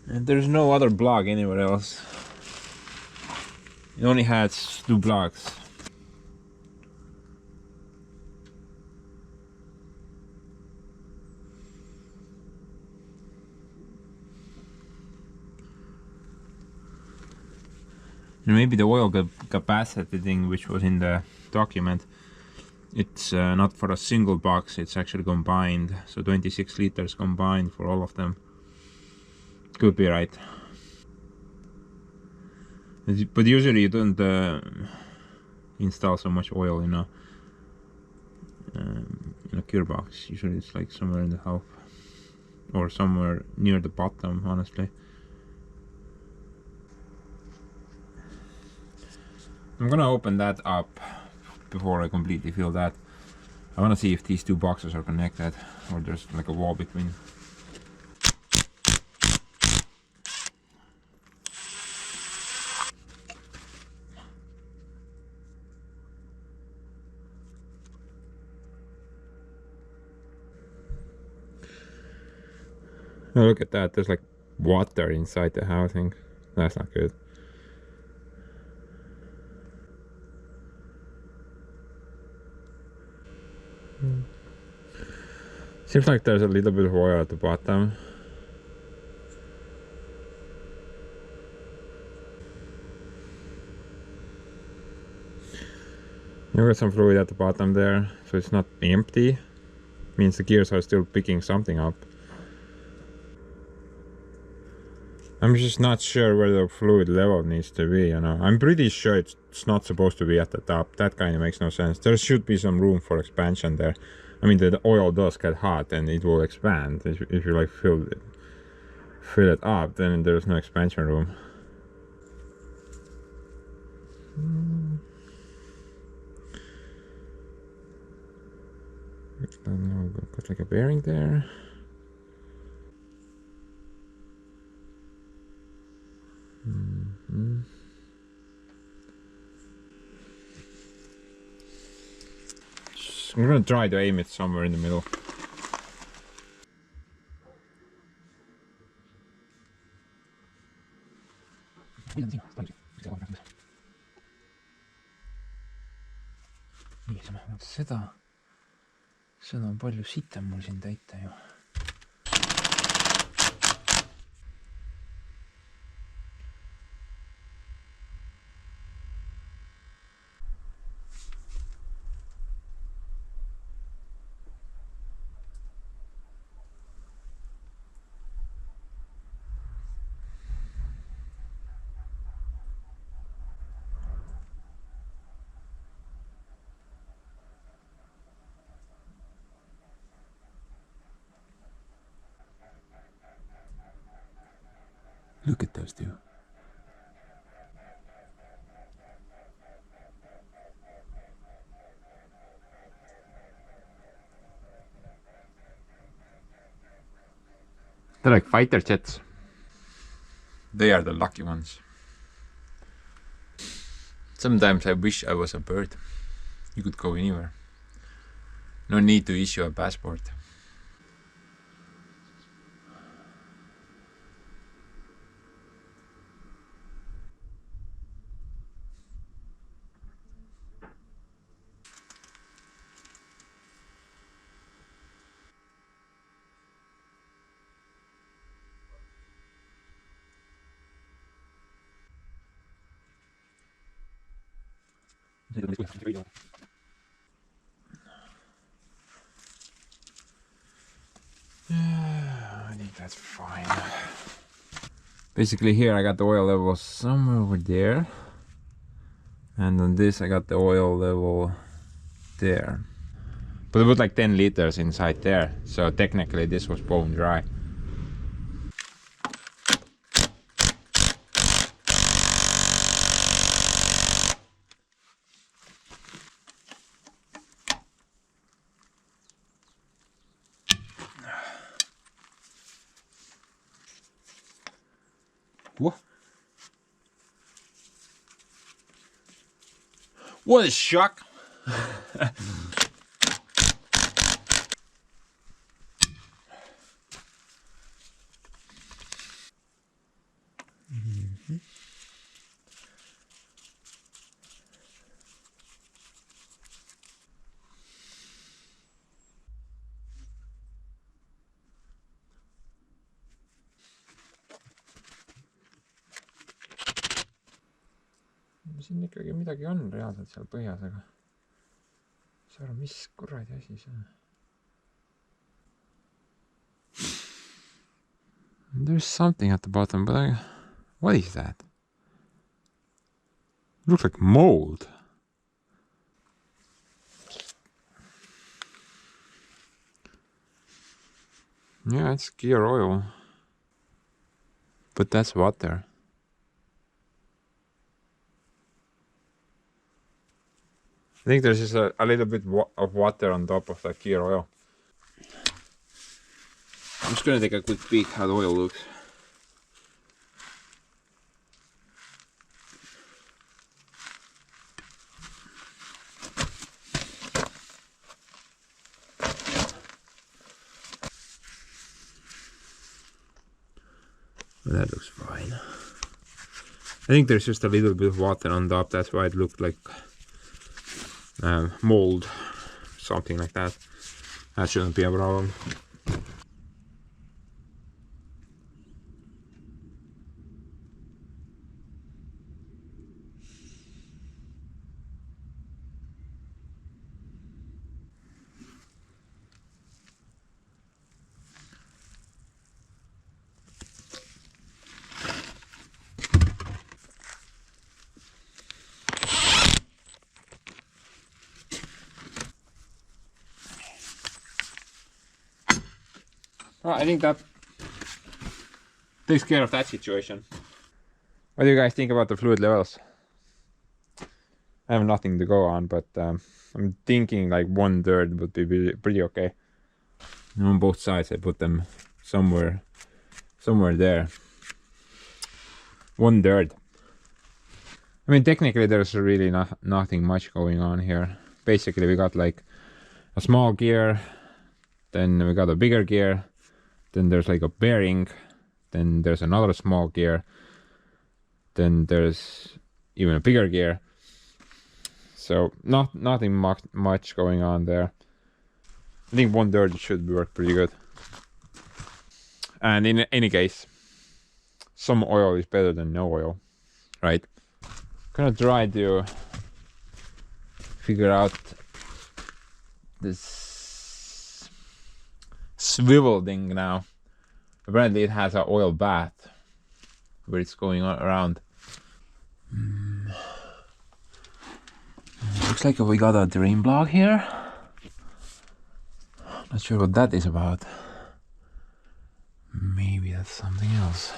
And there's no other block anywhere else. It only has 2 blocks. And maybe the oil capacity thing, which was in the document, it's not for a single box, it's actually combined. So 26 liters combined for all of them. Could be right. But usually you don't install so much oil in a gearbox. Usually it's like somewhere in the half or somewhere near the bottom, honestly. I'm gonna open that up before I completely fill that. I wanna see if these 2 boxes are connected or there's like a wall between. Oh, look at that, there's like water inside the housing. That's not good. Seems like there's a little bit of oil at the bottom. You got some fluid at the bottom there, so it's not empty. Means the gears are still picking something up. I'm just not sure where the fluid level needs to be, you know. I'm pretty sure it's not supposed to be at the top. That kind of makes no sense. There should be some room for expansion there. I mean, the oil does get hot and it will expand. If you like fill it up, then there's no expansion room. Got like a bearing there. I'm gonna try to aim it somewhere in the middle. Seda on palju sitem mul siin täita ju. Look at those 2. They're like fighter jets. They are the lucky ones. Sometimes I wish I was a bird. You could go anywhere. No need to issue a passport. I think that's fine. Basically here I got the oil level somewhere over there. And on this I got the oil level there. But it was like 10 liters inside there. So technically this was bone dry. What? What a shock! siin ikkagi midagi on reaalselt seal põhjas, aga saa aru, mis kuradi asi see on. There's something at the bottom, but what is that? It looks like mold. Yeah, it's gear oil, but that's water. I think there's just a little bit of water on top of that gear oil. I'm just gonna take a quick peek how the oil looks. That looks fine. I think there's just a little bit of water on top, that's why it looked like mold, something like that. That shouldn't be a problem. Well, I think that takes care of that situation. What do you guys think about the fluid levels? I have nothing to go on, but I'm thinking like 1/3 would be pretty okay. And on both sides I put them somewhere there. 1/3. I mean, technically there's really nothing much going on here. Basically we got like a small gear, then we got a bigger gear, then there's like a bearing, then there's another small gear, then there's even a bigger gear. So nothing much going on there. I think 1/3 should work pretty good. And in any case, some oil is better than no oil, right? Gonna try to figure out this Swivel thing now. Apparently it has an oil bath where it's going around. Looks like we got a drain block here. Not sure what that is about. Maybe that's something else.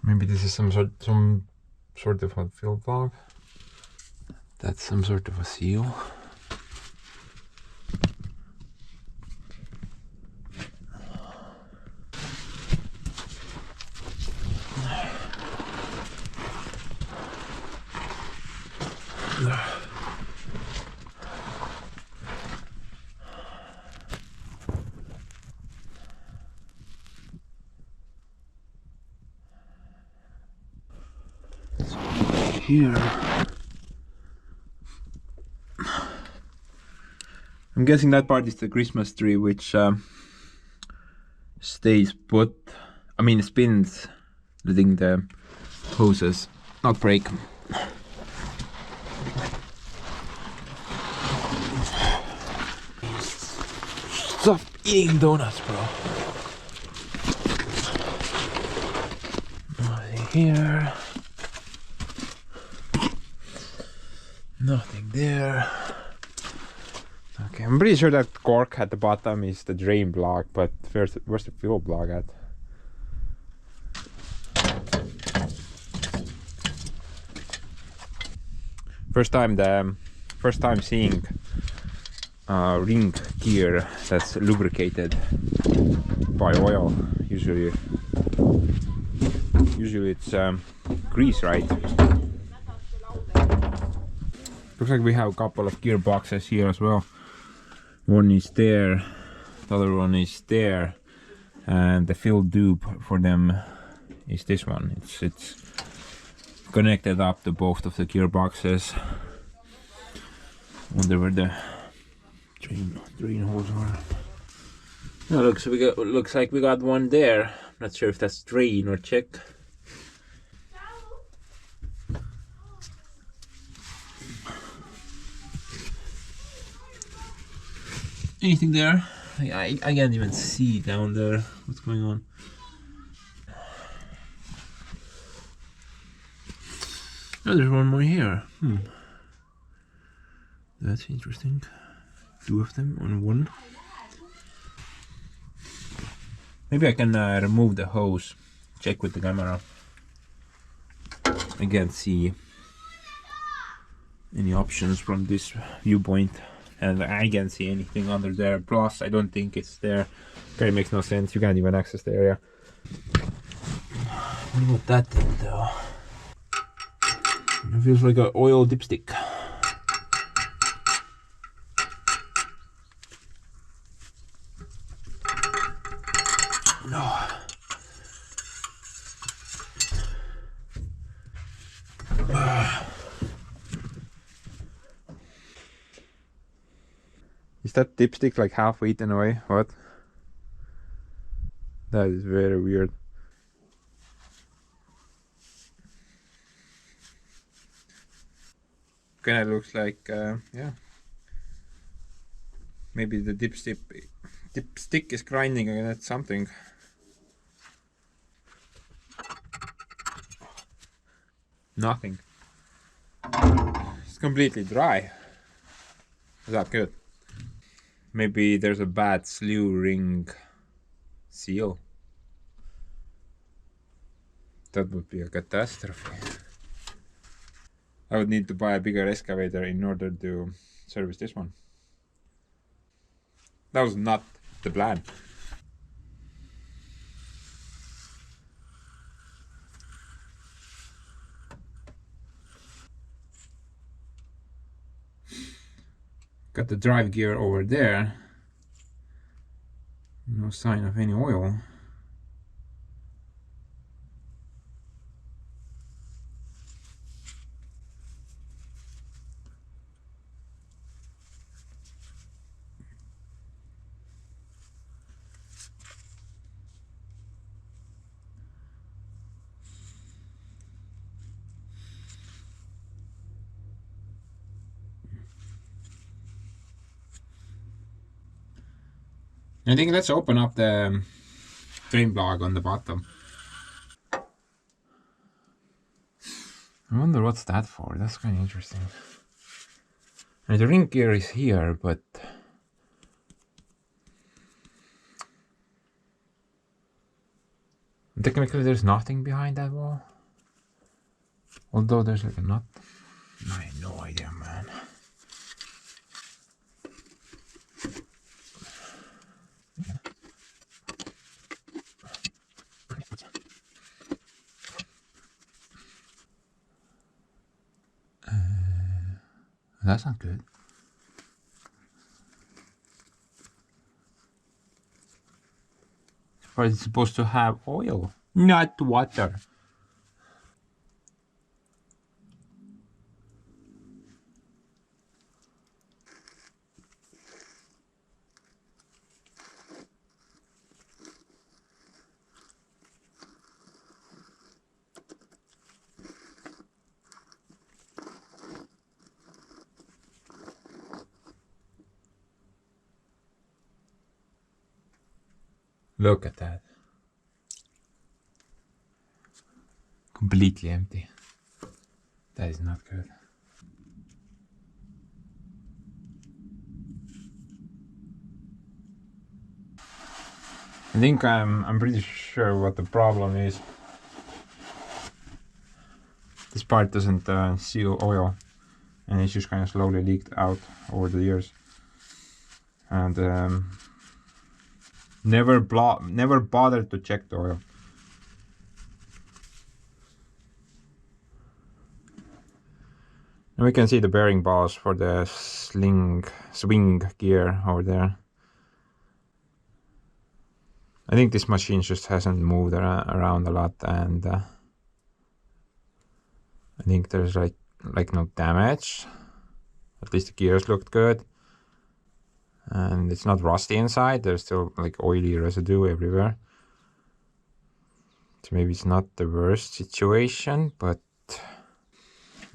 Maybe this is some sort of a fill block. That's some sort of a seal. Here, I'm guessing that part is the Christmas tree, which stays put. I mean, spins, letting the hoses not break. Stop eating donuts, bro. Nothing here. Nothing there. Okay, I'm pretty sure that cork at the bottom is the drain block, but where's the fuel block at? First time seeing ring gear that's lubricated by oil. Usually Usually it's grease, right? Looks like we have a couple of gearboxes here as well. One is there, the other one is there, and the fill tube for them is this one. It's connected up to both of the gearboxes. Wonder where the drain holes are. Oh, looks like we got one there. Not sure if that's drain or check. Anything there? I can't even see down there what's going on. Oh, there's one more here. That's interesting. Two of them on one. Maybe I can remove the hose. Check with the camera. I can't see any options from this viewpoint. And I can't see anything under there. Plus, I don't think it's there. Okay, it makes no sense. You can't even access the area. What about that thing, though? It feels like an oil dipstick. No. Is that dipstick like half eaten away? What? That is very weird. Kinda looks like, yeah. Maybe the dipstick is grinding against something. Nothing. It's completely dry. Is that good? Maybe there's a bad slew ring seal. That would be a catastrophe. I would need to buy a bigger excavator in order to service this one. That was not the plan. Got the drive gear over there. No sign of any oil. I think let's open up the drain plug on the bottom. I wonder what's that for. That's kind of interesting. And the ring gear is here, but technically there's nothing behind that wall. Although there's like a nut. I have no idea, man. That's not good. But it's supposed to have oil, not water. Look at that. Completely empty. That is not good. I think I'm pretty sure what the problem is. This part doesn't seal oil, and it's just kind of slowly leaked out over the years. And never bothered to check the oil. And we can see the bearing balls for the swing gear over there. I think this machine just hasn't moved around a lot, and I think there's like no damage. At least the gears looked good. And it's not rusty inside, there's still like oily residue everywhere. So maybe it's not the worst situation, but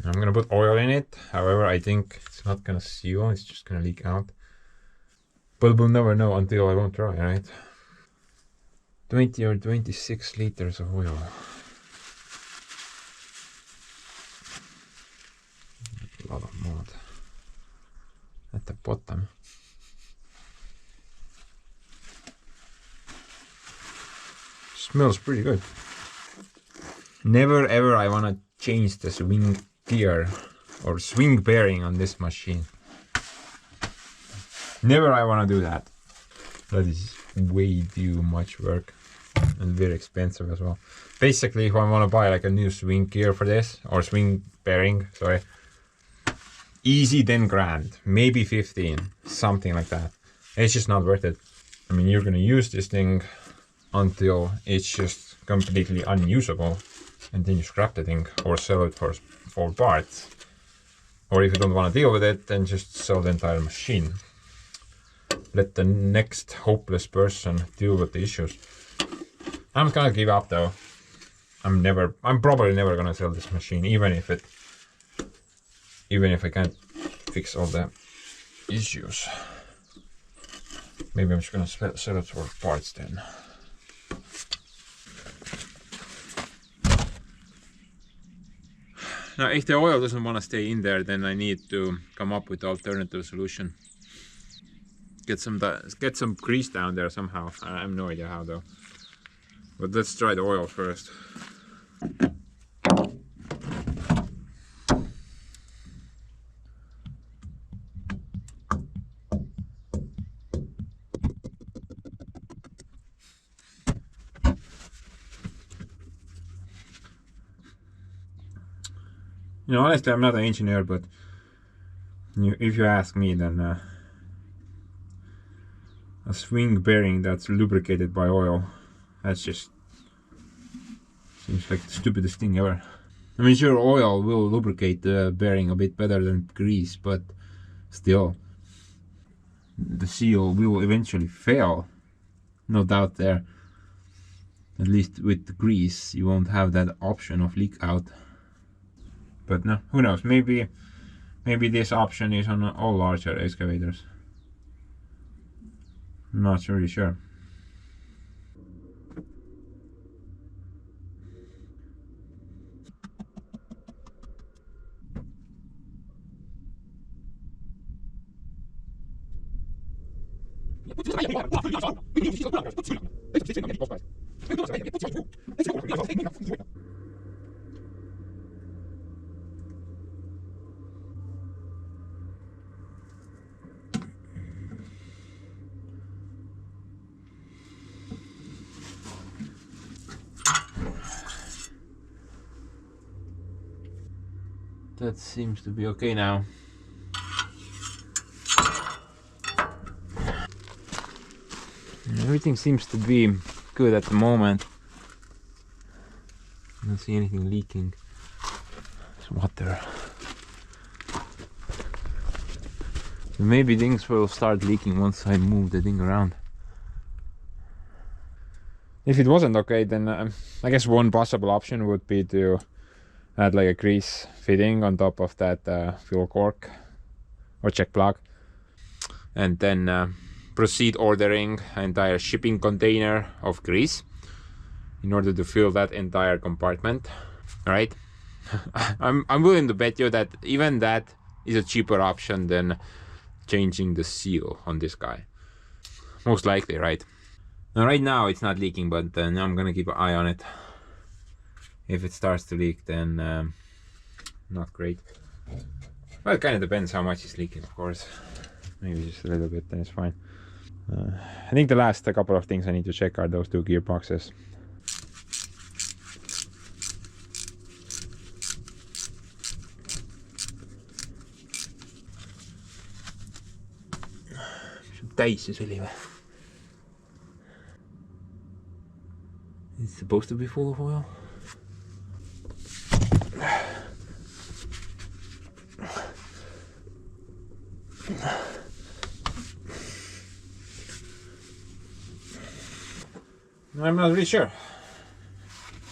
I'm gonna put oil in it. However, I think it's not gonna seal, it's just gonna leak out. But we'll never know until I won't try, right? 20 or 26 liters of oil. A lot of mud at the bottom. Smells pretty good. Never ever I wanna change the swing gear or swing bearing on this machine. Never I wanna do that. That is way too much work and very expensive as well. Basically, if I wanna buy like a new swing gear for this, or swing bearing, sorry, easy 10 grand, maybe 15, something like that. It's just not worth it. I mean, you're gonna use this thing until it's just completely unusable, and then you scrap the thing or sell it for parts. Or if you don't want to deal with it, then just sell the entire machine. Let the next hopeless person deal with the issues. I'm gonna give up though. I'm probably never gonna sell this machine, even if I can't fix all the issues. Maybe I'm just gonna sell it for parts then. Now, if the oil doesn't want to stay in there, then I need to come up with an alternative solution. Get some grease down there somehow. I have no idea how though. But let's try the oil first. You know, honestly, I'm not an engineer, but if you ask me, then a swing bearing that's lubricated by oil, that's just seems like the stupidest thing ever. I mean, sure, oil will lubricate the bearing a bit better than grease, but still, the seal will eventually fail. No doubt there. At least with the grease, you won't have that option of leak out. But no, who knows? Maybe this option is on all larger excavators. I'm not really sure. That seems to be okay now. Everything seems to be good at the moment. I don't see anything leaking. There's water. So maybe things will start leaking once I move the thing around. If it wasn't okay, then I guess one possible option would be to add like a grease fitting on top of that fuel cork or check plug, and then proceed ordering an entire shipping container of grease in order to fill that entire compartment. All right. I'm willing to bet you that even that is a cheaper option than changing the seal on this guy. Most likely, right? Now, right now it's not leaking, but I'm gonna keep an eye on it. If it starts to leak, then not great. Well, it kind of depends how much it's leaking, of course. Maybe just a little bit, then it's fine. I think the last couple of things I need to check are those two gearboxes. täis see süli või? It's supposed to be full of oil. I'm not really sure.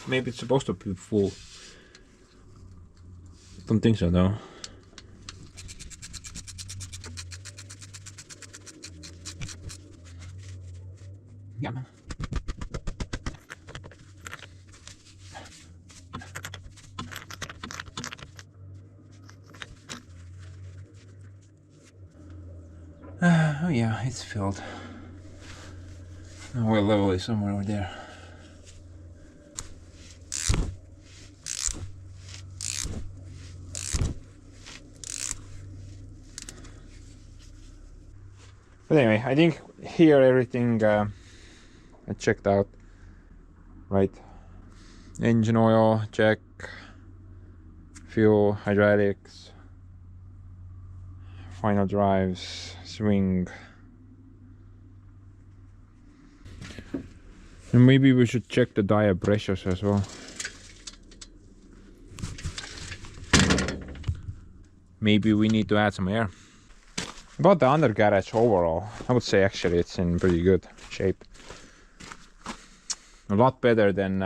Maybe it's supposed to be full. Don't think so though. Yeah, man. Oh yeah, it's filled. The oil level is somewhere over there. But anyway, I think here everything I checked out, right? Engine oil, check. Fuel, hydraulics, final drives, swing. And maybe we should check the tire pressures as well. Maybe we need to add some air. About the undercarriage overall, I would say actually it's in pretty good shape. A lot better than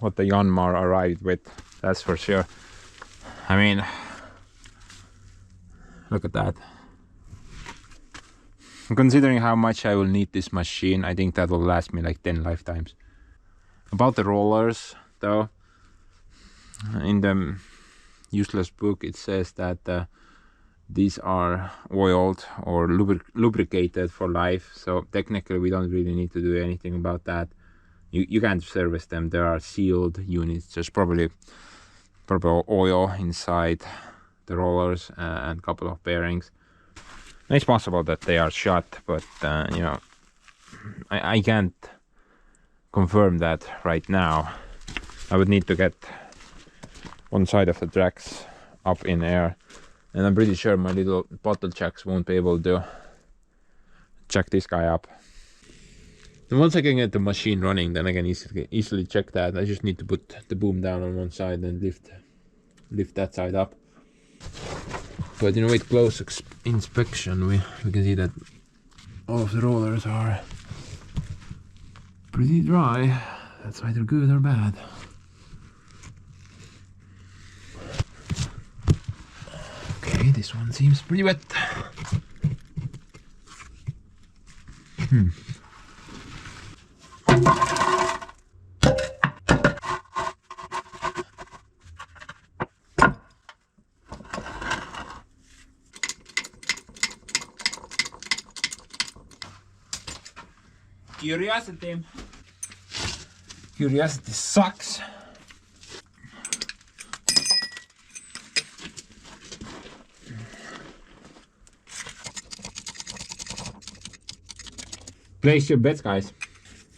what the Yanmar arrived with, that's for sure. I mean, look at that. Considering how much I will need this machine, I think that will last me like 10 lifetimes. About the rollers though, in the useless book it says that these are oiled or lubricated for life, so technically we don't really need to do anything about that. You can't service them, there are sealed units. There's probably oil inside the rollers and a couple of bearings. It's possible that they are shut, but you know, I can't confirm that right now. I would need to get one side of the tracks up in air, and I'm pretty sure my little bottle jacks won't be able to jack this guy up. And once I can get the machine running, then I can easily check that. I just need to put the boom down on one side and lift that side up. But you know, with close inspection, we can see that all of the rollers are pretty dry. That's either good or bad. Okay, this one seems pretty wet. Curiosity sucks. Place your bets, guys.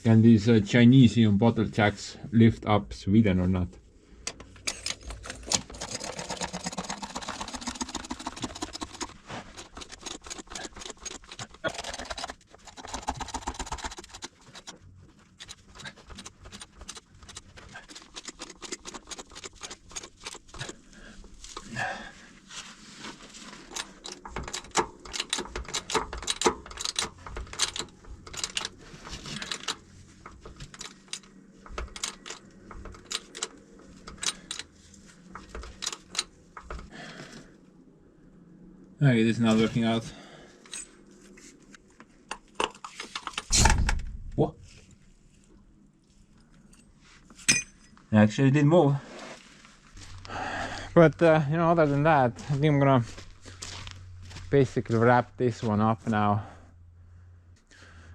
Can these Chinese bottle jacks lift up Sweden or not? Okay, this is not working out. What? It actually did move. But you know, other than that, I think I'm gonna basically wrap this one up now.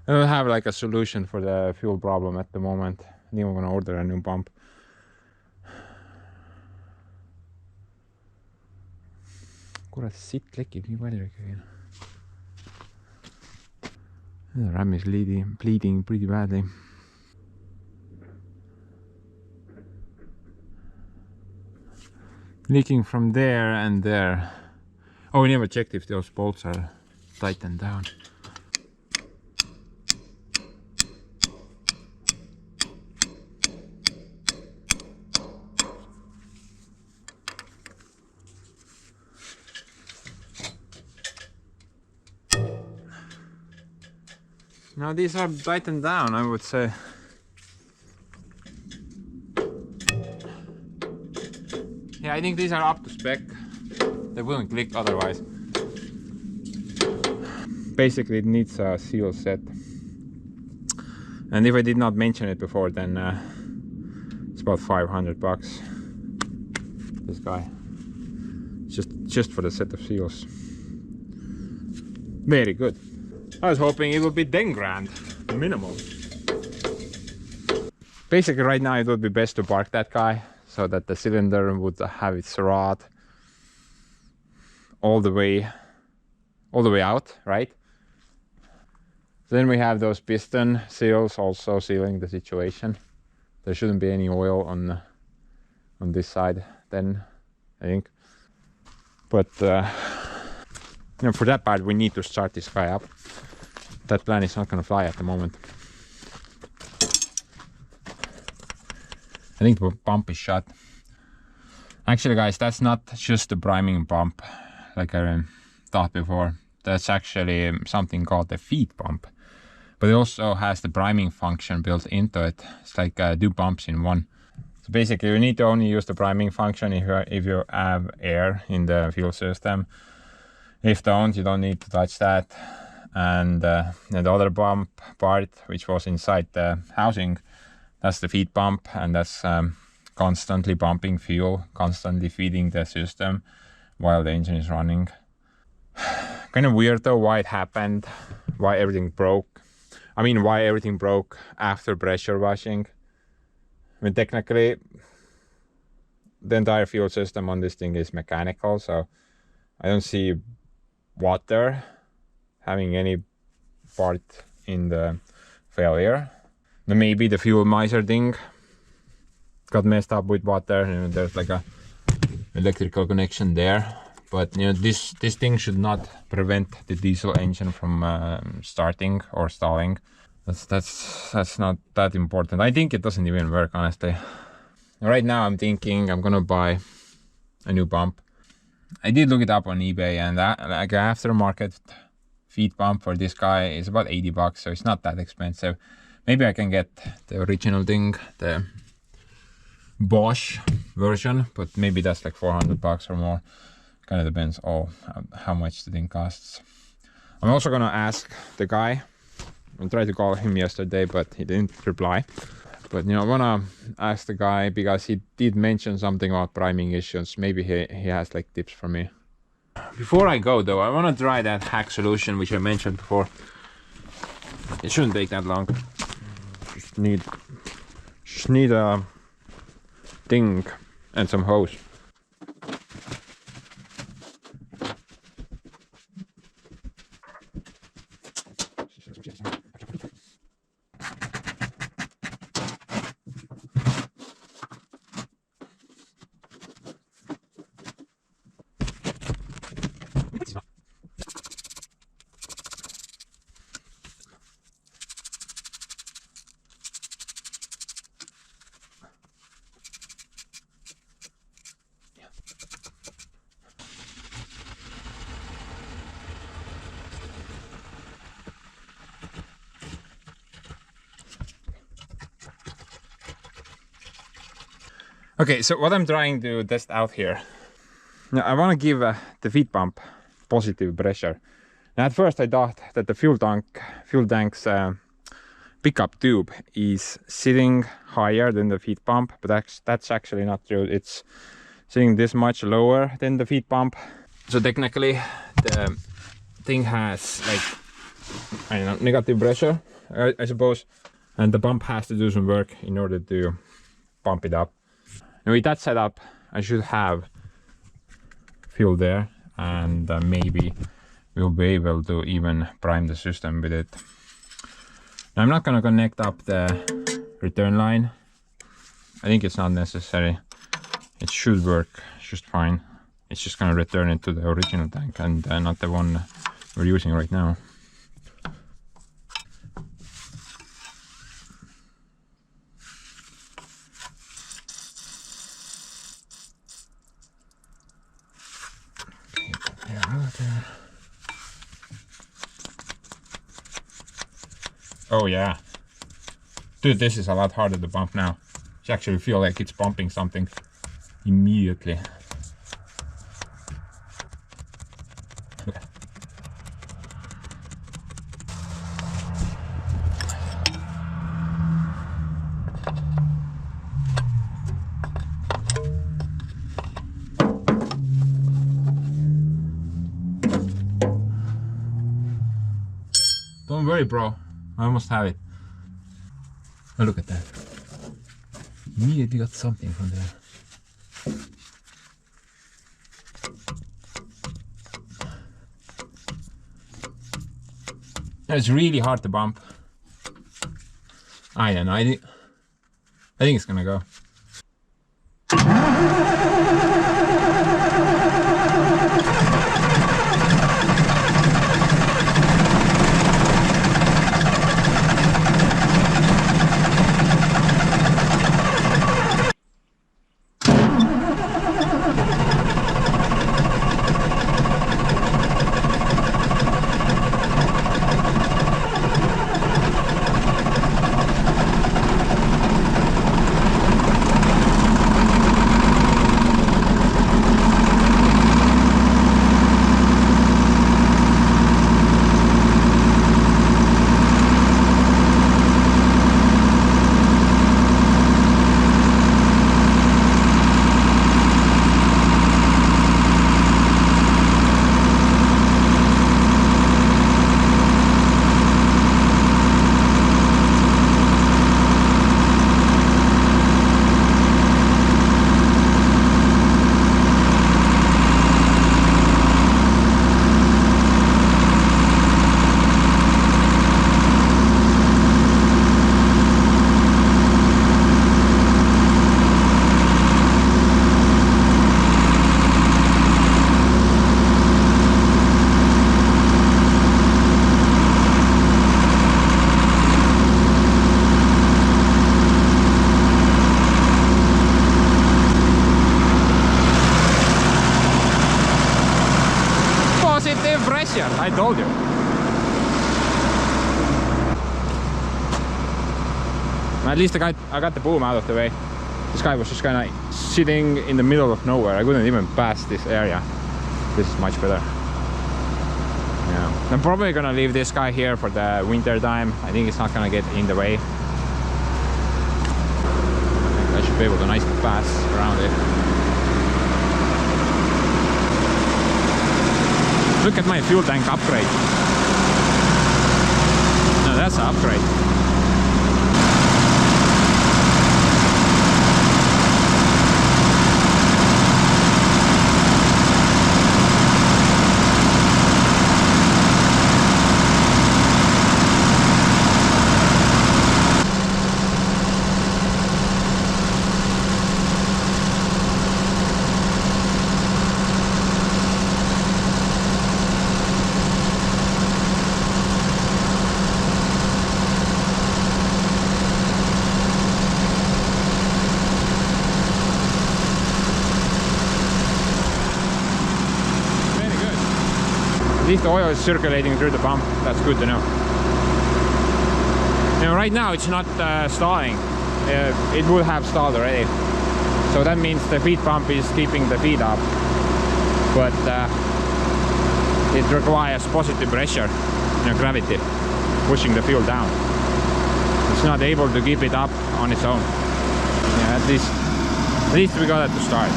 I don't have like a solution for the fuel problem at the moment. I think I'm gonna order a new pump. Kurat, sitt lekib nii palju ikkagi. The ram is bleeding pretty badly. Leaking from there and there. Oh, we never checked if those bolts are tightened down. Now these are tightened down, I would say. Yeah, I think these are up to spec. They wouldn't click otherwise. Basically it needs a seal set. And if I did not mention it before, then it's about 500 bucks. This guy. Just for the set of seals. Very good. I was hoping it would be 10 grand, minimum. Basically right now it would be best to park that guy so that the cylinder would have its rod all the way out, right? Then we have those piston seals also sealing the situation. There shouldn't be any oil on this side then, I think. But you know, for that part we need to start this guy up. That plan is not gonna fly at the moment. I think the pump is shut. Actually guys, that's not just the priming pump like I thought before. That's actually something called the feed pump. But it also has the priming function built into it. It's like 2 pumps in one. So basically you need to only use the priming function if you have air in the fuel system. If don't, you don't need to touch that. And the other pump part, which was inside the housing, that's the feed pump, and that's constantly pumping fuel, constantly feeding the system while the engine is running. Kind of weird though why it happened, why everything broke. I mean, why everything broke after pressure washing. I mean, technically the entire fuel system on this thing is mechanical, so I don't see water having any part in the failure. Maybe the fuel miser thing got messed up with water, and there's like a electrical connection there. But you know, this thing should not prevent the diesel engine from starting or stalling. That's not that important. I think it doesn't even work, honestly. Right now I'm thinking I'm gonna buy a new pump. I did look it up on eBay, and that, like, aftermarket feed pump for this guy is about 80 bucks, so it's not that expensive. Maybe I can get the original thing, the Bosch version, but maybe that's like 400 bucks or more. Kind of depends on how much the thing costs. I'm also gonna ask the guy. I tried to call him yesterday, but he didn't reply. But you know, I wanna ask the guy because he did mention something about priming issues. Maybe he has like tips for me. Before I go though, I wanna try that hack solution which I mentioned before. It shouldn't take that long. Just need a thing and some hose. Okay, so what I'm trying to test out here. Now I want to give the feed pump positive pressure. Now at first I thought that the fuel tank's pickup tube is sitting higher than the feed pump, but that's actually not true. It's sitting this much lower than the feed pump. So technically the thing has like, I don't know, negative pressure, I suppose, and the pump has to do some work in order to pump it up. And with that setup, I should have fuel there, and maybe we'll be able to even prime the system with it. Now, I'm not gonna connect up the return line. I think it's not necessary. It should work just fine. It's just gonna return it to the original tank and not the one we're using right now. Oh yeah. Dude, this is a lot harder to bump now. You actually feel like it's bumping something immediately. Okay. Don't worry, bro. I almost have it. Oh, look at that. Immediately got something from there. It's really hard to bump. I don't know. I think it's gonna go. I told you. At least I got the boom out of the way. This guy was just kind of sitting in the middle of nowhere. I couldn't even pass this area. This is much better. Yeah. I'm probably gonna leave this guy here for the winter time. I think it's not gonna get in the way. I think I should be able to nicely pass around it. Look at my fuel tank upgrade. No, that's an upgrade. At least the oil is circulating through the pump. That's good to know. Now, right now it's not stalling. It would have stalled already. So that means the feed pump is keeping the feed up. But it requires positive pressure, gravity, pushing the fuel down. It's not able to keep it up on its own. Yeah, at least we got it to start.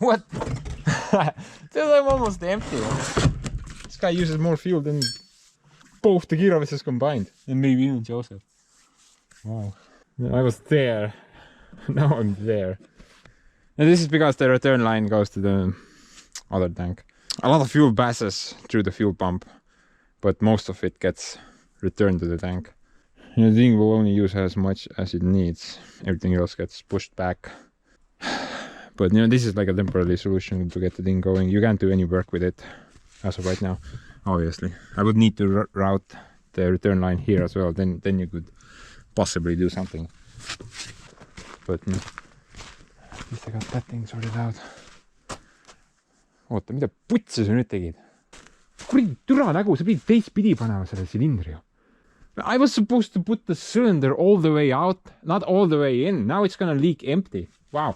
What? Dude, I'm almost empty. This guy uses more fuel than both the gear officers combined. And maybe even Joseph. Wow. I was there. Now I'm there. And this is because the return line goes to the other tank. A lot of fuel passes through the fuel pump. but most of it gets returned to the tank. And the thing will only use as much as it needs. Everything else gets pushed back. But you know, this is like a temporary solution to get the thing going. You can't do any work with it as of right now, obviously. I would need to route the return line here as well, then you could possibly do something. But at least I got that thing sorted out. Oota, mida putsi sa nüüd tegid? Kuradi türa nägu, sa pidid teistpidi panema selle silindri ju. I was supposed to put the cylinder all the way out, not all the way in. Now it's gonna leak empty. Wow.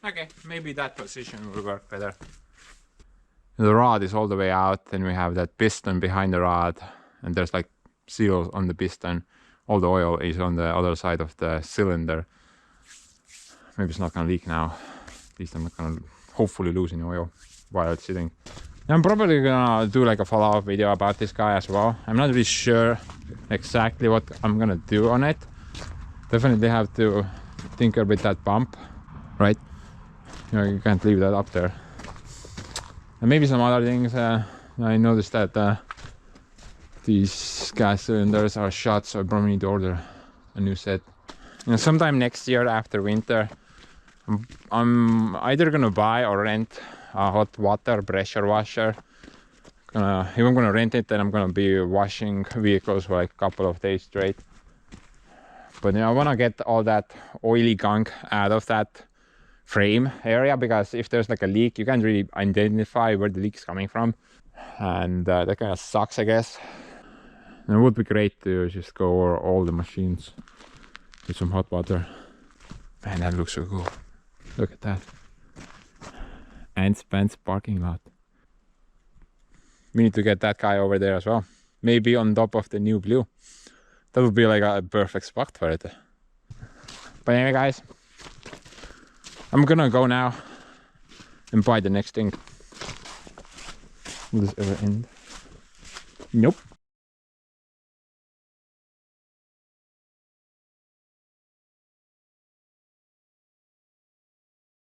Okay, maybe that position will work better. The rod is all the way out, then we have that piston behind the rod, and there's like seals on the piston. All the oil is on the other side of the cylinder. Maybe it's not gonna leak now. At least I'm not gonna hopefully lose any oil while it's sitting. I'm probably gonna do like a follow-up video about this guy as well. I'm not really sure exactly what I'm gonna do on it. Definitely have to tinker with that pump, right? You know, you can't leave that up there. And maybe some other things. I noticed that these gas cylinders are shot, so I probably need to order a new set. And sometime next year after winter, I'm either gonna buy or rent a hot water pressure washer. If I'm gonna rent it, then I'm gonna be washing vehicles for like a couple of days straight. But you know, I wanna get all that oily gunk out of that frame area, because if there's like a leak, you can't really identify where the leak is coming from, and that kind of sucks, I guess. And it would be great to just go over all the machines with some hot water. Man, that looks so cool. Look at that. Ants Pants parking lot. We need to get that guy over there as well. Maybe on top of the new blue. That would be like a perfect spot for it. But anyway, guys, I'm gonna go now and buy the next thing. Will this ever end? Nope.